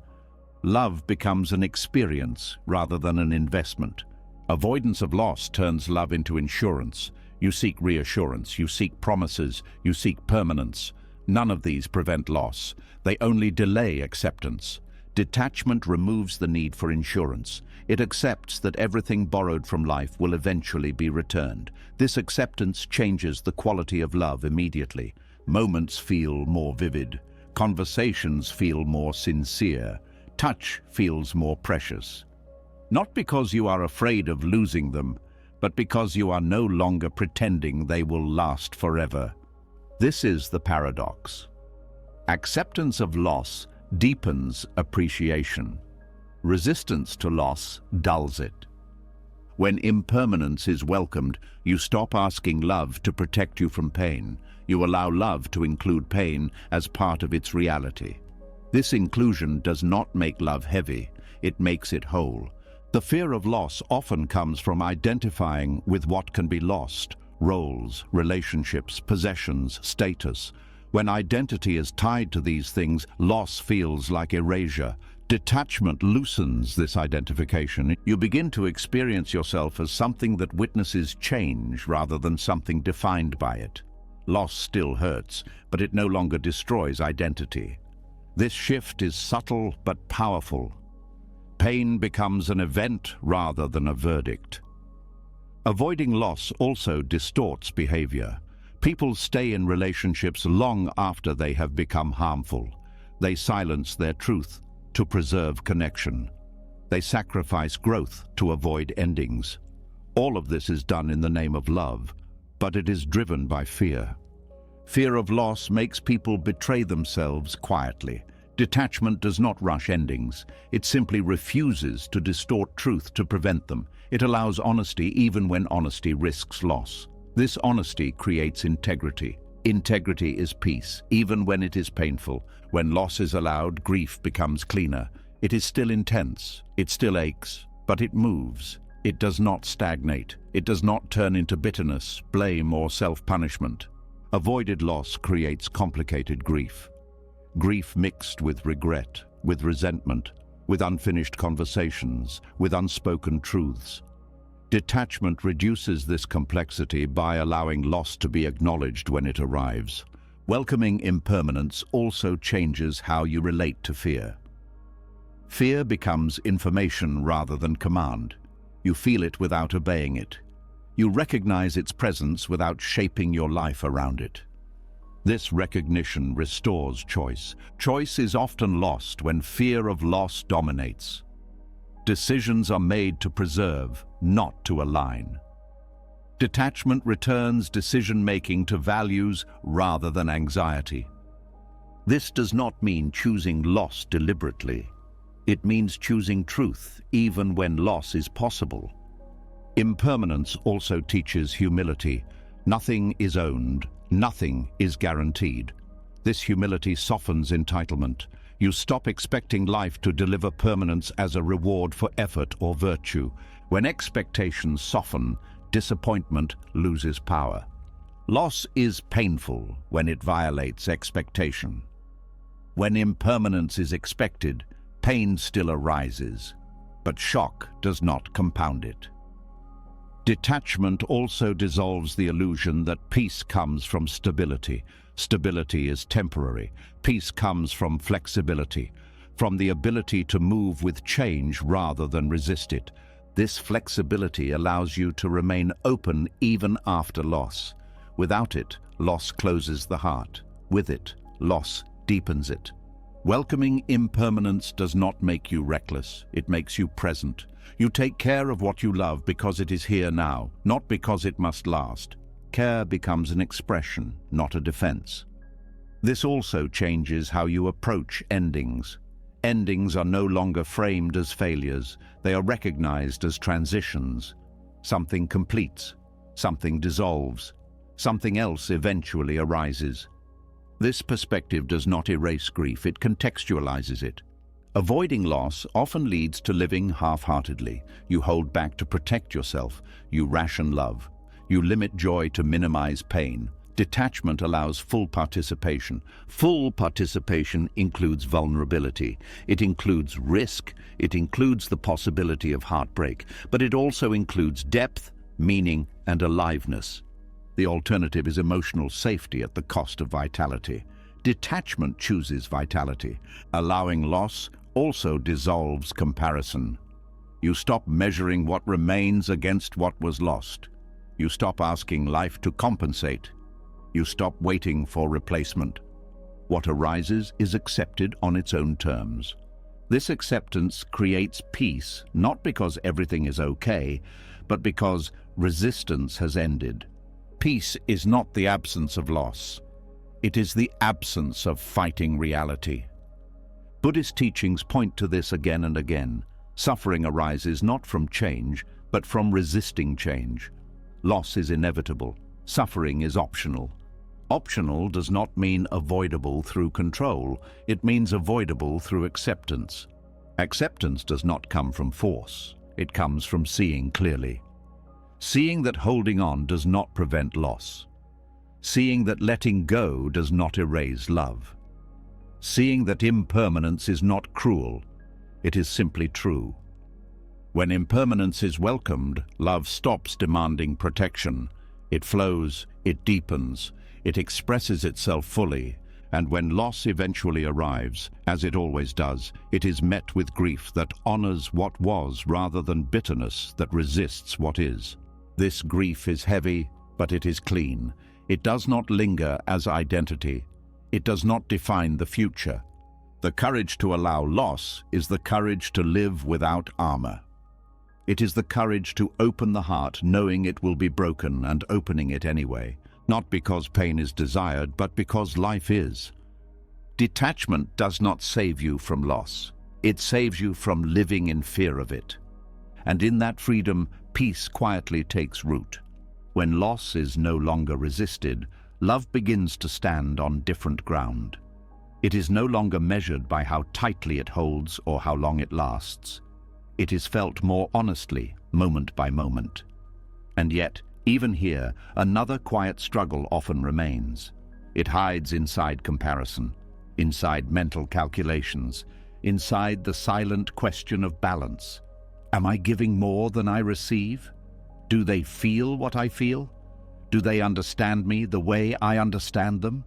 Love becomes an experience rather than an investment. Avoidance of loss turns love into insurance. You seek reassurance, you seek promises, you seek permanence. None of these prevent loss. They only delay acceptance. Detachment removes the need for insurance. It accepts that everything borrowed from life will eventually be returned. This acceptance changes the quality of love immediately. Moments feel more vivid. Conversations feel more sincere. Touch feels more precious. Not because you are afraid of losing them, but because you are no longer pretending they will last forever. This is the paradox. Acceptance of loss deepens appreciation. Resistance to loss dulls it. When impermanence is welcomed, you stop asking love to protect you from pain. You allow love to include pain as part of its reality. This inclusion does not make love heavy, it makes it whole. The fear of loss often comes from identifying with what can be lost: roles, relationships, possessions, status. When identity is tied to these things, loss feels like erasure. Detachment loosens this identification. You begin to experience yourself as something that witnesses change rather than something defined by it. Loss still hurts, but it no longer destroys identity. This shift is subtle but powerful. Pain becomes an event rather than a verdict. Avoiding loss also distorts behavior. People stay in relationships long after they have become harmful. They silence their truth to preserve connection. They sacrifice growth to avoid endings. All of this is done in the name of love, but it is driven by fear. Fear of loss makes people betray themselves quietly. Detachment does not rush endings. It simply refuses to distort truth to prevent them. It allows honesty even when honesty risks loss. This honesty creates integrity. Integrity is peace, even when it is painful. When loss is allowed, grief becomes cleaner. It is still intense, it still aches, but it moves. It does not stagnate. It does not turn into bitterness, blame, or self-punishment. Avoided loss creates complicated grief. Grief mixed with regret, with resentment, with unfinished conversations, with unspoken truths. Detachment reduces this complexity by allowing loss to be acknowledged when it arrives. Welcoming impermanence also changes how you relate to fear. Fear becomes information rather than command. You feel it without obeying it. You recognize its presence without shaping your life around it. This recognition restores choice. Choice is often lost when fear of loss dominates. Decisions are made to preserve, not to align. Detachment returns decision-making to values rather than anxiety. This does not mean choosing loss deliberately. It means choosing truth, even when loss is possible. Impermanence also teaches humility. Nothing is owned, nothing is guaranteed. This humility softens entitlement. You stop expecting life to deliver permanence as a reward for effort or virtue. When expectations soften, disappointment loses power. Loss is painful when it violates expectation. When impermanence is expected, pain still arises, but shock does not compound it. Detachment also dissolves the illusion that peace comes from stability. Stability is temporary. Peace comes from flexibility, from the ability to move with change rather than resist it. This flexibility allows you to remain open even after loss. Without it, loss closes the heart. With it, loss deepens it. Welcoming impermanence does not make you reckless, it makes you present. You take care of what you love because it is here now, not because it must last. Care becomes an expression, not a defense. This also changes how you approach endings. Endings are no longer framed as failures, they are recognized as transitions. Something completes, something dissolves, something else eventually arises. This perspective does not erase grief, it contextualizes it. Avoiding loss often leads to living half-heartedly. You hold back to protect yourself, you ration love, you limit joy to minimize pain. Detachment allows full participation. Full participation includes vulnerability. It includes risk. It includes the possibility of heartbreak. But it also includes depth, meaning, and aliveness. The alternative is emotional safety at the cost of vitality. Detachment chooses vitality. Allowing loss also dissolves comparison. You stop measuring what remains against what was lost. You stop asking life to compensate. You stop waiting for replacement. What arises is accepted on its own terms. This acceptance creates peace, not because everything is okay, but because resistance has ended. Peace is not the absence of loss. It is the absence of fighting reality. Buddhist teachings point to this again and again. Suffering arises not from change, but from resisting change. Loss is inevitable. Suffering is optional. Optional does not mean avoidable through control. It means avoidable through acceptance. Acceptance does not come from force. It comes from seeing clearly. Seeing that holding on does not prevent loss. Seeing that letting go does not erase love. Seeing that impermanence is not cruel. It is simply true. When impermanence is welcomed, love stops demanding protection. It flows, it deepens, it expresses itself fully, and when loss eventually arrives, as it always does, it is met with grief that honors what was rather than bitterness that resists what is. This grief is heavy, but it is clean. It does not linger as identity. It does not define the future. The courage to allow loss is the courage to live without armor. It is the courage to open the heart knowing it will be broken and opening it anyway. Not because pain is desired, but because life is. Detachment does not save you from loss. It saves you from living in fear of it. And in that freedom, peace quietly takes root. When loss is no longer resisted, love begins to stand on different ground. It is no longer measured by how tightly it holds or how long it lasts. It is felt more honestly, moment by moment. And yet, even here, another quiet struggle often remains. It hides inside comparison, inside mental calculations, inside the silent question of balance. Am I giving more than I receive? Do they feel what I feel? Do they understand me the way I understand them?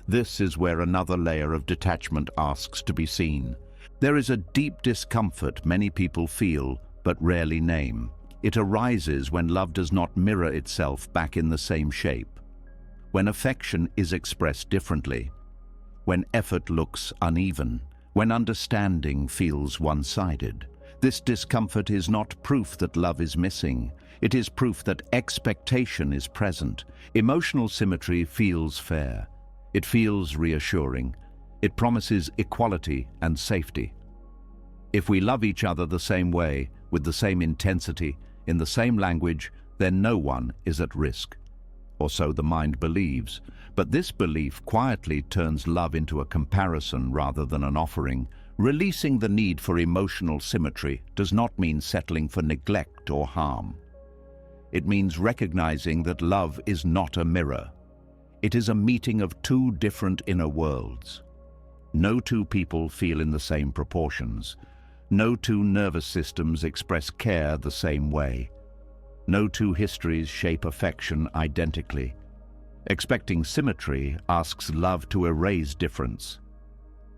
This is where another layer of detachment asks to be seen. There is a deep discomfort many people feel, but rarely name. It arises when love does not mirror itself back in the same shape, when affection is expressed differently, when effort looks uneven, when understanding feels one-sided. This discomfort is not proof that love is missing. It is proof that expectation is present. Emotional symmetry feels fair. It feels reassuring. It promises equality and safety. If we love each other the same way, with the same intensity, in the same language, then no one is at risk. Or so the mind believes. But this belief quietly turns love into a comparison rather than an offering. Releasing the need for emotional symmetry does not mean settling for neglect or harm. It means recognizing that love is not a mirror. It is a meeting of two different inner worlds. No two people feel in the same proportions. No two nervous systems express care the same way. No two histories shape affection identically. Expecting symmetry asks love to erase difference.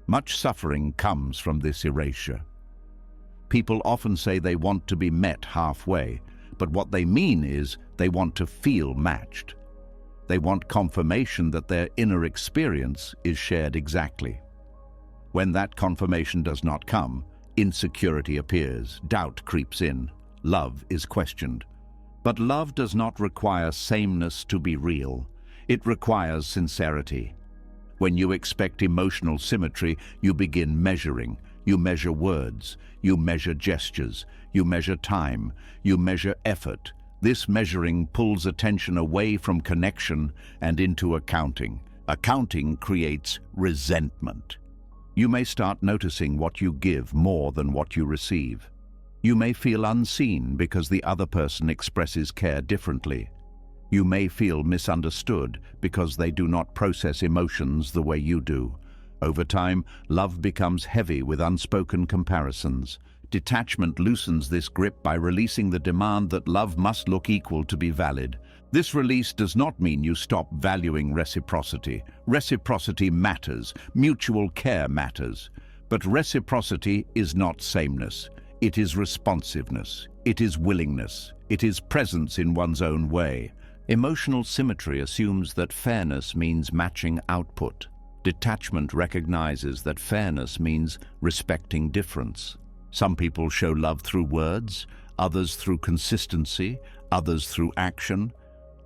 Much suffering comes from this erasure. People often say they want to be met halfway, but what they mean is they want to feel matched. They want confirmation that their inner experience is shared exactly. When that confirmation does not come, insecurity appears, doubt creeps in, love is questioned. But love does not require sameness to be real. It requires sincerity. When you expect emotional symmetry, you begin measuring. You measure words, you measure gestures, you measure time, you measure effort. This measuring pulls attention away from connection and into accounting. Accounting creates resentment. You may start noticing what you give more than what you receive. You may feel unseen because the other person expresses care differently. You may feel misunderstood because they do not process emotions the way you do. Over time, love becomes heavy with unspoken comparisons. Detachment loosens this grip by releasing the demand that love must look equal to be valid. This release does not mean you stop valuing reciprocity. Reciprocity matters, mutual care matters. But reciprocity is not sameness. It is responsiveness. It is willingness. It is presence in one's own way. Emotional symmetry assumes that fairness means matching output. Detachment recognizes that fairness means respecting difference. Some people show love through words, others through consistency, others through action,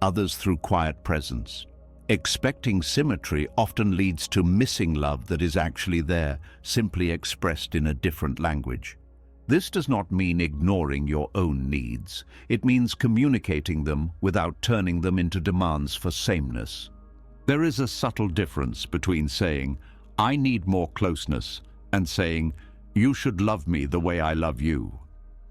others through quiet presence. Expecting symmetry often leads to missing love that is actually there, simply expressed in a different language. This does not mean ignoring your own needs. It means communicating them without turning them into demands for sameness. There is a subtle difference between saying, "I need more closeness," and saying, "You should love me the way I love you."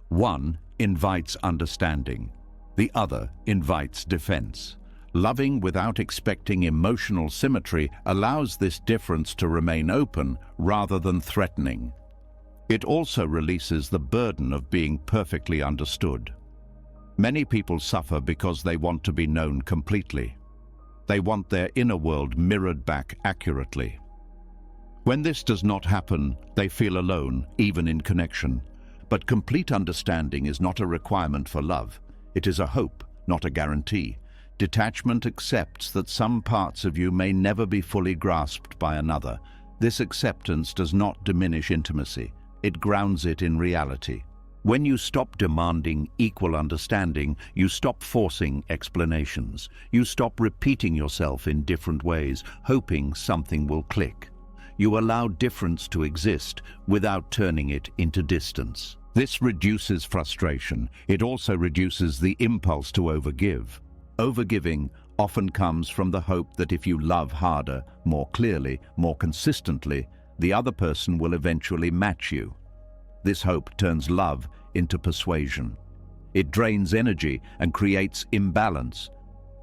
One invites understanding. The other invites defense. Loving without expecting emotional symmetry allows this difference to remain open rather than threatening. It also releases the burden of being perfectly understood. Many people suffer because they want to be known completely. They want their inner world mirrored back accurately. When this does not happen, they feel alone, even in connection. But complete understanding is not a requirement for love. It is a hope, not a guarantee. Detachment accepts that some parts of you may never be fully grasped by another. This acceptance does not diminish intimacy. It grounds it in reality. When you stop demanding equal understanding, you stop forcing explanations. You stop repeating yourself in different ways, hoping something will click. You allow difference to exist without turning it into distance. This reduces frustration. It also reduces the impulse to overgive. Overgiving often comes from the hope that if you love harder, more clearly, more consistently, the other person will eventually match you. This hope turns love into persuasion. It drains energy and creates imbalance.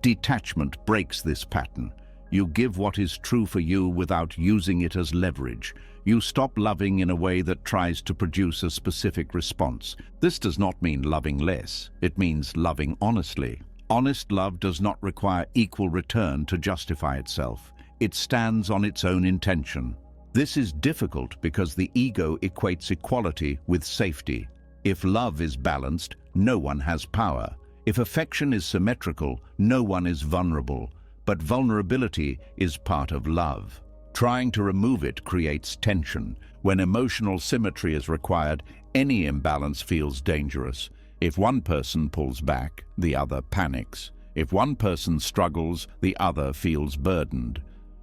Detachment breaks this pattern. You give what is true for you without using it as leverage. You stop loving in a way that tries to produce a specific response. This does not mean loving less. It means loving honestly. Honest love does not require equal return to justify itself. It stands on its own intention. This is difficult because the ego equates equality with safety. If love is balanced, no one has power. If affection is symmetrical, no one is vulnerable. But vulnerability is part of love. Trying to remove it creates tension. When emotional symmetry is required, any imbalance feels dangerous. If one person pulls back, the other panics. If one person struggles, the other feels burdened.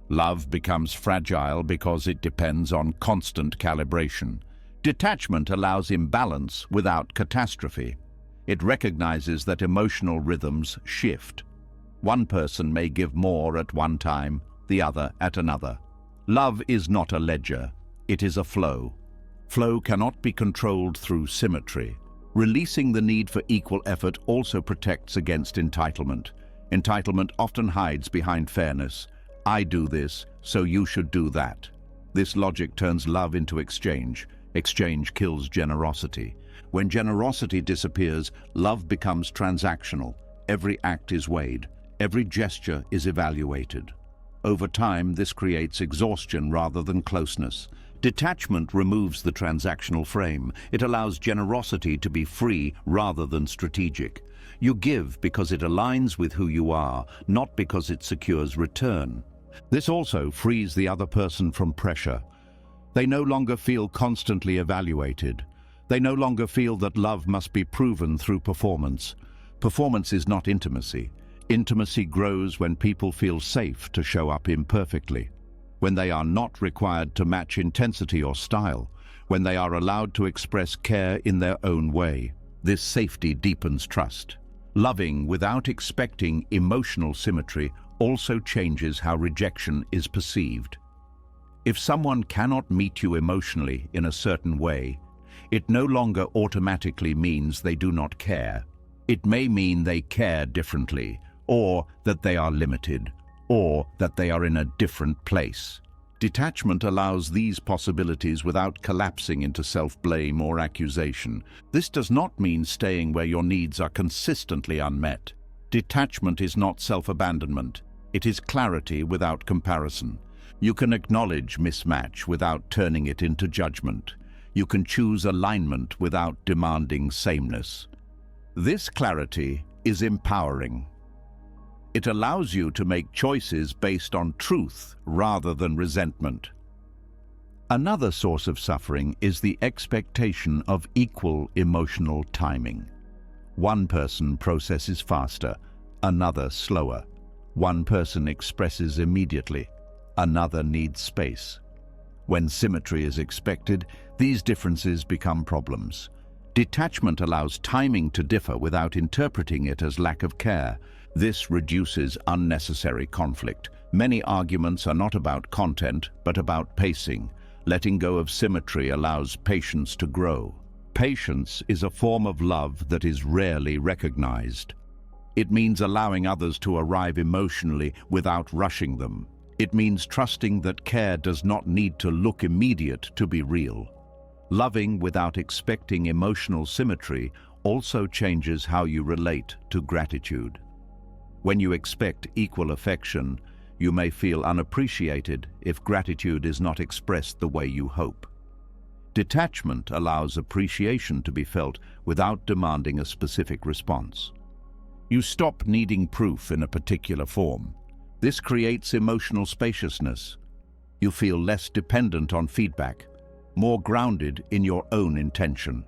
Love becomes fragile because it depends on constant calibration. Detachment allows imbalance without catastrophe. It recognizes that emotional rhythms shift. One person may give more at one time, the other at another. Love is not a ledger, it is a flow. Flow cannot be controlled through symmetry. Releasing the need for equal effort also protects against entitlement. Entitlement often hides behind fairness. I do this, so you should do that. This logic turns love into exchange. Exchange kills generosity. When generosity disappears, love becomes transactional. Every act is weighed. Every gesture is evaluated. Over time, this creates exhaustion rather than closeness. Detachment removes the transactional frame. It allows generosity to be free rather than strategic. You give because it aligns with who you are, not because it secures return. This also frees the other person from pressure. They no longer feel constantly evaluated. They no longer feel that love must be proven through performance. Performance is not intimacy. Intimacy grows when people feel safe to show up imperfectly, when they are not required to match intensity or style, when they are allowed to express care in their own way. This safety deepens trust. Loving without expecting emotional symmetry also changes how rejection is perceived. If someone cannot meet you emotionally in a certain way, it no longer automatically means they do not care. It may mean they care differently, or that they are limited, or that they are in a different place. Detachment allows these possibilities without collapsing into self-blame or accusation. This does not mean staying where your needs are consistently unmet. Detachment is not self-abandonment. It is clarity without comparison. You can acknowledge mismatch without turning it into judgment. You can choose alignment without demanding sameness. This clarity is empowering. It allows you to make choices based on truth rather than resentment. Another source of suffering is the expectation of equal emotional timing. One person processes faster, another slower. One person expresses immediately, another needs space. When symmetry is expected, these differences become problems. Detachment allows timing to differ without interpreting it as lack of care. This reduces unnecessary conflict. Many arguments are not about content, but about pacing. Letting go of symmetry allows patience to grow. Patience is a form of love that is rarely recognized. It means allowing others to arrive emotionally without rushing them. It means trusting that care does not need to look immediate to be real. Loving without expecting emotional symmetry also changes how you relate to gratitude. When you expect equal affection, you may feel unappreciated if gratitude is not expressed the way you hope. Detachment allows appreciation to be felt without demanding a specific response. You stop needing proof in a particular form. This creates emotional spaciousness. You feel less dependent on feedback, more grounded in your own intention.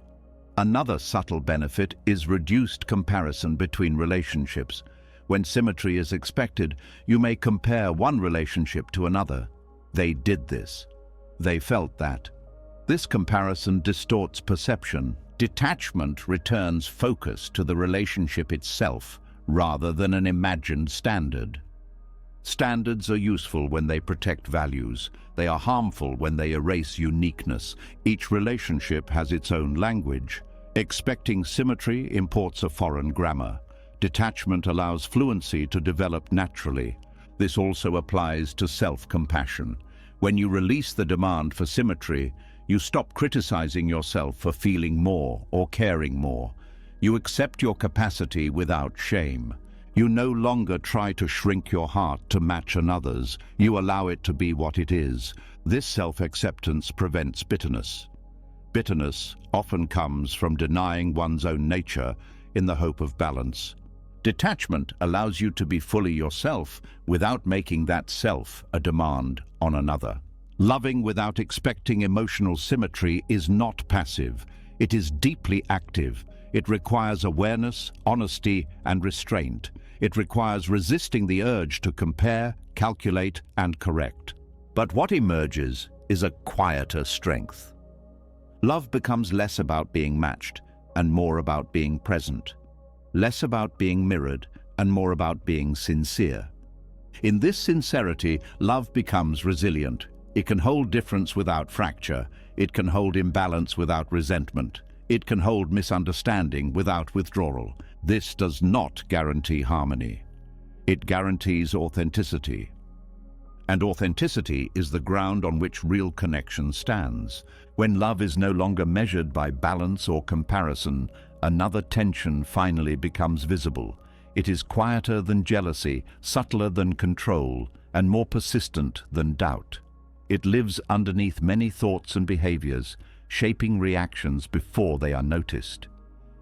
Another subtle benefit is reduced comparison between relationships. When symmetry is expected, you may compare one relationship to another. They did this. They felt that. This comparison distorts perception. Detachment returns focus to the relationship itself rather than an imagined standard. Standards are useful when they protect values. They are harmful when they erase uniqueness. Each relationship has its own language. Expecting symmetry imports a foreign grammar. Detachment allows fluency to develop naturally. This also applies to self-compassion. When you release the demand for symmetry, you stop criticizing yourself for feeling more or caring more. You accept your capacity without shame. You no longer try to shrink your heart to match another's. You allow it to be what it is. This self-acceptance prevents bitterness. Bitterness often comes from denying one's own nature in the hope of balance. Detachment allows you to be fully yourself without making that self a demand on another. Loving without expecting emotional symmetry is not passive. It is deeply active. It requires awareness, honesty, and restraint. It requires resisting the urge to compare, calculate, and correct. But what emerges is a quieter strength. Love becomes less about being matched and more about being present. Less about being mirrored and more about being sincere. In this sincerity, love becomes resilient. It can hold difference without fracture. It can hold imbalance without resentment. It can hold misunderstanding without withdrawal. This does not guarantee harmony. It guarantees authenticity. And authenticity is the ground on which real connection stands. When love is no longer measured by balance or comparison, another tension finally becomes visible. It is quieter than jealousy, subtler than control, and more persistent than doubt. It lives underneath many thoughts and behaviors, shaping reactions before they are noticed.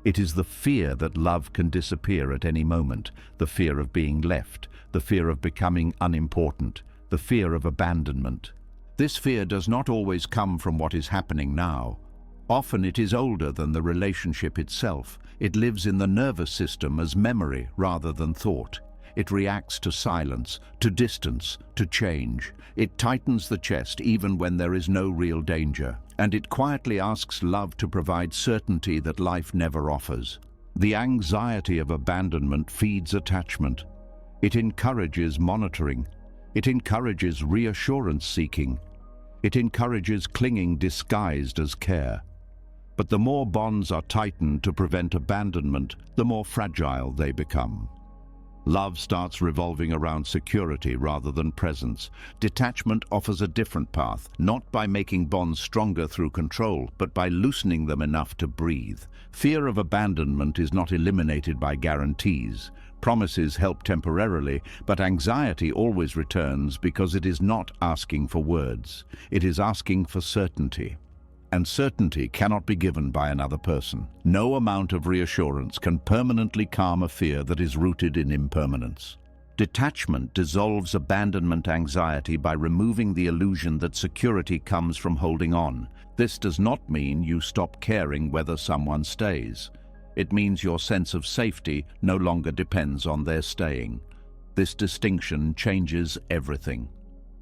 It is the fear that love can disappear at any moment, the fear of being left, the fear of becoming unimportant, the fear of abandonment. This fear does not always come from what is happening now. Often it is older than the relationship itself. It lives in the nervous system as memory rather than thought. It reacts to silence, to distance, to change. It tightens the chest even when there is no real danger. And it quietly asks love to provide certainty that life never offers. The anxiety of abandonment feeds attachment. It encourages monitoring. It encourages reassurance seeking. It encourages clinging disguised as care. But the more bonds are tightened to prevent abandonment, the more fragile they become. Love starts revolving around security rather than presence. Detachment offers a different path, not by making bonds stronger through control, but by loosening them enough to breathe. Fear of abandonment is not eliminated by guarantees. Promises help temporarily, but anxiety always returns because it is not asking for words. It is asking for certainty. And certainty cannot be given by another person. No amount of reassurance can permanently calm a fear that is rooted in impermanence. Detachment dissolves abandonment anxiety by removing the illusion that security comes from holding on. This does not mean you stop caring whether someone stays. It means your sense of safety no longer depends on their staying. This distinction changes everything.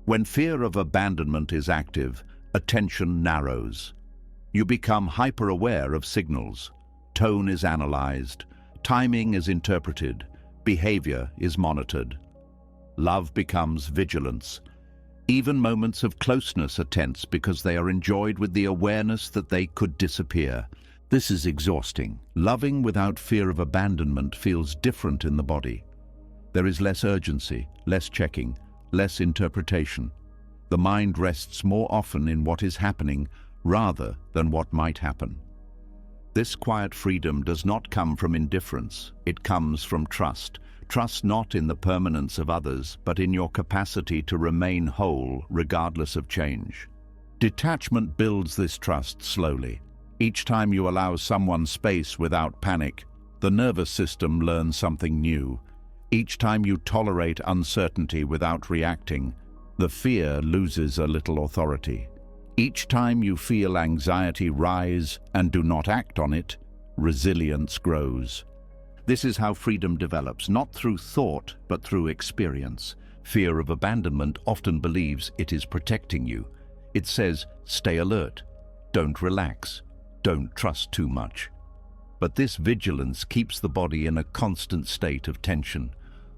When fear of abandonment is active, attention narrows. You become hyper-aware of signals. Tone is analyzed. Timing is interpreted. Behavior is monitored. Love becomes vigilance. Even moments of closeness are tense because they are enjoyed with the awareness that they could disappear. This is exhausting. Loving without fear of abandonment feels different in the body. There is less urgency, less checking, less interpretation. The mind rests more often in what is happening rather than what might happen. This quiet freedom does not come from indifference. It comes from trust. Trust not in the permanence of others, but in your capacity to remain whole regardless of change. Detachment builds this trust slowly. Each time you allow someone space without panic, the nervous system learns something new. Each time you tolerate uncertainty without reacting, the fear loses a little authority. Each time you feel anxiety rise and do not act on it, resilience grows. This is how freedom develops, not through thought, but through experience. Fear of abandonment often believes it is protecting you. It says, stay alert, don't relax, don't trust too much. But this vigilance keeps the body in a constant state of tension.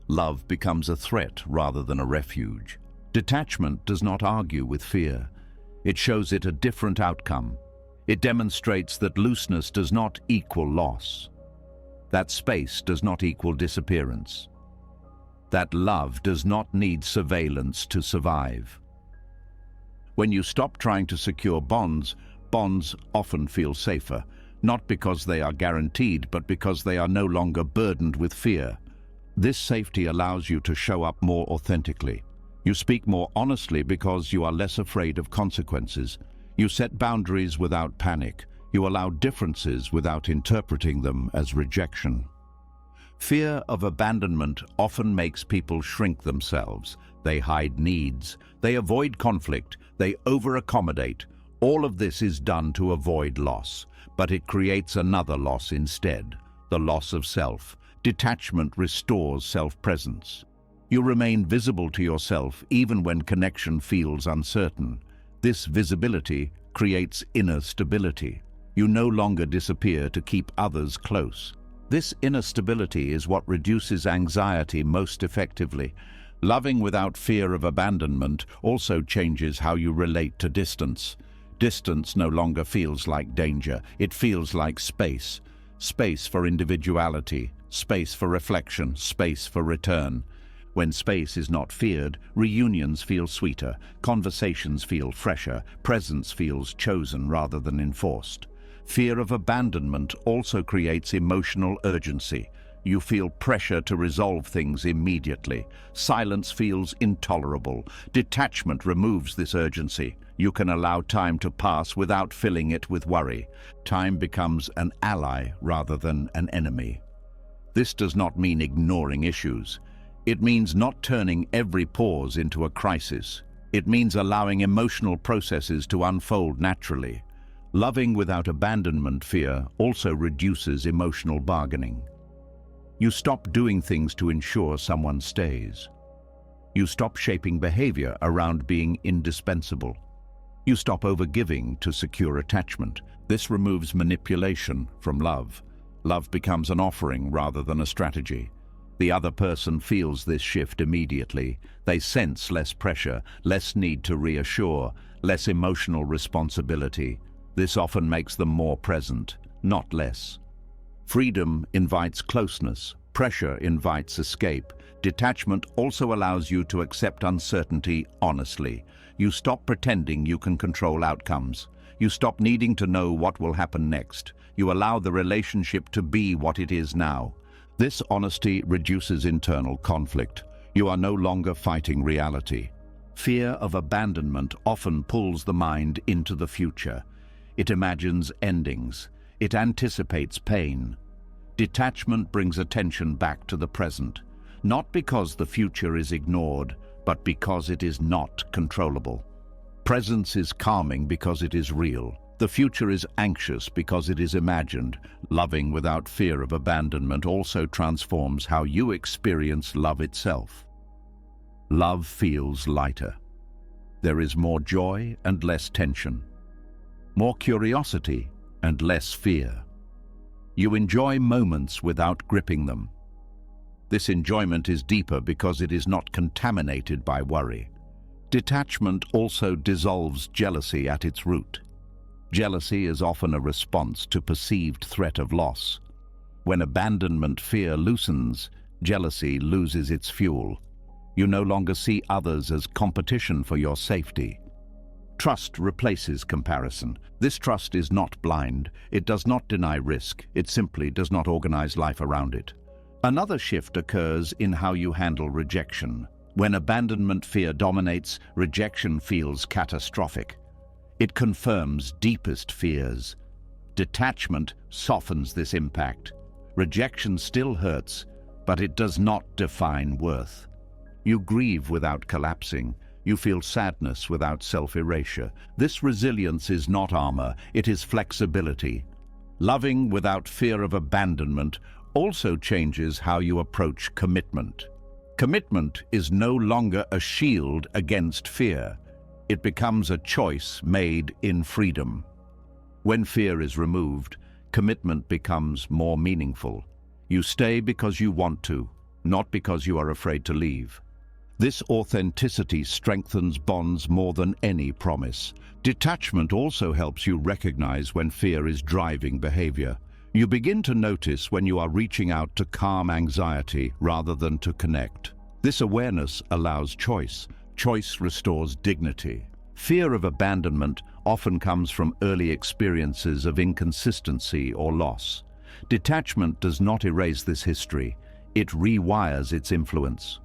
Love becomes a threat rather than a refuge. Detachment does not argue with fear. It shows it a different outcome. It demonstrates that looseness does not equal loss. That space does not equal disappearance. That love does not need surveillance to survive. When you stop trying to secure bonds, bonds often feel safer, not because they are guaranteed, but because they are no longer burdened with fear. This safety allows you to show up more authentically. You speak more honestly because you are less afraid of consequences. You set boundaries without panic. You allow differences without interpreting them as rejection. Fear of abandonment often makes people shrink themselves. They hide needs. They avoid conflict. They over-accommodate. All of this is done to avoid loss, but it creates another loss instead, the loss of self. Detachment restores self-presence. You remain visible to yourself even when connection feels uncertain. This visibility creates inner stability. You no longer disappear to keep others close. This inner stability is what reduces anxiety most effectively. Loving without fear of abandonment also changes how you relate to distance. Distance no longer feels like danger. It feels like space. Space for individuality, space for reflection, space for return. When space is not feared, reunions feel sweeter, conversations feel fresher, presence feels chosen rather than enforced. Fear of abandonment also creates emotional urgency. You feel pressure to resolve things immediately. Silence feels intolerable. Detachment removes this urgency. You can allow time to pass without filling it with worry. Time becomes an ally rather than an enemy. This does not mean ignoring issues. It means not turning every pause into a crisis. It means allowing emotional processes to unfold naturally. Loving without abandonment fear also reduces emotional bargaining. You stop doing things to ensure someone stays. You stop shaping behavior around being indispensable. You stop overgiving to secure attachment. This removes manipulation from love. Love becomes an offering rather than a strategy. The other person feels this shift immediately. They sense less pressure, less need to reassure, less emotional responsibility. This often makes them more present, not less. Freedom invites closeness. Pressure invites escape. Detachment also allows you to accept uncertainty honestly. You stop pretending you can control outcomes. You stop needing to know what will happen next. You allow the relationship to be what it is now. This honesty reduces internal conflict. You are no longer fighting reality. Fear of abandonment often pulls the mind into the future. It imagines endings. It anticipates pain. Detachment brings attention back to the present, not because the future is ignored, but because it is not controllable. Presence is calming because it is real. The future is anxious because it is imagined. Loving without fear of abandonment also transforms how you experience love itself. Love feels lighter. There is more joy and less tension, more curiosity and less fear. You enjoy moments without gripping them. This enjoyment is deeper because it is not contaminated by worry. Detachment also dissolves jealousy at its root. Jealousy is often a response to perceived threat of loss. When abandonment fear loosens, jealousy loses its fuel. You no longer see others as competition for your safety. Trust replaces comparison. This trust is not blind. It does not deny risk. It simply does not organize life around it. Another shift occurs in how you handle rejection. When abandonment fear dominates, rejection feels catastrophic. It confirms deepest fears. Detachment softens this impact. Rejection still hurts, but it does not define worth. You grieve without collapsing. You feel sadness without self-erasure. This resilience is not armor, it is flexibility. Loving without fear of abandonment also changes how you approach commitment. Commitment is no longer a shield against fear. It becomes a choice made in freedom. When fear is removed, commitment becomes more meaningful. You stay because you want to, not because you are afraid to leave. This authenticity strengthens bonds more than any promise. Detachment also helps you recognize when fear is driving behavior. You begin to notice when you are reaching out to calm anxiety rather than to connect. This awareness allows choice. Choice restores dignity. Fear of abandonment often comes from early experiences of inconsistency or loss. Detachment does not erase this history. It rewires its influence.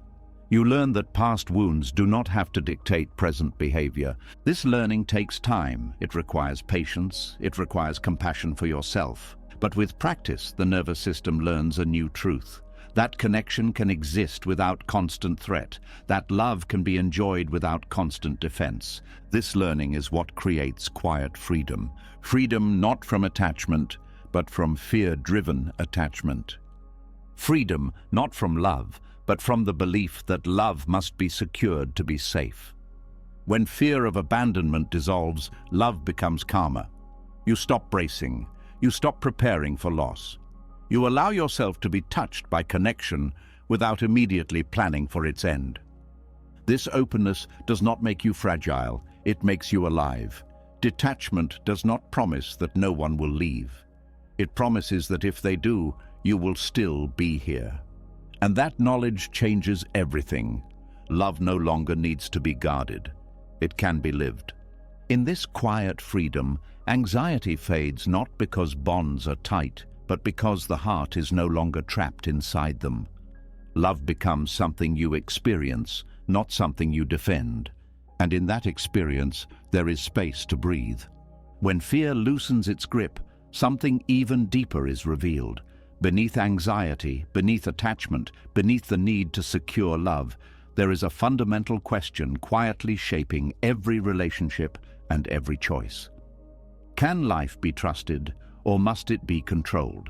You learn that past wounds do not have to dictate present behavior. This learning takes time. It requires patience. It requires compassion for yourself. But with practice, the nervous system learns a new truth. That connection can exist without constant threat. That love can be enjoyed without constant defense. This learning is what creates quiet freedom. Freedom not from attachment, but from fear-driven attachment. Freedom not from love, but from the belief that love must be secured to be safe. When fear of abandonment dissolves, love becomes calmer. You stop bracing. You stop preparing for loss. You allow yourself to be touched by connection without immediately planning for its end. This openness does not make you fragile, it makes you alive. Detachment does not promise that no one will leave. It promises that if they do, you will still be here. And that knowledge changes everything. Love no longer needs to be guarded. It can be lived. In this quiet freedom, anxiety fades not because bonds are tight, but because the heart is no longer trapped inside them. Love becomes something you experience, not something you defend. And in that experience, there is space to breathe. When fear loosens its grip, something even deeper is revealed. Beneath anxiety, beneath attachment, beneath the need to secure love, there is a fundamental question quietly shaping every relationship and every choice. Can life be trusted, or must it be controlled?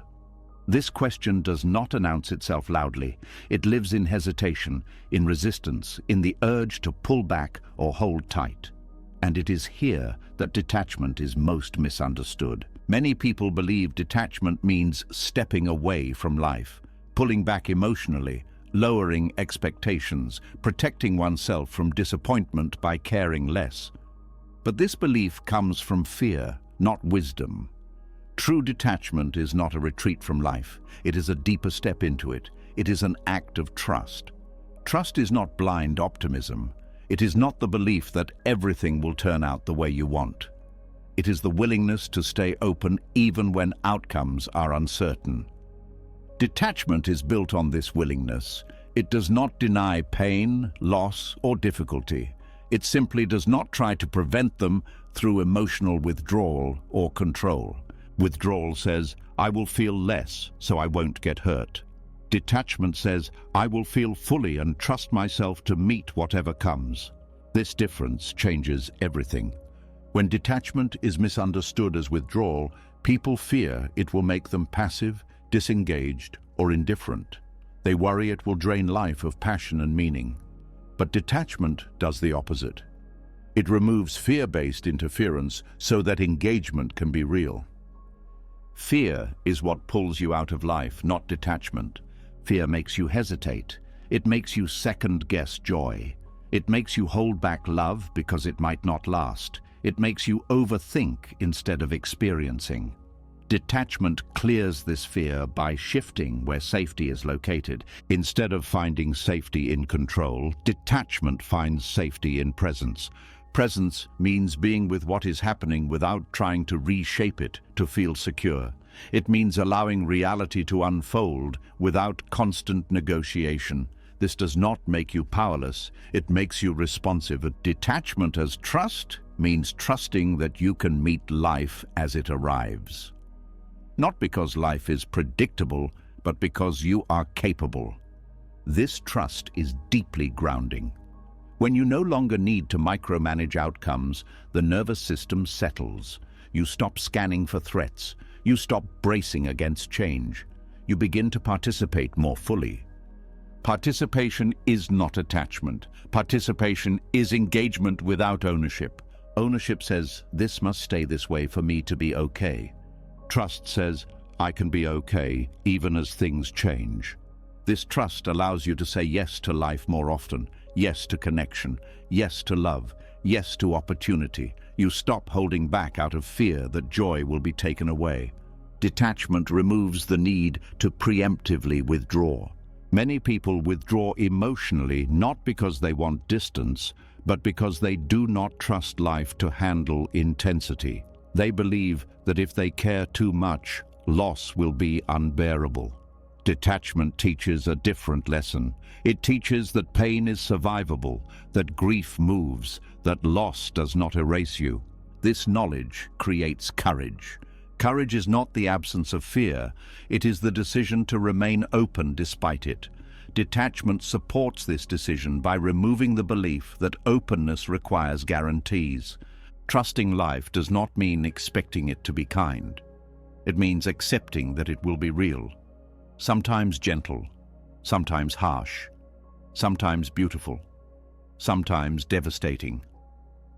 This question does not announce itself loudly. It lives in hesitation, in resistance, in the urge to pull back or hold tight. And it is here that detachment is most misunderstood. Many people believe detachment means stepping away from life, pulling back emotionally, lowering expectations, protecting oneself from disappointment by caring less. But this belief comes from fear, not wisdom. True detachment is not a retreat from life. It is a deeper step into it. It is an act of trust. Trust is not blind optimism. It is not the belief that everything will turn out the way you want. It is the willingness to stay open even when outcomes are uncertain. Detachment is built on this willingness. It does not deny pain, loss, or difficulty. It simply does not try to prevent them through emotional withdrawal or control. Withdrawal says, I will feel less, so I won't get hurt. Detachment says, I will feel fully and trust myself to meet whatever comes. This difference changes everything. When detachment is misunderstood as withdrawal, people fear it will make them passive, disengaged, or indifferent. They worry it will drain life of passion and meaning. But detachment does the opposite. It removes fear-based interference so that engagement can be real. Fear is what pulls you out of life, not detachment. Fear makes you hesitate. It makes you second-guess joy. It makes you hold back love because it might not last. It makes you overthink instead of experiencing. Detachment clears this fear by shifting where safety is located. Instead of finding safety in control, detachment finds safety in presence. Presence means being with what is happening without trying to reshape it to feel secure. It means allowing reality to unfold without constant negotiation. This does not make you powerless, it makes you responsive. Detachment as trust means trusting that you can meet life as it arrives. Not because life is predictable, but because you are capable. This trust is deeply grounding. When you no longer need to micromanage outcomes, the nervous system settles. You stop scanning for threats. You stop bracing against change. You begin to participate more fully. Participation is not attachment. Participation is engagement without ownership. Ownership says, this must stay this way for me to be okay. Trust says, I can be okay even as things change. This trust allows you to say yes to life more often, yes to connection, yes to love, yes to opportunity. You stop holding back out of fear that joy will be taken away. Detachment removes the need to preemptively withdraw. Many people withdraw emotionally not because they want distance, but because they do not trust life to handle intensity. They believe that if they care too much, loss will be unbearable. Detachment teaches a different lesson. It teaches that pain is survivable, that grief moves, that loss does not erase you. This knowledge creates courage. Courage is not the absence of fear, it is the decision to remain open despite it. Detachment supports this decision by removing the belief that openness requires guarantees. Trusting life does not mean expecting it to be kind. It means accepting that it will be real. Sometimes gentle, sometimes harsh, sometimes beautiful, sometimes devastating.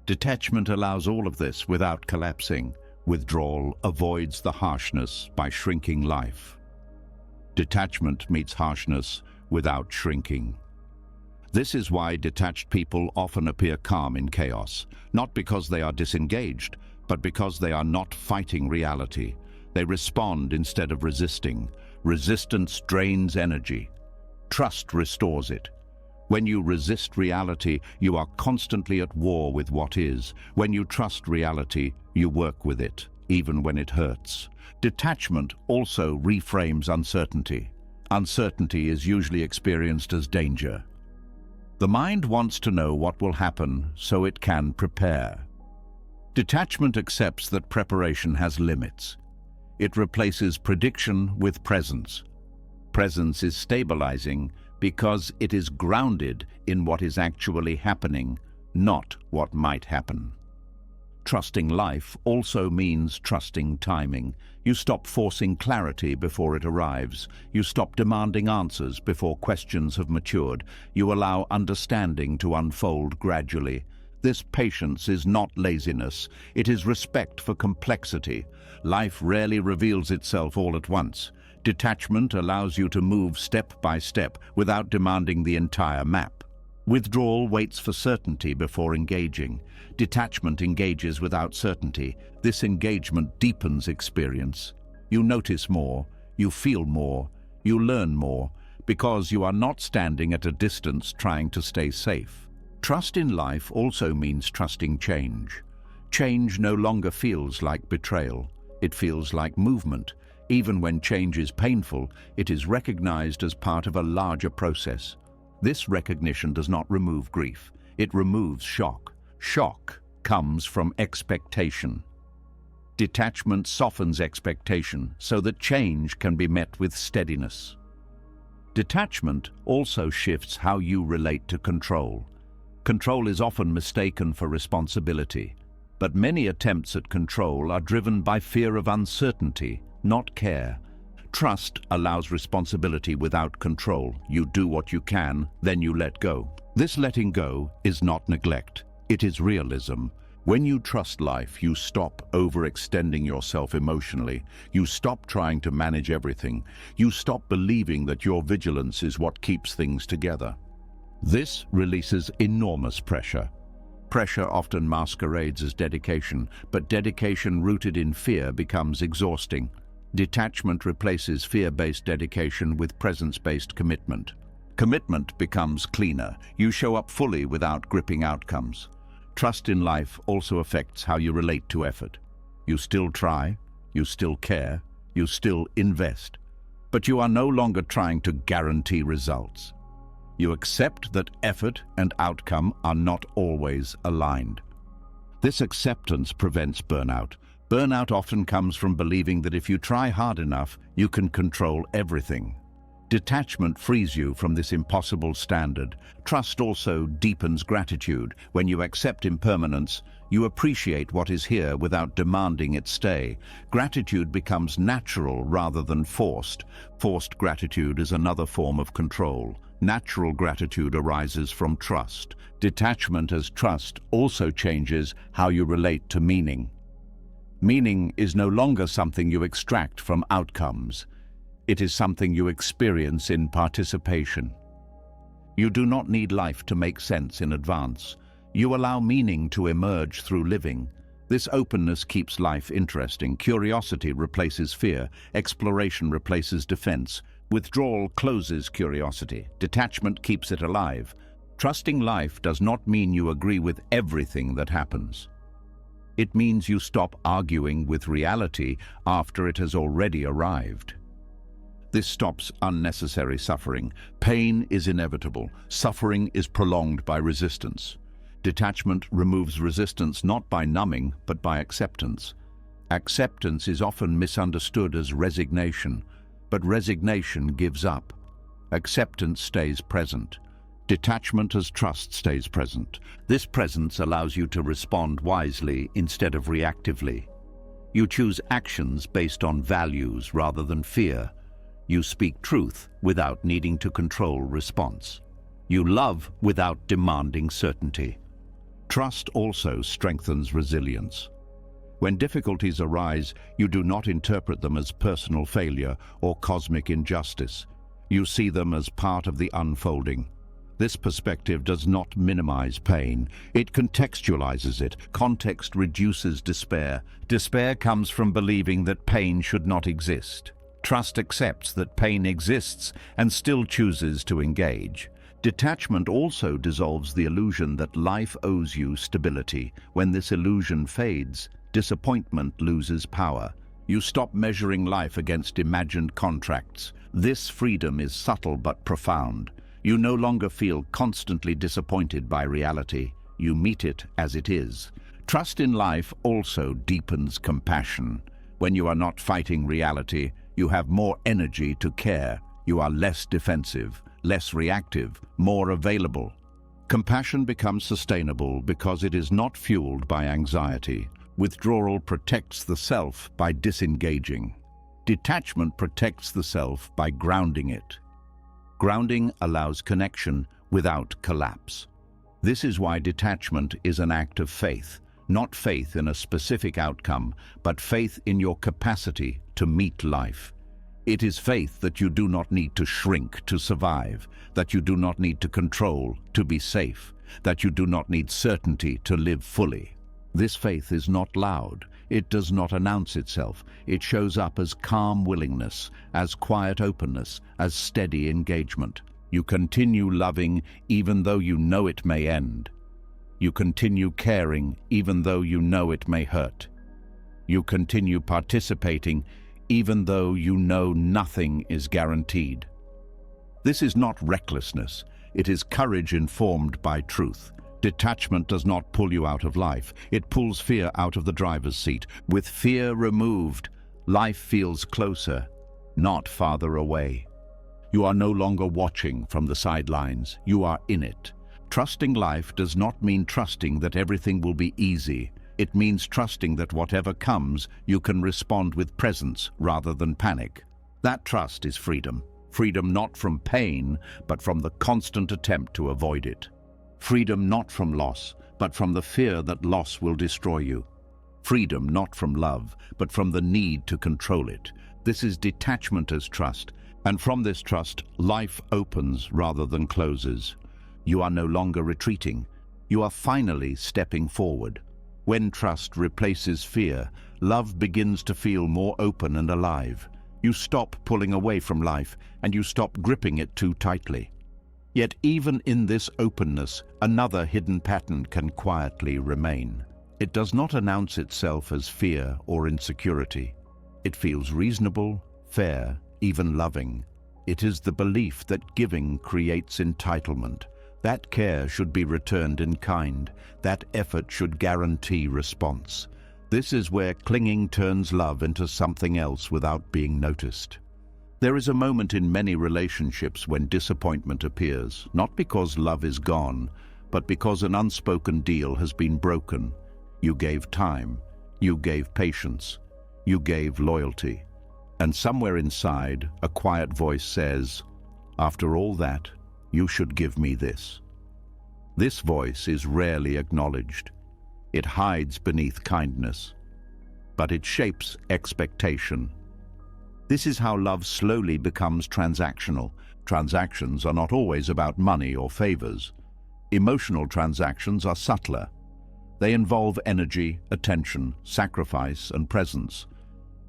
Detachment allows all of this without collapsing. Withdrawal avoids the harshness by shrinking life. Detachment meets harshness without shrinking. This is why detached people often appear calm in chaos, not because they are disengaged, but because they are not fighting reality. They respond instead of resisting. Resistance drains energy. Trust restores it. When you resist reality, you are constantly at war with what is. When you trust reality, you work with it, even when it hurts. Detachment also reframes uncertainty. Uncertainty is usually experienced as danger. The mind wants to know what will happen so it can prepare. Detachment accepts that preparation has limits. It replaces prediction with presence. Presence is stabilizing because it is grounded in what is actually happening, not what might happen. Trusting life also means trusting timing. You stop forcing clarity before it arrives. You stop demanding answers before questions have matured. You allow understanding to unfold gradually. This patience is not laziness. It is respect for complexity. Life rarely reveals itself all at once. Detachment allows you to move step by step without demanding the entire map. Withdrawal waits for certainty before engaging. Detachment engages without certainty. This engagement deepens experience. You notice more, you feel more, you learn more, because you are not standing at a distance trying to stay safe. Trust in life also means trusting change. Change no longer feels like betrayal. It feels like movement. Even when change is painful, it is recognized as part of a larger process. This recognition does not remove grief. It removes shock. Shock comes from expectation. Detachment softens expectation so that change can be met with steadiness. Detachment also shifts how you relate to control. Control is often mistaken for responsibility, but many attempts at control are driven by fear of uncertainty, not care. Trust allows responsibility without control. You do what you can, then you let go. This letting go is not neglect. It is realism. When you trust life, you stop overextending yourself emotionally. You stop trying to manage everything. You stop believing that your vigilance is what keeps things together. This releases enormous pressure. Pressure often masquerades as dedication, but dedication rooted in fear becomes exhausting. Detachment replaces fear-based dedication with presence-based commitment. Commitment becomes cleaner. You show up fully without gripping outcomes. Trust in life also affects how you relate to effort. You still try, you still care, you still invest, but you are no longer trying to guarantee results. You accept that effort and outcome are not always aligned. This acceptance prevents burnout. Burnout often comes from believing that if you try hard enough, you can control everything. Detachment frees you from this impossible standard. Trust also deepens gratitude. When you accept impermanence, you appreciate what is here without demanding it stay. Gratitude becomes natural rather than forced. Forced gratitude is another form of control. Natural gratitude arises from trust. Detachment as trust also changes how you relate to meaning. Meaning is no longer something you extract from outcomes. It is something you experience in participation. You do not need life to make sense in advance. You allow meaning to emerge through living. This openness keeps life interesting. Curiosity replaces fear. Exploration replaces defense. Withdrawal closes curiosity. Detachment keeps it alive. Trusting life does not mean you agree with everything that happens. It means you stop arguing with reality after it has already arrived. This stops unnecessary suffering. Pain is inevitable. Suffering is prolonged by resistance. Detachment removes resistance not by numbing, but by acceptance. Acceptance is often misunderstood as resignation, but resignation gives up. Acceptance stays present. Detachment as trust stays present. This presence allows you to respond wisely instead of reactively. You choose actions based on values rather than fear. You speak truth without needing to control response. You love without demanding certainty. Trust also strengthens resilience. When difficulties arise, you do not interpret them as personal failure or cosmic injustice. You see them as part of the unfolding. This perspective does not minimize pain. It contextualizes it. Context reduces despair. Despair comes from believing that pain should not exist. Trust accepts that pain exists and still chooses to engage. Detachment also dissolves the illusion that life owes you stability. When this illusion fades, disappointment loses power. You stop measuring life against imagined contracts. This freedom is subtle but profound. You no longer feel constantly disappointed by reality. You meet it as it is. Trust in life also deepens compassion. When you are not fighting reality, you have more energy to care. You are less defensive. less reactive, more available. Compassion becomes sustainable because it is not fueled by anxiety. Withdrawal protects the self by disengaging. Detachment protects the self by grounding it. Grounding allows connection without collapse. This is why detachment is an act of faith, not faith in a specific outcome, but faith in your capacity to meet life. It is faith that you do not need to shrink to survive, that you do not need to control to be safe, that you do not need certainty to live fully. This faith is not loud. It does not announce itself. It shows up as calm willingness, as quiet openness, as steady engagement. You continue loving even though you know it may end. You continue caring even though you know it may hurt. You continue participating even though you know nothing is guaranteed. This is not recklessness. It is courage informed by truth. Detachment does not pull you out of life. It pulls fear out of the driver's seat. With fear removed, life feels closer, not farther away. You are no longer watching from the sidelines. You are in it. Trusting life does not mean trusting that everything will be easy. It means trusting that whatever comes, you can respond with presence rather than panic. That trust is freedom. Freedom not from pain, but from the constant attempt to avoid it. Freedom not from loss, but from the fear that loss will destroy you. Freedom not from love, but from the need to control it. This is detachment as trust, and from this trust, life opens rather than closes. You are no longer retreating. You are finally stepping forward. When trust replaces fear, love begins to feel more open and alive. You stop pulling away from life, and you stop gripping it too tightly. Yet even in this openness, another hidden pattern can quietly remain. It does not announce itself as fear or insecurity. It feels reasonable, fair, even loving. It is the belief that giving creates entitlement. That care should be returned in kind. That effort should guarantee response. This is where clinging turns love into something else without being noticed. There is a moment in many relationships when disappointment appears, not because love is gone, but because an unspoken deal has been broken. You gave time, you gave patience, you gave loyalty. And somewhere inside, a quiet voice says, "After all that, you should give me this." This voice is rarely acknowledged. It hides beneath kindness, but it shapes expectation. This is how love slowly becomes transactional. Transactions are not always about money or favors. Emotional transactions are subtler. They involve energy, attention, sacrifice, and presence.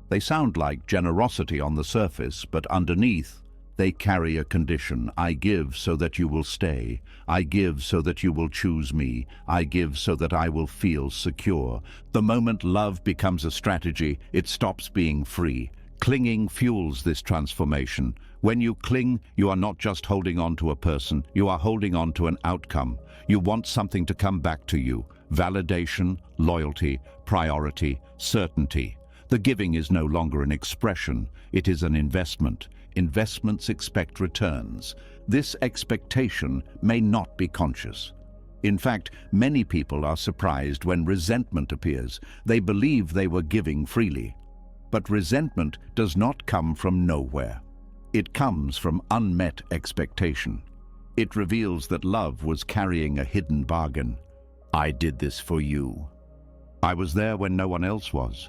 They sound like generosity on the surface, but underneath, they carry a condition. I give so that you will stay. I give so that you will choose me. I give so that I will feel secure. The moment love becomes a strategy, it stops being free. Clinging fuels this transformation. When you cling, you are not just holding on to a person, you are holding on to an outcome. You want something to come back to you. Validation, loyalty, priority, certainty. The giving is no longer an expression, it is an investment. Investments expect returns. This expectation may not be conscious. In fact, many people are surprised when resentment appears. They believe they were giving freely. But resentment does not come from nowhere. It comes from unmet expectation. It reveals that love was carrying a hidden bargain. I did this for you. I was there when no one else was.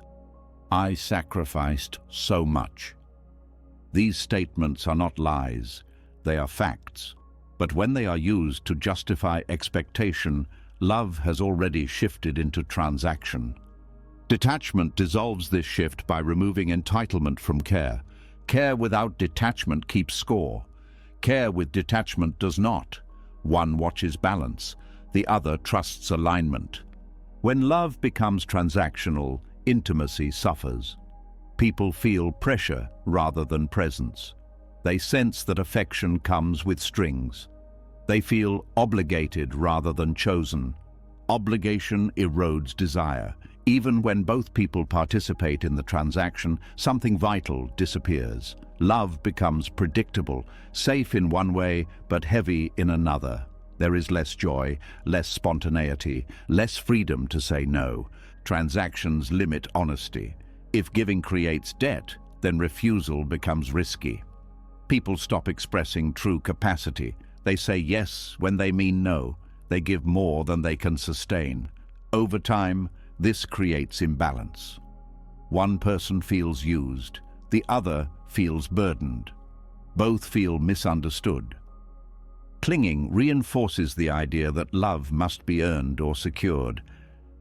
I sacrificed so much. These statements are not lies, they are facts. But when they are used to justify expectation, love has already shifted into transaction. Detachment dissolves this shift by removing entitlement from care. Care without detachment keeps score. Care with detachment does not. One watches balance, the other trusts alignment. When love becomes transactional, intimacy suffers. People feel pressure rather than presence. They sense that affection comes with strings. They feel obligated rather than chosen. Obligation erodes desire. Even when both people participate in the transaction, something vital disappears. Love becomes predictable, safe in one way, but heavy in another. There is less joy, less spontaneity, less freedom to say no. Transactions limit honesty. If giving creates debt, then refusal becomes risky. People stop expressing true capacity. They say yes when they mean no. They give more than they can sustain. Over time, this creates imbalance. One person feels used, the other feels burdened. Both feel misunderstood. Clinging reinforces the idea that love must be earned or secured,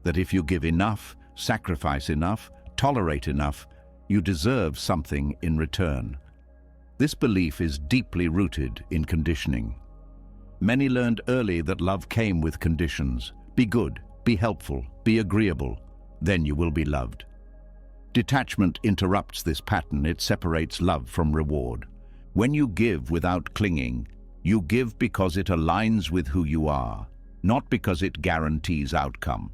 that if you give enough, sacrifice enough, tolerate enough, you deserve something in return. This belief is deeply rooted in conditioning. Many learned early that love came with conditions. Be good, be helpful, be agreeable, then you will be loved. Detachment interrupts this pattern. It separates love from reward. When you give without clinging, you give because it aligns with who you are, not because it guarantees outcome.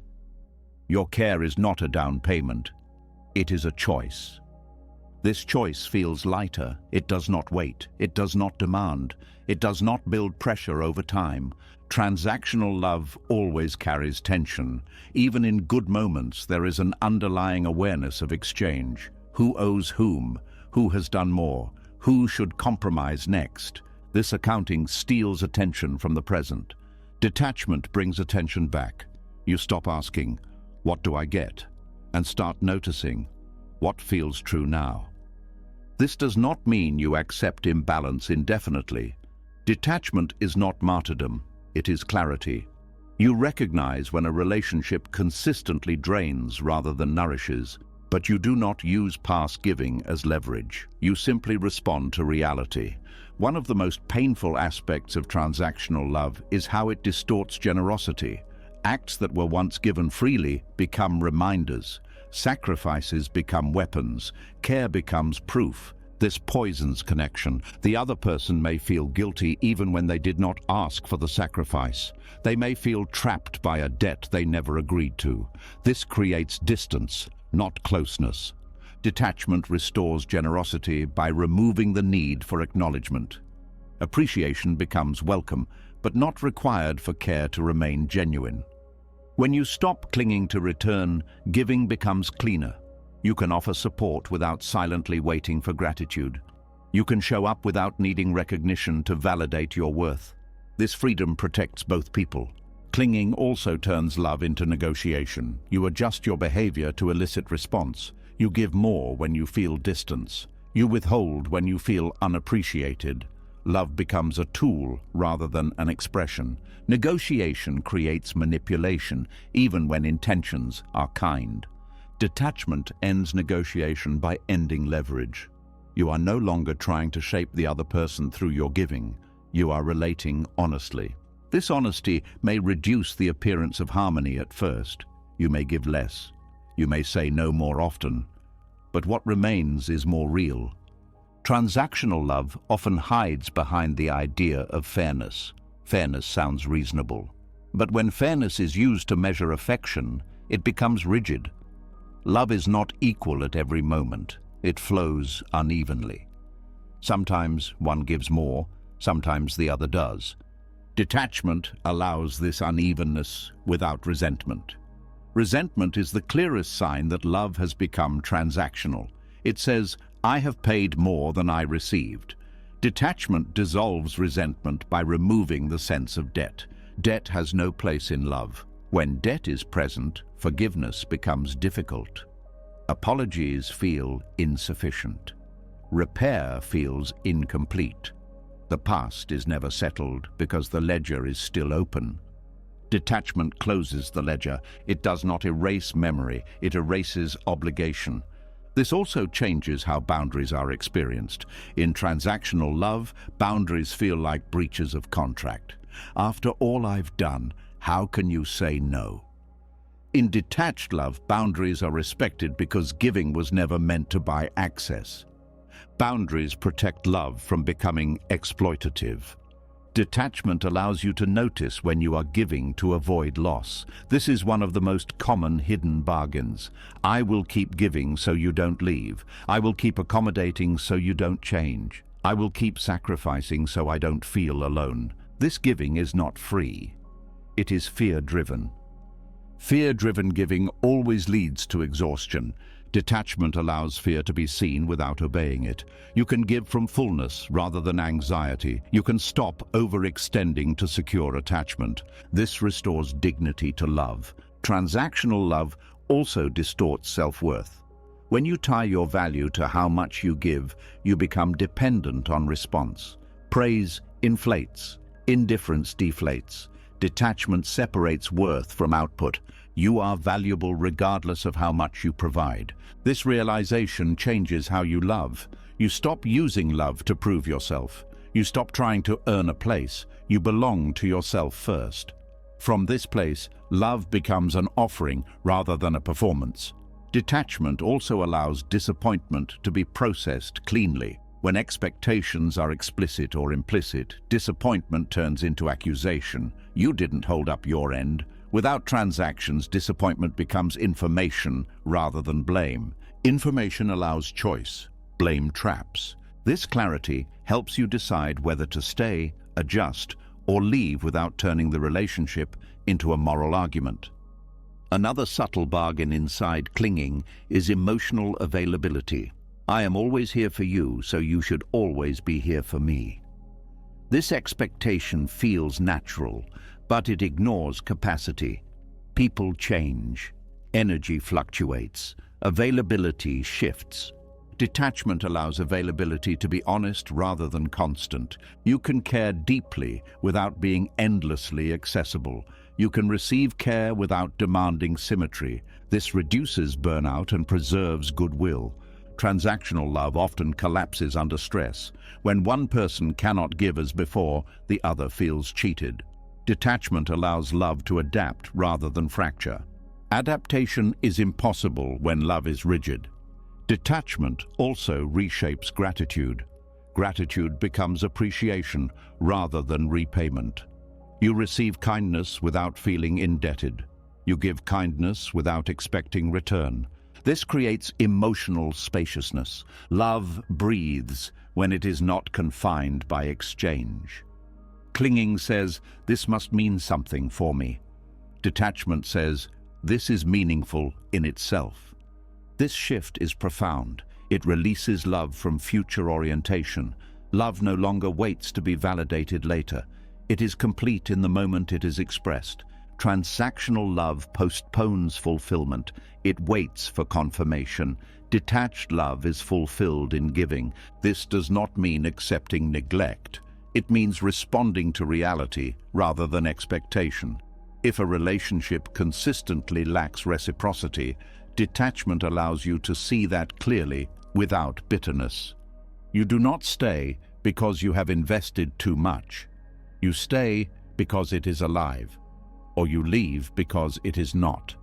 Your care is not a down payment. It is a choice. This choice feels lighter. It does not wait. It does not demand. It does not build pressure over time. Transactional love always carries tension. Even in good moments, there is an underlying awareness of exchange. Who owes whom? Who has done more? Who should compromise next? This accounting steals attention from the present. Detachment brings attention back. You stop asking, "What do I get?" and start noticing, "What feels true now?" This does not mean you accept imbalance indefinitely. Detachment is not martyrdom, it is clarity. You recognize when a relationship consistently drains rather than nourishes, but you do not use past giving as leverage. You simply respond to reality. One of the most painful aspects of transactional love is how it distorts generosity. Acts that were once given freely become reminders. Sacrifices become weapons. Care becomes proof. This poisons connection. The other person may feel guilty even when they did not ask for the sacrifice. They may feel trapped by a debt they never agreed to. This creates distance, not closeness. Detachment restores generosity by removing the need for acknowledgement. Appreciation becomes welcome, but not required for care to remain genuine. When you stop clinging to return, giving becomes cleaner. You can offer support without silently waiting for gratitude. You can show up without needing recognition to validate your worth. This freedom protects both people. Clinging also turns love into negotiation. You adjust your behavior to elicit response. You give more when you feel distance. You withhold when you feel unappreciated. Love becomes a tool rather than an expression. Negotiation creates manipulation, even when intentions are kind. Detachment ends negotiation by ending leverage. You are no longer trying to shape the other person through your giving. You are relating honestly. This honesty may reduce the appearance of harmony at first. You may give less. You may say no more often. But what remains is more real. Transactional love often hides behind the idea of fairness. Fairness sounds reasonable. But when fairness is used to measure affection, it becomes rigid. Love is not equal at every moment. It flows unevenly. Sometimes one gives more, sometimes the other does. Detachment allows this unevenness without resentment. Resentment is the clearest sign that love has become transactional. It says, "I have paid more than I received." Detachment dissolves resentment by removing the sense of debt. Debt has no place in love. When debt is present, forgiveness becomes difficult. Apologies feel insufficient. Repair feels incomplete. The past is never settled because the ledger is still open. Detachment closes the ledger. It does not erase memory, it erases obligation. This also changes how boundaries are experienced. In transactional love, boundaries feel like breaches of contract. After all I've done, how can you say no? In detached love, boundaries are respected because giving was never meant to buy access. Boundaries protect love from becoming exploitative. Detachment allows you to notice when you are giving to avoid loss. This is one of the most common hidden bargains. I will keep giving so you don't leave. I will keep accommodating so you don't change. I will keep sacrificing so I don't feel alone. This giving is not free. It is fear-driven. Fear-driven giving always leads to exhaustion. Detachment allows fear to be seen without obeying it. You can give from fullness rather than anxiety. You can stop overextending to secure attachment. This restores dignity to love. Transactional love also distorts self-worth. When you tie your value to how much you give, you become dependent on response. Praise inflates. Indifference deflates. Detachment separates worth from output. You are valuable regardless of how much you provide. This realization changes how you love. You stop using love to prove yourself. You stop trying to earn a place. You belong to yourself first. From this place, love becomes an offering rather than a performance. Detachment also allows disappointment to be processed cleanly. When expectations are explicit or implicit, disappointment turns into accusation. You didn't hold up your end. Without transactions, disappointment becomes information rather than blame. Information allows choice. Blame traps. This clarity helps you decide whether to stay, adjust, or leave without turning the relationship into a moral argument. Another subtle bargain inside clinging is emotional availability. I am always here for you, so you should always be here for me. This expectation feels natural, but it ignores capacity. People change. Energy fluctuates. Availability shifts. Detachment allows availability to be honest rather than constant. You can care deeply without being endlessly accessible. You can receive care without demanding symmetry. This reduces burnout and preserves goodwill. Transactional love often collapses under stress. When one person cannot give as before, the other feels cheated. Detachment allows love to adapt rather than fracture. Adaptation is impossible when love is rigid. Detachment also reshapes gratitude. Gratitude becomes appreciation rather than repayment. You receive kindness without feeling indebted. You give kindness without expecting return. This creates emotional spaciousness. Love breathes when it is not confined by exchange. Clinging says, "This must mean something for me." Detachment says, "This is meaningful in itself." This shift is profound. It releases love from future orientation. Love no longer waits to be validated later. It is complete in the moment it is expressed. Transactional love postpones fulfillment. It waits for confirmation. Detached love is fulfilled in giving. This does not mean accepting neglect. It means responding to reality rather than expectation. If a relationship consistently lacks reciprocity, detachment allows you to see that clearly without bitterness. You do not stay because you have invested too much. You stay because it is alive, or you leave because it is not.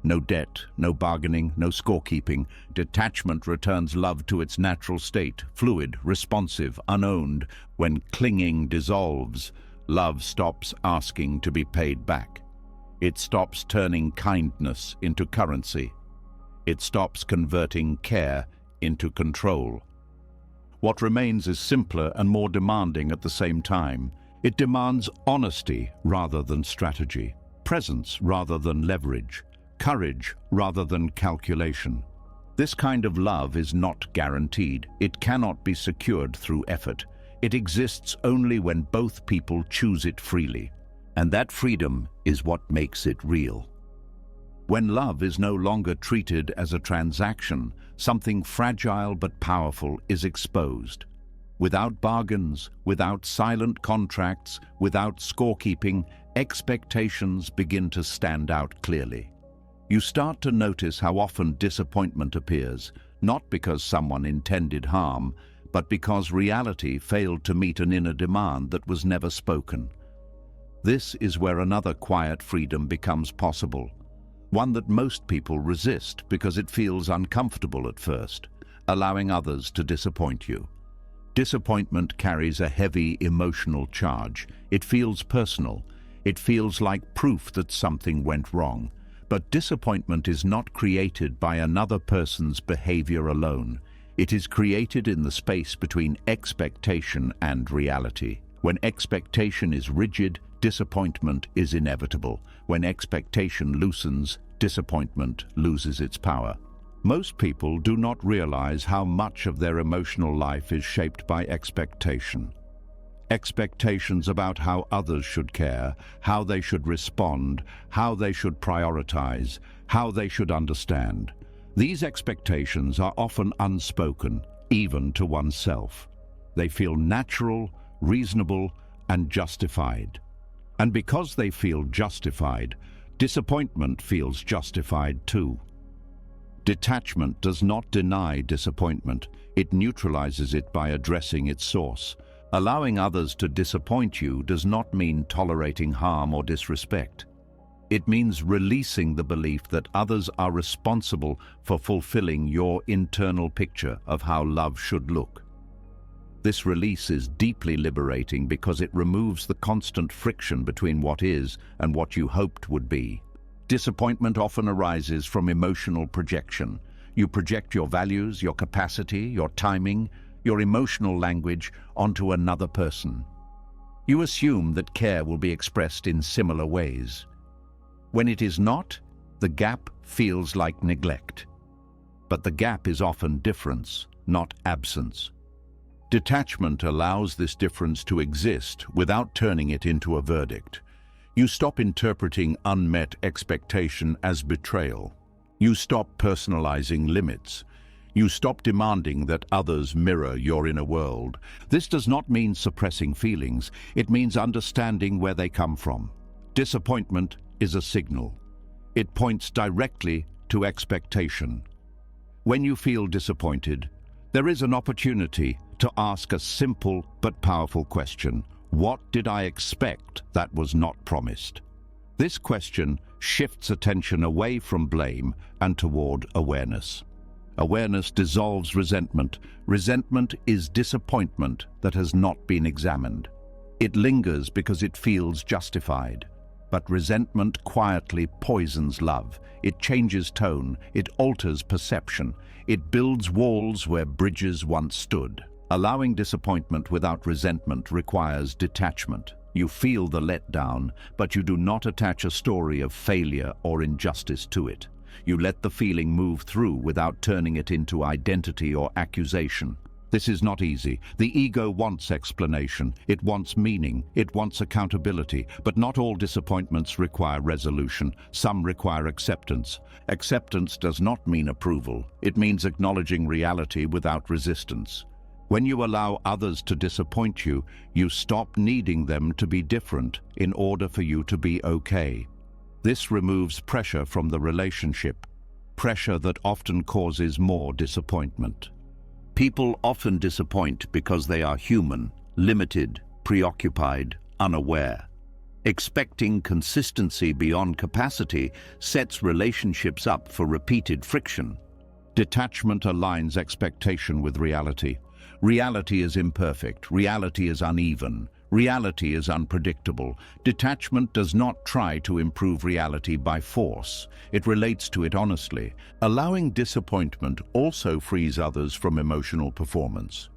No debt, no bargaining, no scorekeeping. Detachment returns love to its natural state, fluid, responsive, unowned. When clinging dissolves, love stops asking to be paid back. It stops turning kindness into currency. It stops converting care into control. What remains is simpler and more demanding at the same time. It demands honesty rather than strategy, presence rather than leverage, courage rather than calculation. This kind of love is not guaranteed. It cannot be secured through effort. It exists only when both people choose it freely. And that freedom is what makes it real. When love is no longer treated as a transaction, something fragile but powerful is exposed. Without bargains, without silent contracts, without scorekeeping, expectations begin to stand out clearly. You start to notice how often disappointment appears, not because someone intended harm, but because reality failed to meet an inner demand that was never spoken. This is where another quiet freedom becomes possible, one that most people resist because it feels uncomfortable at first, allowing others to disappoint you. Disappointment carries a heavy emotional charge. It feels personal. It feels like proof that something went wrong. But disappointment is not created by another person's behavior alone. It is created in the space between expectation and reality. When expectation is rigid, disappointment is inevitable. When expectation loosens, disappointment loses its power. Most people do not realize how much of their emotional life is shaped by expectation. Expectations about how others should care, how they should respond, how they should prioritize, how they should understand. These expectations are often unspoken, even to oneself. They feel natural, reasonable, and justified. And because they feel justified, disappointment feels justified too. Detachment does not deny disappointment. It neutralizes it by addressing its source. Allowing others to disappoint you does not mean tolerating harm or disrespect. It means releasing the belief that others are responsible for fulfilling your internal picture of how love should look. This release is deeply liberating because it removes the constant friction between what is and what you hoped would be. Disappointment often arises from emotional projection. You project your values, your capacity, your timing, your emotional language onto another person. You assume that care will be expressed in similar ways. When it is not, the gap feels like neglect. But the gap is often difference, not absence. Detachment allows this difference to exist without turning it into a verdict. You stop interpreting unmet expectation as betrayal. You stop personalizing limits. You stop demanding that others mirror your inner world. This does not mean suppressing feelings. It means understanding where they come from. Disappointment is a signal. It points directly to expectation. When you feel disappointed, there is an opportunity to ask a simple but powerful question. What did I expect that was not promised? This question shifts attention away from blame and toward awareness. Awareness dissolves resentment. Resentment is disappointment that has not been examined. It lingers because it feels justified. But resentment quietly poisons love. It changes tone. It alters perception. It builds walls where bridges once stood. Allowing disappointment without resentment requires detachment. You feel the letdown, but you do not attach a story of failure or injustice to it. You let the feeling move through without turning it into identity or accusation. This is not easy. The ego wants explanation. It wants meaning. It wants accountability. But not all disappointments require resolution. Some require acceptance. Acceptance does not mean approval. It means acknowledging reality without resistance. When you allow others to disappoint you, you stop needing them to be different in order for you to be okay. This removes pressure from the relationship, pressure that often causes more disappointment. People often disappoint because they are human, limited, preoccupied, unaware. Expecting consistency beyond capacity sets relationships up for repeated friction. Detachment aligns expectation with reality. Reality is imperfect. Reality is uneven. Reality is unpredictable. Detachment does not try to improve reality by force. It relates to it honestly. Allowing disappointment also frees others from emotional performance.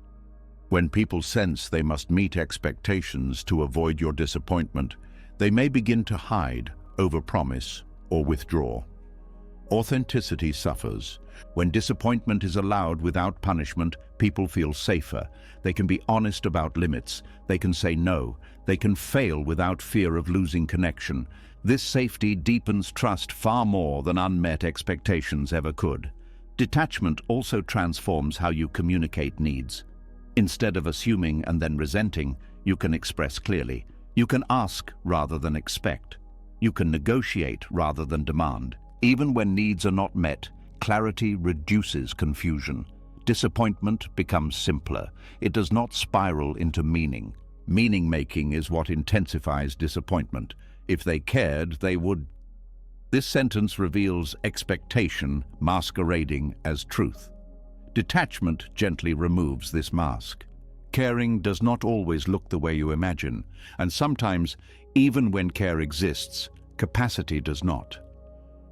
When people sense they must meet expectations to avoid your disappointment, they may begin to hide, overpromise, or withdraw. Authenticity suffers. When disappointment is allowed without punishment, people feel safer. They can be honest about limits. They can say no. They can fail without fear of losing connection. This safety deepens trust far more than unmet expectations ever could. Detachment also transforms how you communicate needs. Instead of assuming and then resenting, you can express clearly. You can ask rather than expect. You can negotiate rather than demand. Even when needs are not met, clarity reduces confusion. Disappointment becomes simpler. It does not spiral into meaning. Meaning-making is what intensifies disappointment. If they cared, they would. This sentence reveals expectation masquerading as truth. Detachment gently removes this mask. Caring does not always look the way you imagine, and sometimes, even when care exists, capacity does not.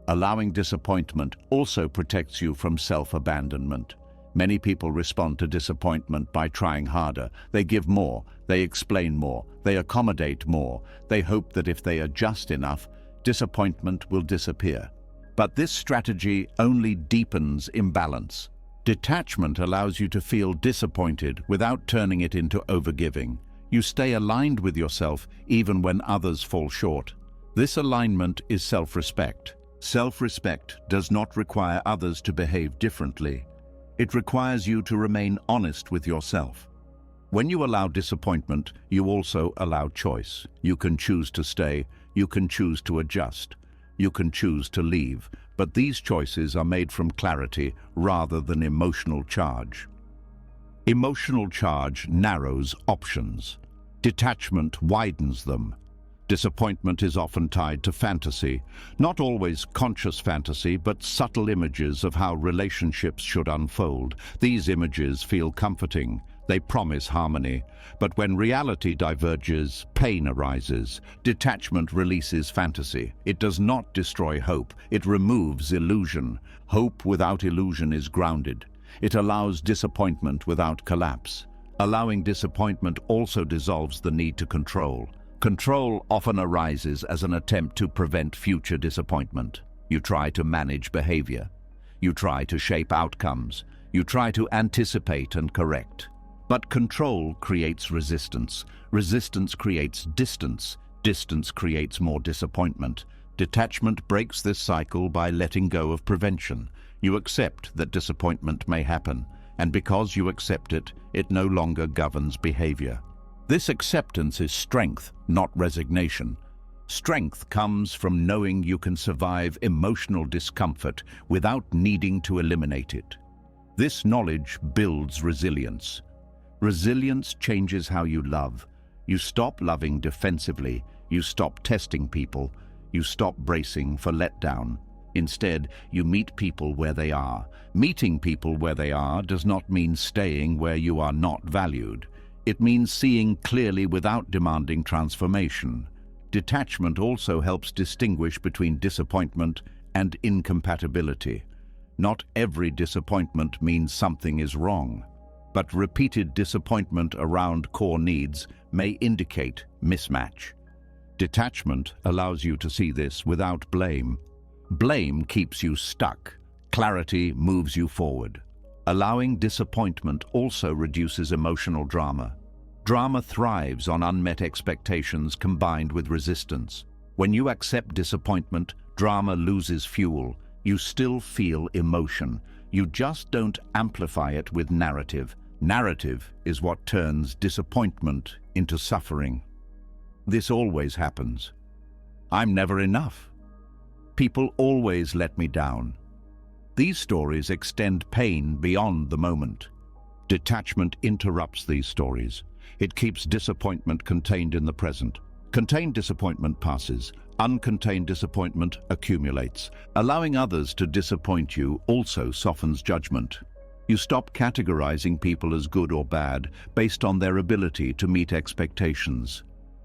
Allowing disappointment also protects you from self-abandonment. Many people respond to disappointment by trying harder. They give more, they explain more, they accommodate more. They hope that if they adjust enough, disappointment will disappear. But this strategy only deepens imbalance. Detachment allows you to feel disappointed without turning it into overgiving. You stay aligned with yourself even when others fall short. This alignment is self-respect. Self-respect does not require others to behave differently. It requires you to remain honest with yourself. When you allow disappointment, you also allow choice. You can choose to stay, you can choose to adjust, you can choose to leave, but these choices are made from clarity rather than emotional charge. Emotional charge narrows options. Detachment widens them. Disappointment is often tied to fantasy, not always conscious fantasy, but subtle images of how relationships should unfold. These images feel comforting. They promise harmony. But when reality diverges, pain arises. Detachment releases fantasy. It does not destroy hope. It removes illusion. Hope without illusion is grounded. It allows disappointment without collapse. Allowing disappointment also dissolves the need to control. Control often arises as an attempt to prevent future disappointment. You try to manage behavior. You try to shape outcomes. You try to anticipate and correct. But control creates resistance. Resistance creates distance. Distance creates more disappointment. Detachment breaks this cycle by letting go of prevention. You accept that disappointment may happen, and because you accept it, it no longer governs behavior. This acceptance is strength, not resignation. Strength comes from knowing you can survive emotional discomfort without needing to eliminate it. This knowledge builds resilience. Resilience changes how you love. You stop loving defensively. You stop testing people. You stop bracing for letdown. Instead, you meet people where they are. Meeting people where they are does not mean staying where you are not valued. It means seeing clearly without demanding transformation. Detachment also helps distinguish between disappointment and incompatibility. Not every disappointment means something is wrong, but repeated disappointment around core needs may indicate mismatch. Detachment allows you to see this without blame. Blame keeps you stuck. Clarity moves you forward. Allowing disappointment also reduces emotional drama. Drama thrives on unmet expectations combined with resistance. When you accept disappointment, drama loses fuel. You still feel emotion. You just don't amplify it with narrative. Narrative is what turns disappointment into suffering. This always happens. I'm never enough. People always let me down. These stories extend pain beyond the moment. Detachment interrupts these stories. It keeps disappointment contained in the present. Contained disappointment passes. Uncontained disappointment accumulates. Allowing others to disappoint you also softens judgment. You stop categorizing people as good or bad based on their ability to meet expectations.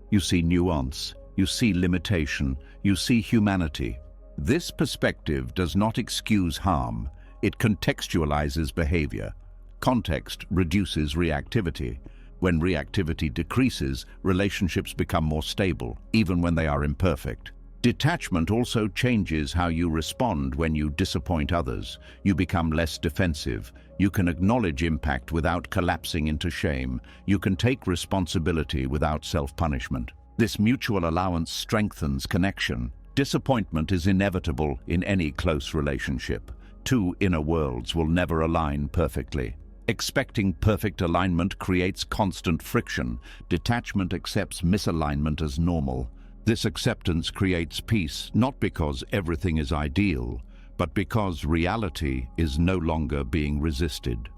You see nuance. You see limitation. You see humanity. This perspective does not excuse harm. It contextualizes behavior. Context reduces reactivity. When reactivity decreases, relationships become more stable, even when they are imperfect. Detachment also changes how you respond when you disappoint others. You become less defensive. You can acknowledge impact without collapsing into shame. You can take responsibility without self-punishment. This mutual allowance strengthens connection. Disappointment is inevitable in any close relationship. Two inner worlds will never align perfectly. Expecting perfect alignment creates constant friction. Detachment accepts misalignment as normal. This acceptance creates peace, not because everything is ideal, but because reality is no longer being resisted.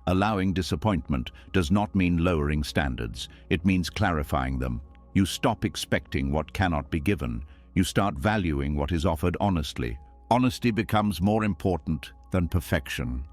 Allowing disappointment does not mean lowering standards. It means clarifying them. You stop expecting what cannot be given. You start valuing what is offered honestly. Honesty becomes more important than perfection.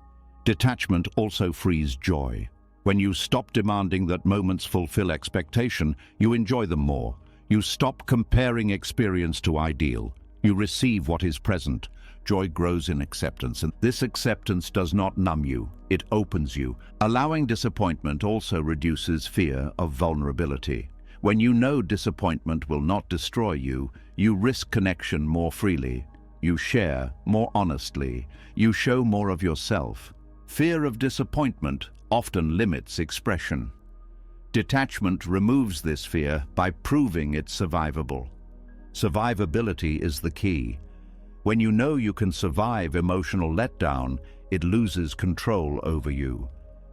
Detachment also frees joy. When you stop demanding that moments fulfill expectation, you enjoy them more. You stop comparing experience to ideal. You receive what is present. Joy grows in acceptance, and this acceptance does not numb you, it opens you. Allowing disappointment also reduces fear of vulnerability. When you know disappointment will not destroy you, you risk connection more freely. You share more honestly. You show more of yourself. Fear of disappointment often limits expression. Detachment removes this fear by proving it's survivable. Survivability is the key. When you know you can survive emotional letdown, it loses control over you.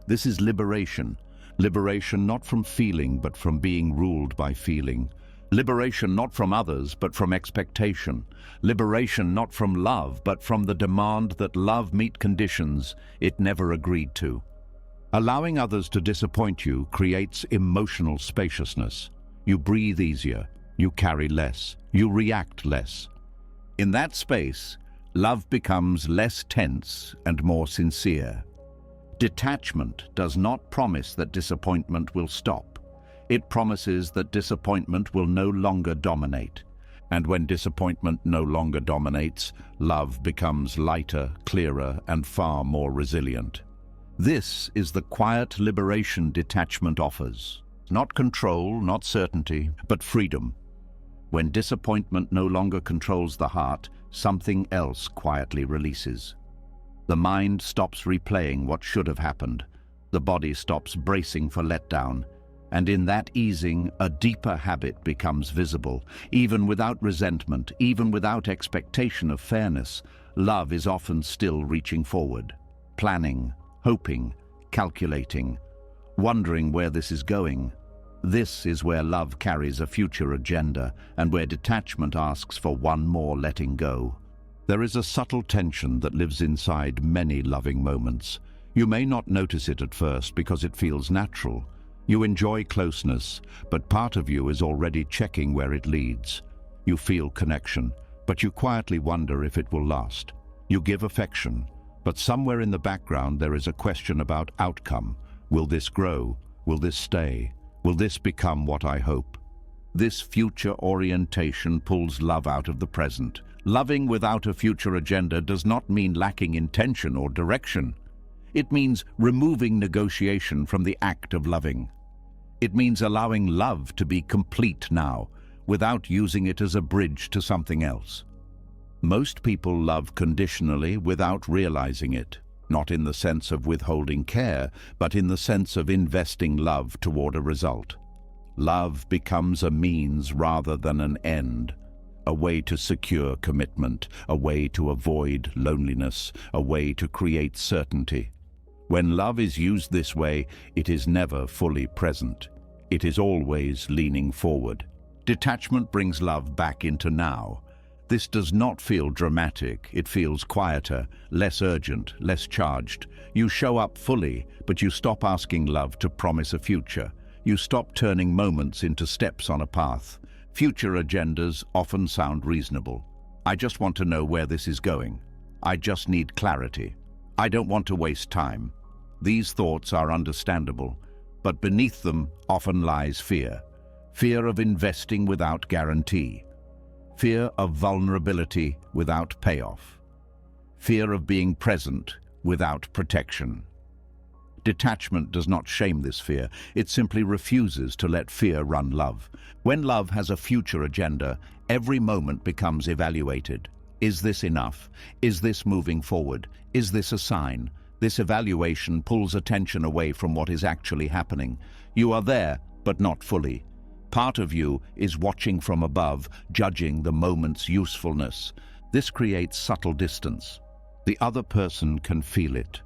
This is liberation. Liberation not from feeling, but from being ruled by feeling. Liberation not from others, but from expectation. Liberation not from love, but from the demand that love meet conditions it never agreed to. Allowing others to disappoint you creates emotional spaciousness. You breathe easier. You carry less. You react less. In that space, love becomes less tense and more sincere. Detachment does not promise that disappointment will stop. It promises that disappointment will no longer dominate. And when disappointment no longer dominates, love becomes lighter, clearer, and far more resilient. This is the quiet liberation detachment offers. Not control, not certainty, but freedom. When disappointment no longer controls the heart, something else quietly releases. The mind stops replaying what should have happened. The body stops bracing for letdown. And in that easing, a deeper habit becomes visible. Even without resentment, even without expectation of fairness, love is often still reaching forward, planning, hoping, calculating, wondering where this is going. This is where love carries a future agenda, and where detachment asks for one more letting go. There is a subtle tension that lives inside many loving moments. You may not notice it at first because it feels natural. You enjoy closeness, but part of you is already checking where it leads. You feel connection, but you quietly wonder if it will last. You give affection, but somewhere in the background there is a question about outcome. Will this grow? Will this stay? Will this become what I hope? This future orientation pulls love out of the present. Loving without a future agenda does not mean lacking intention or direction. It means removing negotiation from the act of loving. It means allowing love to be complete now, without using it as a bridge to something else. Most people love conditionally without realizing it. Not in the sense of withholding care, but in the sense of investing love toward a result. Love becomes a means rather than an end, a way to secure commitment, a way to avoid loneliness, a way to create certainty. When love is used this way, it is never fully present. It is always leaning forward. Detachment brings love back into now. This does not feel dramatic. It feels quieter, less urgent, less charged. You show up fully, but you stop asking love to promise a future. You stop turning moments into steps on a path. Future agendas often sound reasonable. I just want to know where this is going. I just need clarity. I don't want to waste time. These thoughts are understandable, but beneath them often lies fear. Fear of investing without guarantee. Fear of vulnerability without payoff. Fear of being present without protection. Detachment does not shame this fear. It simply refuses to let fear run love. When love has a future agenda, every moment becomes evaluated. Is this enough? Is this moving forward? Is this a sign? This evaluation pulls attention away from what is actually happening. You are there, but not fully. Part of you is watching from above, judging the moment's usefulness. This creates subtle distance. The other person can feel it.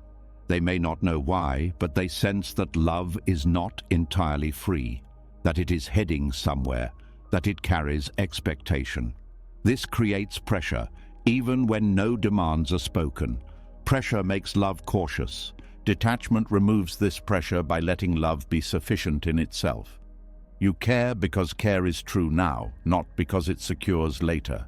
They may not know why, but they sense that love is not entirely free, that it is heading somewhere, that it carries expectation. This creates pressure, even when no demands are spoken. Pressure makes love cautious. Detachment removes this pressure by letting love be sufficient in itself. You care because care is true now, not because it secures later.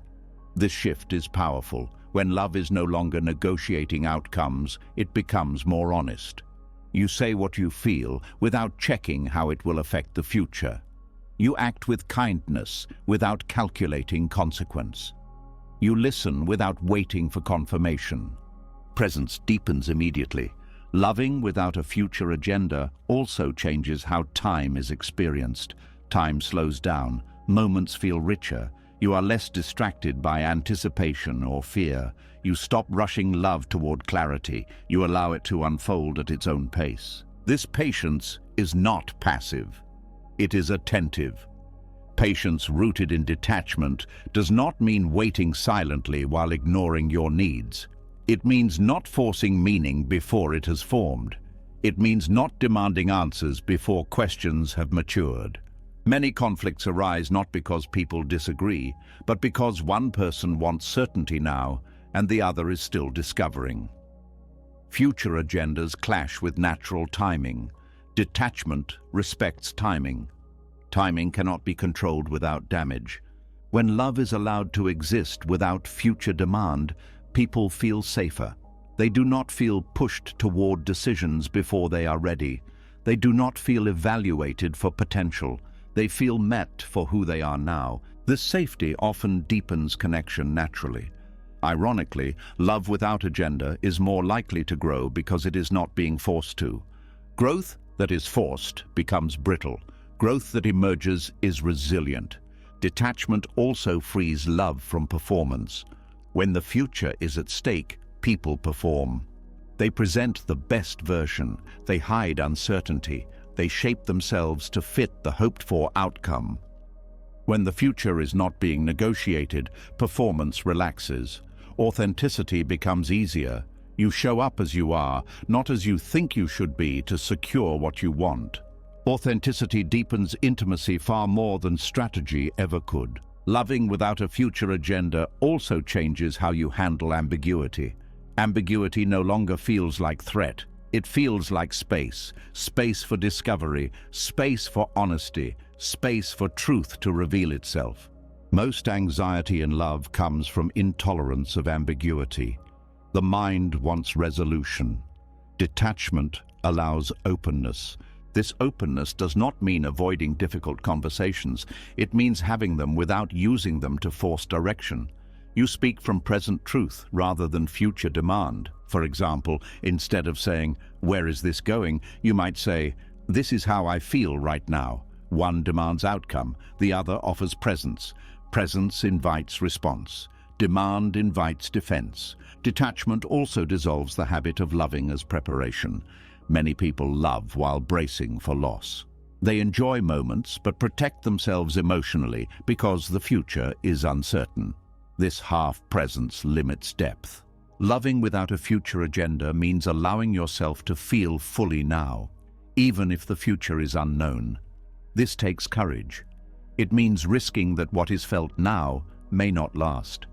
This shift is powerful. When love is no longer negotiating outcomes, it becomes more honest. You say what you feel without checking how it will affect the future. You act with kindness without calculating consequence. You listen without waiting for confirmation. Presence deepens immediately. Loving without a future agenda also changes how time is experienced. Time slows down, moments feel richer. You are less distracted by anticipation or fear. You stop rushing love toward clarity. You allow it to unfold at its own pace. This patience is not passive. It is attentive. Patience rooted in detachment does not mean waiting silently while ignoring your needs. It means not forcing meaning before it has formed. It means not demanding answers before questions have matured. Many conflicts arise not because people disagree, but because one person wants certainty now and the other is still discovering. Future agendas clash with natural timing. Detachment respects timing. Timing cannot be controlled without damage. When love is allowed to exist without future demand, people feel safer. They do not feel pushed toward decisions before they are ready. They do not feel evaluated for potential. They feel met for who they are now. This safety often deepens connection naturally. Ironically, love without agenda is more likely to grow because it is not being forced to. Growth that is forced becomes brittle. Growth that emerges is resilient. Detachment also frees love from performance. When the future is at stake, people perform. They present the best version. They hide uncertainty. They shape themselves to fit the hoped-for outcome. When the future is not being negotiated, performance relaxes. Authenticity becomes easier. You show up as you are, not as you think you should be to secure what you want. Authenticity deepens intimacy far more than strategy ever could. Loving without a future agenda also changes how you handle ambiguity. Ambiguity no longer feels like threat. It feels like space. Space for discovery, space for honesty, space for truth to reveal itself. Most anxiety in love comes from intolerance of ambiguity. The mind wants resolution. Detachment allows openness. This openness does not mean avoiding difficult conversations. It means having them without using them to force direction. You speak from present truth rather than future demand. For example, instead of saying, "Where is this going?" you might say, "This is how I feel right now." One demands outcome, the other offers presence. Presence invites response. Demand invites defense. Detachment also dissolves the habit of loving as preparation. Many people love while bracing for loss. They enjoy moments but protect themselves emotionally because the future is uncertain. This half-presence limits depth. Loving without a future agenda means allowing yourself to feel fully now, even if the future is unknown. This takes courage. It means risking that what is felt now may not last.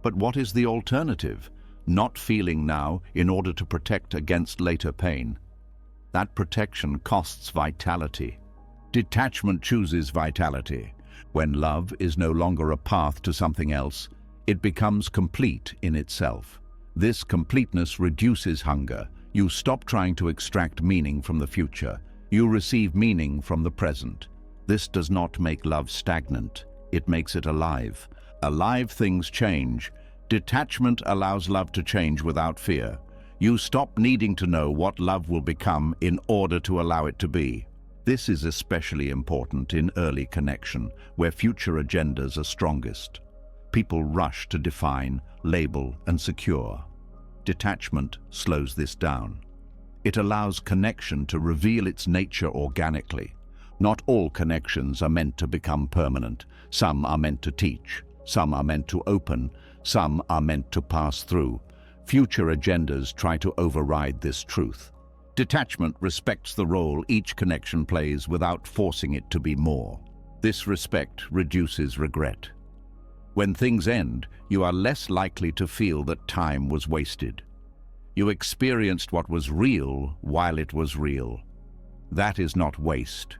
But what is the alternative? Not feeling now in order to protect against later pain. That protection costs vitality. Detachment chooses vitality. When love is no longer a path to something else, it becomes complete in itself. This completeness reduces hunger. You stop trying to extract meaning from the future. You receive meaning from the present. This does not make love stagnant. It makes it alive. Alive things change. Detachment allows love to change without fear. You stop needing to know what love will become in order to allow it to be. This is especially important in early connection, where future agendas are strongest. People rush to define, label, and secure. Detachment slows this down. It allows connection to reveal its nature organically. Not all connections are meant to become permanent. Some are meant to teach. Some are meant to open. Some are meant to pass through. Future agendas try to override this truth. Detachment respects the role each connection plays without forcing it to be more. This respect reduces regret. When things end, you are less likely to feel that time was wasted. You experienced what was real while it was real. That is not waste.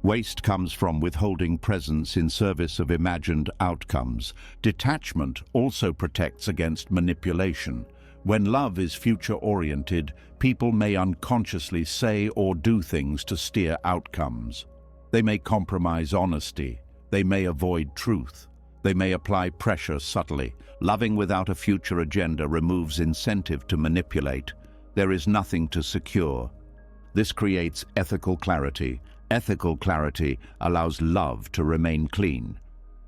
Waste comes from withholding presence in service of imagined outcomes. Detachment also protects against manipulation. When love is future-oriented, people may unconsciously say or do things to steer outcomes. They may compromise honesty. They may avoid truth. They may apply pressure subtly. Loving without a future agenda removes incentive to manipulate. There is nothing to secure. This creates ethical clarity. Ethical clarity allows love to remain clean.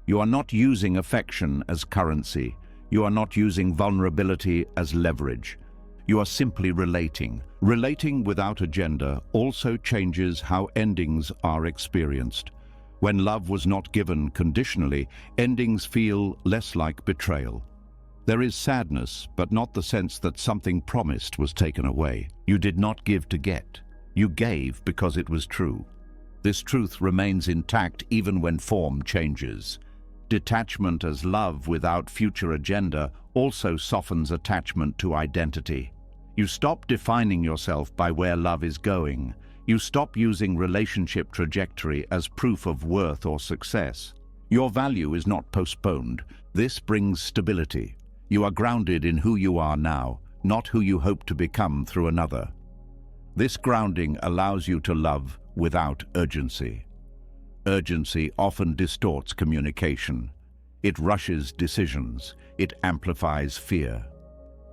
You are not using affection as currency. You are not using vulnerability as leverage. You are simply relating. Relating without agenda also changes how endings are experienced. When love was not given conditionally, endings feel less like betrayal. There is sadness, but not the sense that something promised was taken away. You did not give to get. You gave because it was true. This truth remains intact even when form changes. Detachment as love without future agenda also softens attachment to identity. You stop defining yourself by where love is going. You stop using relationship trajectory as proof of worth or success. Your value is not postponed. This brings stability. You are grounded in who you are now, not who you hope to become through another. This grounding allows you to love without urgency. Urgency often distorts communication. It rushes decisions. It amplifies fear.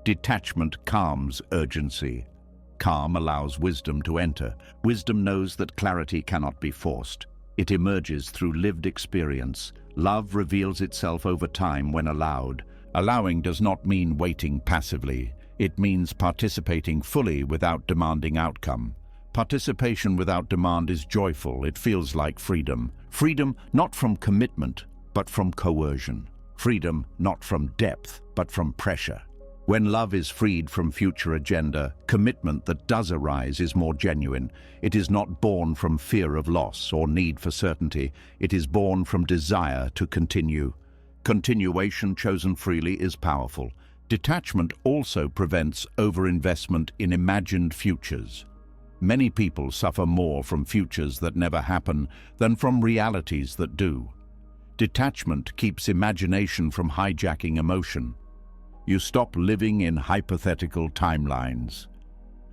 Detachment calms urgency. Calm allows wisdom to enter. Wisdom knows that clarity cannot be forced. It emerges through lived experience. Love reveals itself over time when allowed. Allowing does not mean waiting passively. It means participating fully without demanding outcome. Participation without demand is joyful. It feels like freedom. Freedom not from commitment, but from coercion. Freedom not from depth, but from pressure. When love is freed from future agenda, commitment that does arise is more genuine. It is not born from fear of loss or need for certainty. It is born from desire to continue. Continuation chosen freely is powerful. Detachment also prevents overinvestment in imagined futures. Many people suffer more from futures that never happen than from realities that do. Detachment keeps imagination from hijacking emotion. You stop living in hypothetical timelines.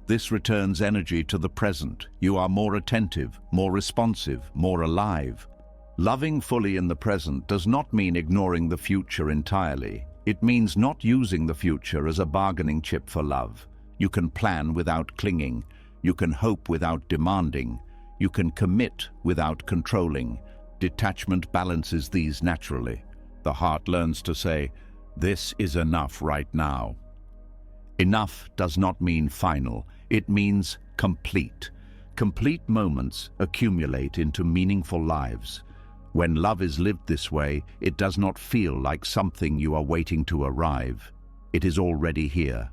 This returns energy to the present. You are more attentive, more responsive, more alive. Loving fully in the present does not mean ignoring the future entirely. It means not using the future as a bargaining chip for love. You can plan without clinging. You can hope without demanding. You can commit without controlling. Detachment balances these naturally. The heart learns to say, "This is enough right now." Enough does not mean final. It means complete. Complete moments accumulate into meaningful lives. When love is lived this way, it does not feel like something you are waiting to arrive. It is already here.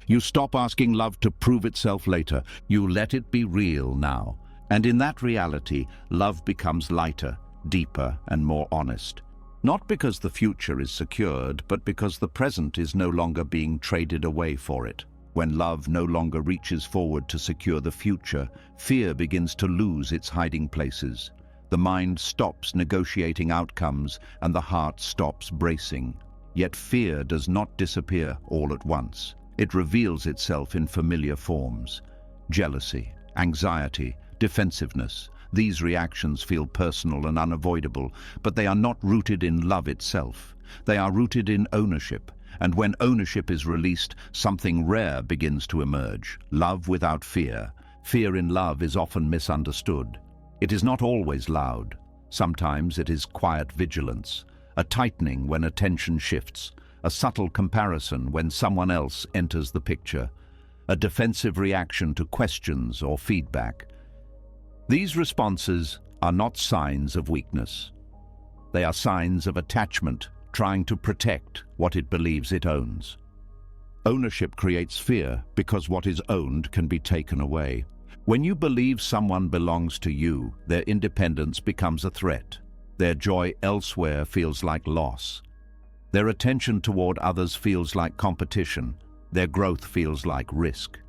You stop asking love to prove itself later. You let it be real now. And in that reality, love becomes lighter, deeper, and more honest. Not because the future is secured, but because the present is no longer being traded away for it. When love no longer reaches forward to secure the future, fear begins to lose its hiding places. The mind stops negotiating outcomes and the heart stops bracing. Yet fear does not disappear all at once. It reveals itself in familiar forms. Jealousy, anxiety, defensiveness. These reactions feel personal and unavoidable, but they are not rooted in love itself. They are rooted in ownership. And when ownership is released, something rare begins to emerge. Love without fear. Fear in love is often misunderstood. It is not always loud. Sometimes it is quiet vigilance, a tightening when attention shifts, a subtle comparison when someone else enters the picture, a defensive reaction to questions or feedback. These responses are not signs of weakness. They are signs of attachment trying to protect what it believes it owns. Ownership creates fear because what is owned can be taken away. When you believe someone belongs to you, their independence becomes a threat. Their joy elsewhere feels like loss. Their attention toward others feels like competition. Their growth feels like risk.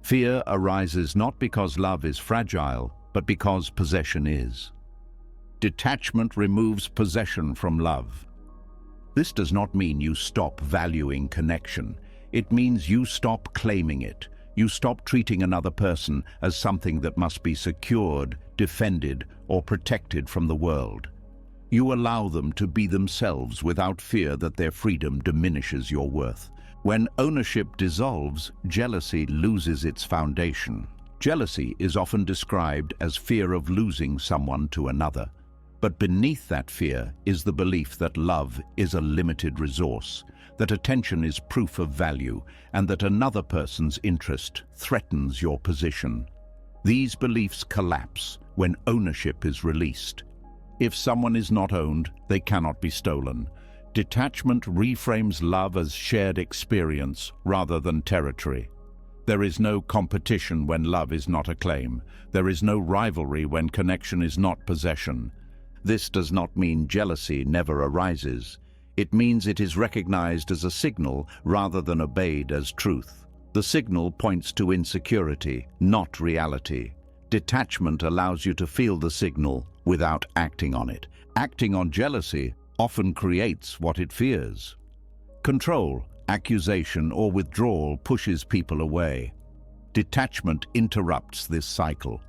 Fear arises not because love is fragile, but because possession is. Detachment removes possession from love. This does not mean you stop valuing connection. It means you stop claiming it. You stop treating another person as something that must be secured, defended, or protected from the world. You allow them to be themselves without fear that their freedom diminishes your worth. When ownership dissolves, jealousy loses its foundation. Jealousy is often described as fear of losing someone to another. But beneath that fear is the belief that love is a limited resource, that attention is proof of value, and that another person's interest threatens your position. These beliefs collapse when ownership is released. If someone is not owned, they cannot be stolen. Detachment reframes love as shared experience rather than territory. There is no competition when love is not a claim. There is no rivalry when connection is not possession. This does not mean jealousy never arises. It means it is recognized as a signal rather than obeyed as truth. The signal points to insecurity, not reality. Detachment allows you to feel the signal without acting on it. Acting on jealousy often creates what it fears. Control, accusation, or withdrawal pushes people away. Detachment interrupts this cycle.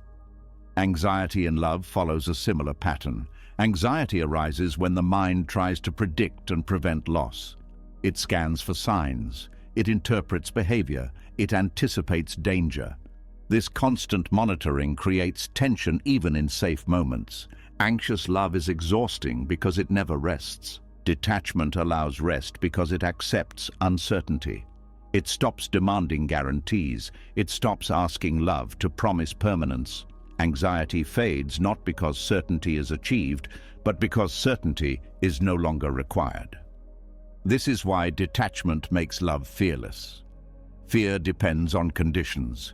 Anxiety in love follows a similar pattern. Anxiety arises when the mind tries to predict and prevent loss. It scans for signs. It interprets behavior. It anticipates danger. This constant monitoring creates tension even in safe moments. Anxious love is exhausting because it never rests. Detachment allows rest because it accepts uncertainty. It stops demanding guarantees. It stops asking love to promise permanence. Anxiety fades not because certainty is achieved, but because certainty is no longer required. This is why detachment makes love fearless. Fear depends on conditions.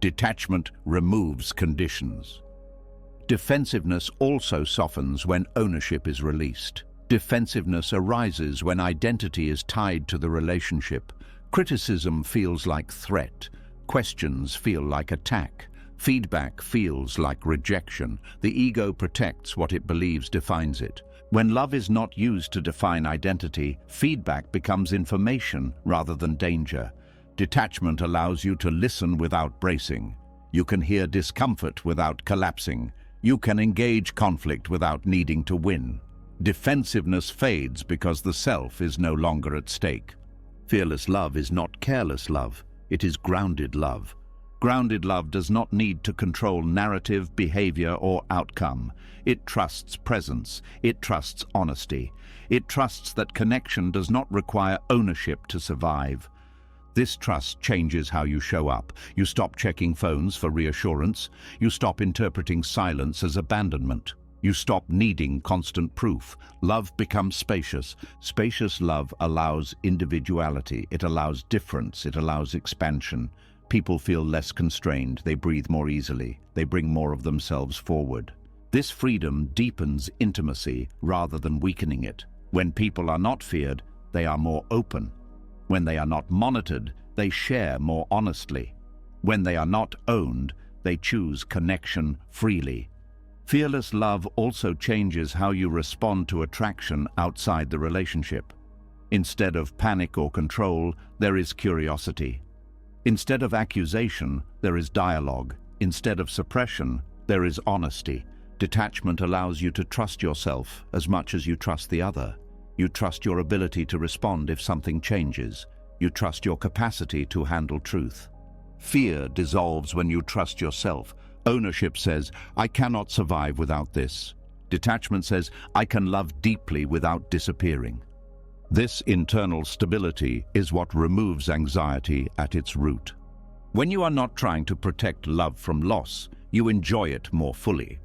Detachment removes conditions. Defensiveness also softens when ownership is released. Defensiveness arises when identity is tied to the relationship. Criticism feels like threat. Questions feel like attack. Feedback feels like rejection. The ego protects what it believes defines it. When love is not used to define identity, feedback becomes information rather than danger. Detachment allows you to listen without bracing. You can hear discomfort without collapsing. You can engage conflict without needing to win. Defensiveness fades because the self is no longer at stake. Fearless love is not careless love. It is grounded love. Grounded love does not need to control narrative, behavior, or outcome. It trusts presence. It trusts honesty. It trusts that connection does not require ownership to survive. This trust changes how you show up. You stop checking phones for reassurance. You stop interpreting silence as abandonment. You stop needing constant proof. Love becomes spacious. Spacious love allows individuality. It allows difference. It allows expansion. People feel less constrained. They breathe more easily. They bring more of themselves forward. This freedom deepens intimacy rather than weakening it. When people are not feared, they are more open. When they are not monitored, they share more honestly. When they are not owned, they choose connection freely. Fearless love also changes how you respond to attraction outside the relationship. Instead of panic or control, there is curiosity. Instead of accusation, there is dialogue. Instead of suppression, there is honesty. Detachment allows you to trust yourself as much as you trust the other. You trust your ability to respond if something changes. You trust your capacity to handle truth. Fear dissolves when you trust yourself. Ownership says, I cannot survive without this. Detachment says, I can love deeply without disappearing. This internal stability is what removes anxiety at its root. When you are not trying to protect love from loss, you enjoy it more fully.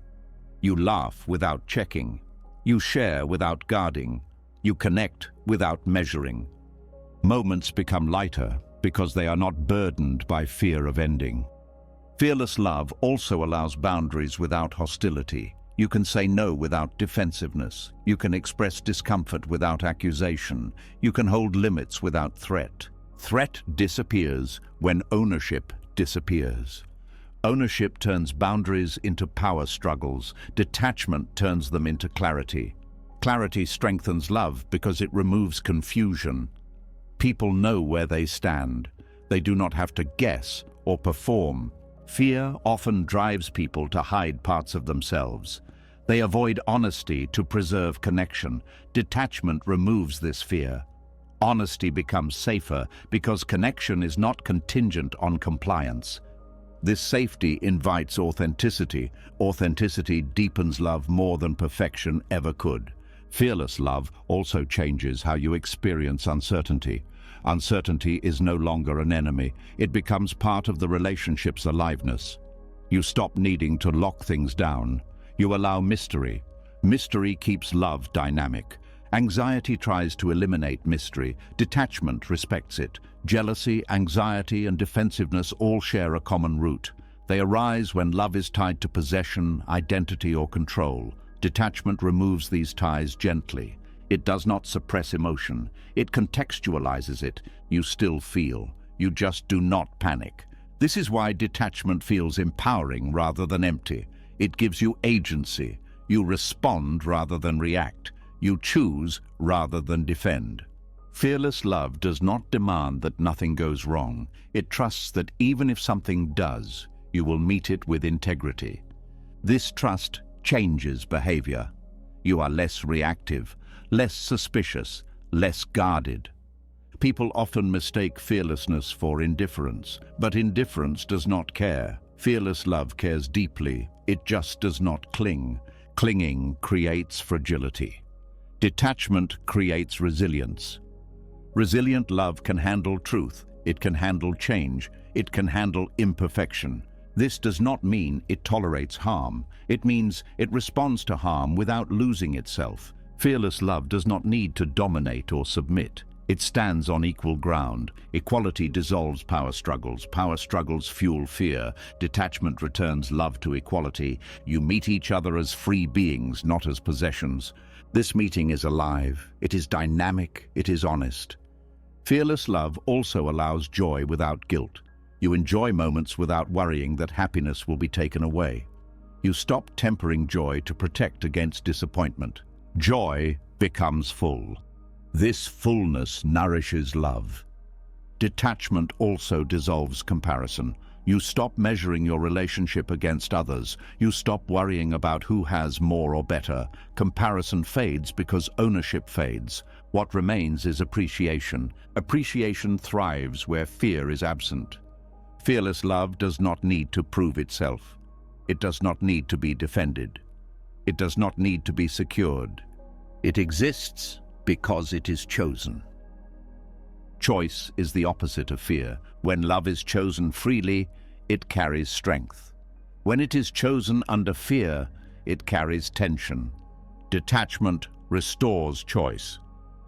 You laugh without checking. You share without guarding. You connect without measuring. Moments become lighter because they are not burdened by fear of ending. Fearless love also allows boundaries without hostility. You can say no without defensiveness. You can express discomfort without accusation. You can hold limits without threat. Threat disappears when ownership disappears. Ownership turns boundaries into power struggles. Detachment turns them into clarity. Clarity strengthens love because it removes confusion. People know where they stand. They do not have to guess or perform. Fear often drives people to hide parts of themselves. They avoid honesty to preserve connection. Detachment removes this fear. Honesty becomes safer because connection is not contingent on compliance. This safety invites authenticity. Authenticity deepens love more than perfection ever could. Fearless love also changes how you experience uncertainty. Uncertainty is no longer an enemy. It becomes part of the relationship's aliveness. You stop needing to lock things down. You allow mystery. Mystery keeps love dynamic. Anxiety tries to eliminate mystery. Detachment respects it. Jealousy, anxiety, and defensiveness all share a common root. They arise when love is tied to possession, identity, or control. Detachment removes these ties gently. It does not suppress emotion. It contextualizes it. You still feel. You just do not panic. This is why detachment feels empowering rather than empty. It gives you agency. You respond rather than react. You choose rather than defend. Fearless love does not demand that nothing goes wrong. It trusts that even if something does, you will meet it with integrity. This trust changes behavior. You are less reactive, less suspicious, less guarded. People often mistake fearlessness for indifference, but indifference does not care. Fearless love cares deeply. It just does not cling. Clinging creates fragility. Detachment creates resilience. Resilient love can handle truth. It can handle change. It can handle imperfection. This does not mean it tolerates harm. It means it responds to harm without losing itself. Fearless love does not need to dominate or submit. It stands on equal ground. Equality dissolves power struggles. Power struggles fuel fear. Detachment returns love to equality. You meet each other as free beings, not as possessions. This meeting is alive. It is dynamic. It is honest. Fearless love also allows joy without guilt. You enjoy moments without worrying that happiness will be taken away. You stop tempering joy to protect against disappointment. Joy becomes full. This fullness nourishes love. Detachment also dissolves comparison. You stop measuring your relationship against others. You stop worrying about who has more or better. Comparison fades because ownership fades. What remains is appreciation. Appreciation thrives where fear is absent. Fearless love does not need to prove itself. It does not need to be defended. It does not need to be secured. It exists because it is chosen. Choice is the opposite of fear. When love is chosen freely, it carries strength. When it is chosen under fear, it carries tension. Detachment restores choice.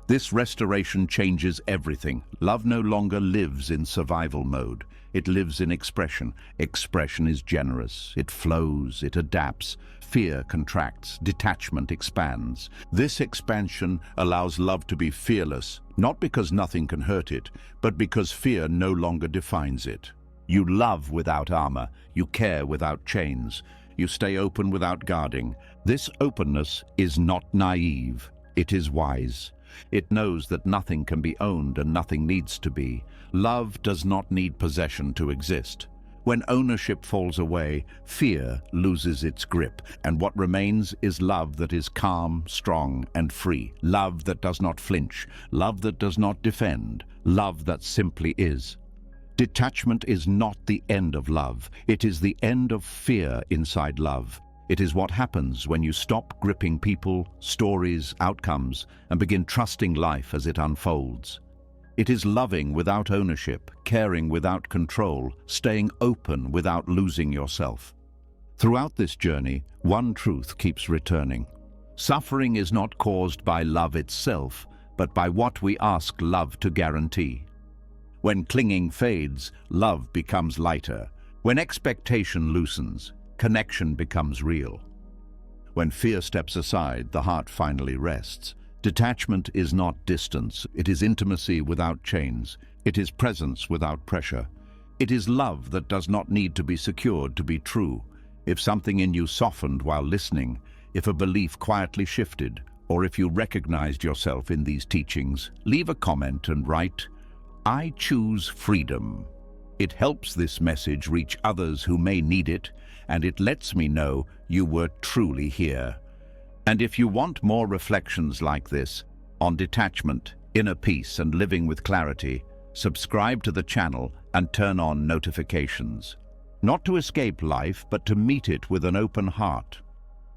This restoration changes everything. Love no longer lives in survival mode. It lives in expression. Expression is generous. It flows. It adapts. Fear contracts. Detachment expands. This expansion allows love to be fearless, not because nothing can hurt it, but because fear no longer defines it. You love without armor. You care without chains. You stay open without guarding. This openness is not naive. It is wise. It knows that nothing can be owned and nothing needs to be. Love does not need possession to exist. When ownership falls away, fear loses its grip, and what remains is love that is calm, strong, and free. Love that does not flinch. Love that does not defend. Love that simply is. Detachment is not the end of love. It is the end of fear inside love. It is what happens when you stop gripping people, stories, outcomes, and begin trusting life as it unfolds. It is loving without ownership, caring without control, staying open without losing yourself. Throughout this journey, one truth keeps returning. Suffering is not caused by love itself, but by what we ask love to guarantee. When clinging fades, love becomes lighter. When expectation loosens, connection becomes real. When fear steps aside, the heart finally rests. Detachment is not distance. It is intimacy without chains. It is presence without pressure. It is love that does not need to be secured to be true. If something in you softened while listening, if a belief quietly shifted, or if you recognized yourself in these teachings, leave a comment and write, I choose freedom. It helps this message reach others who may need it, and it lets me know you were truly here. And if you want more reflections like this on detachment, inner peace, and living with clarity, subscribe to the channel and turn on notifications. Not to escape life, but to meet it with an open heart.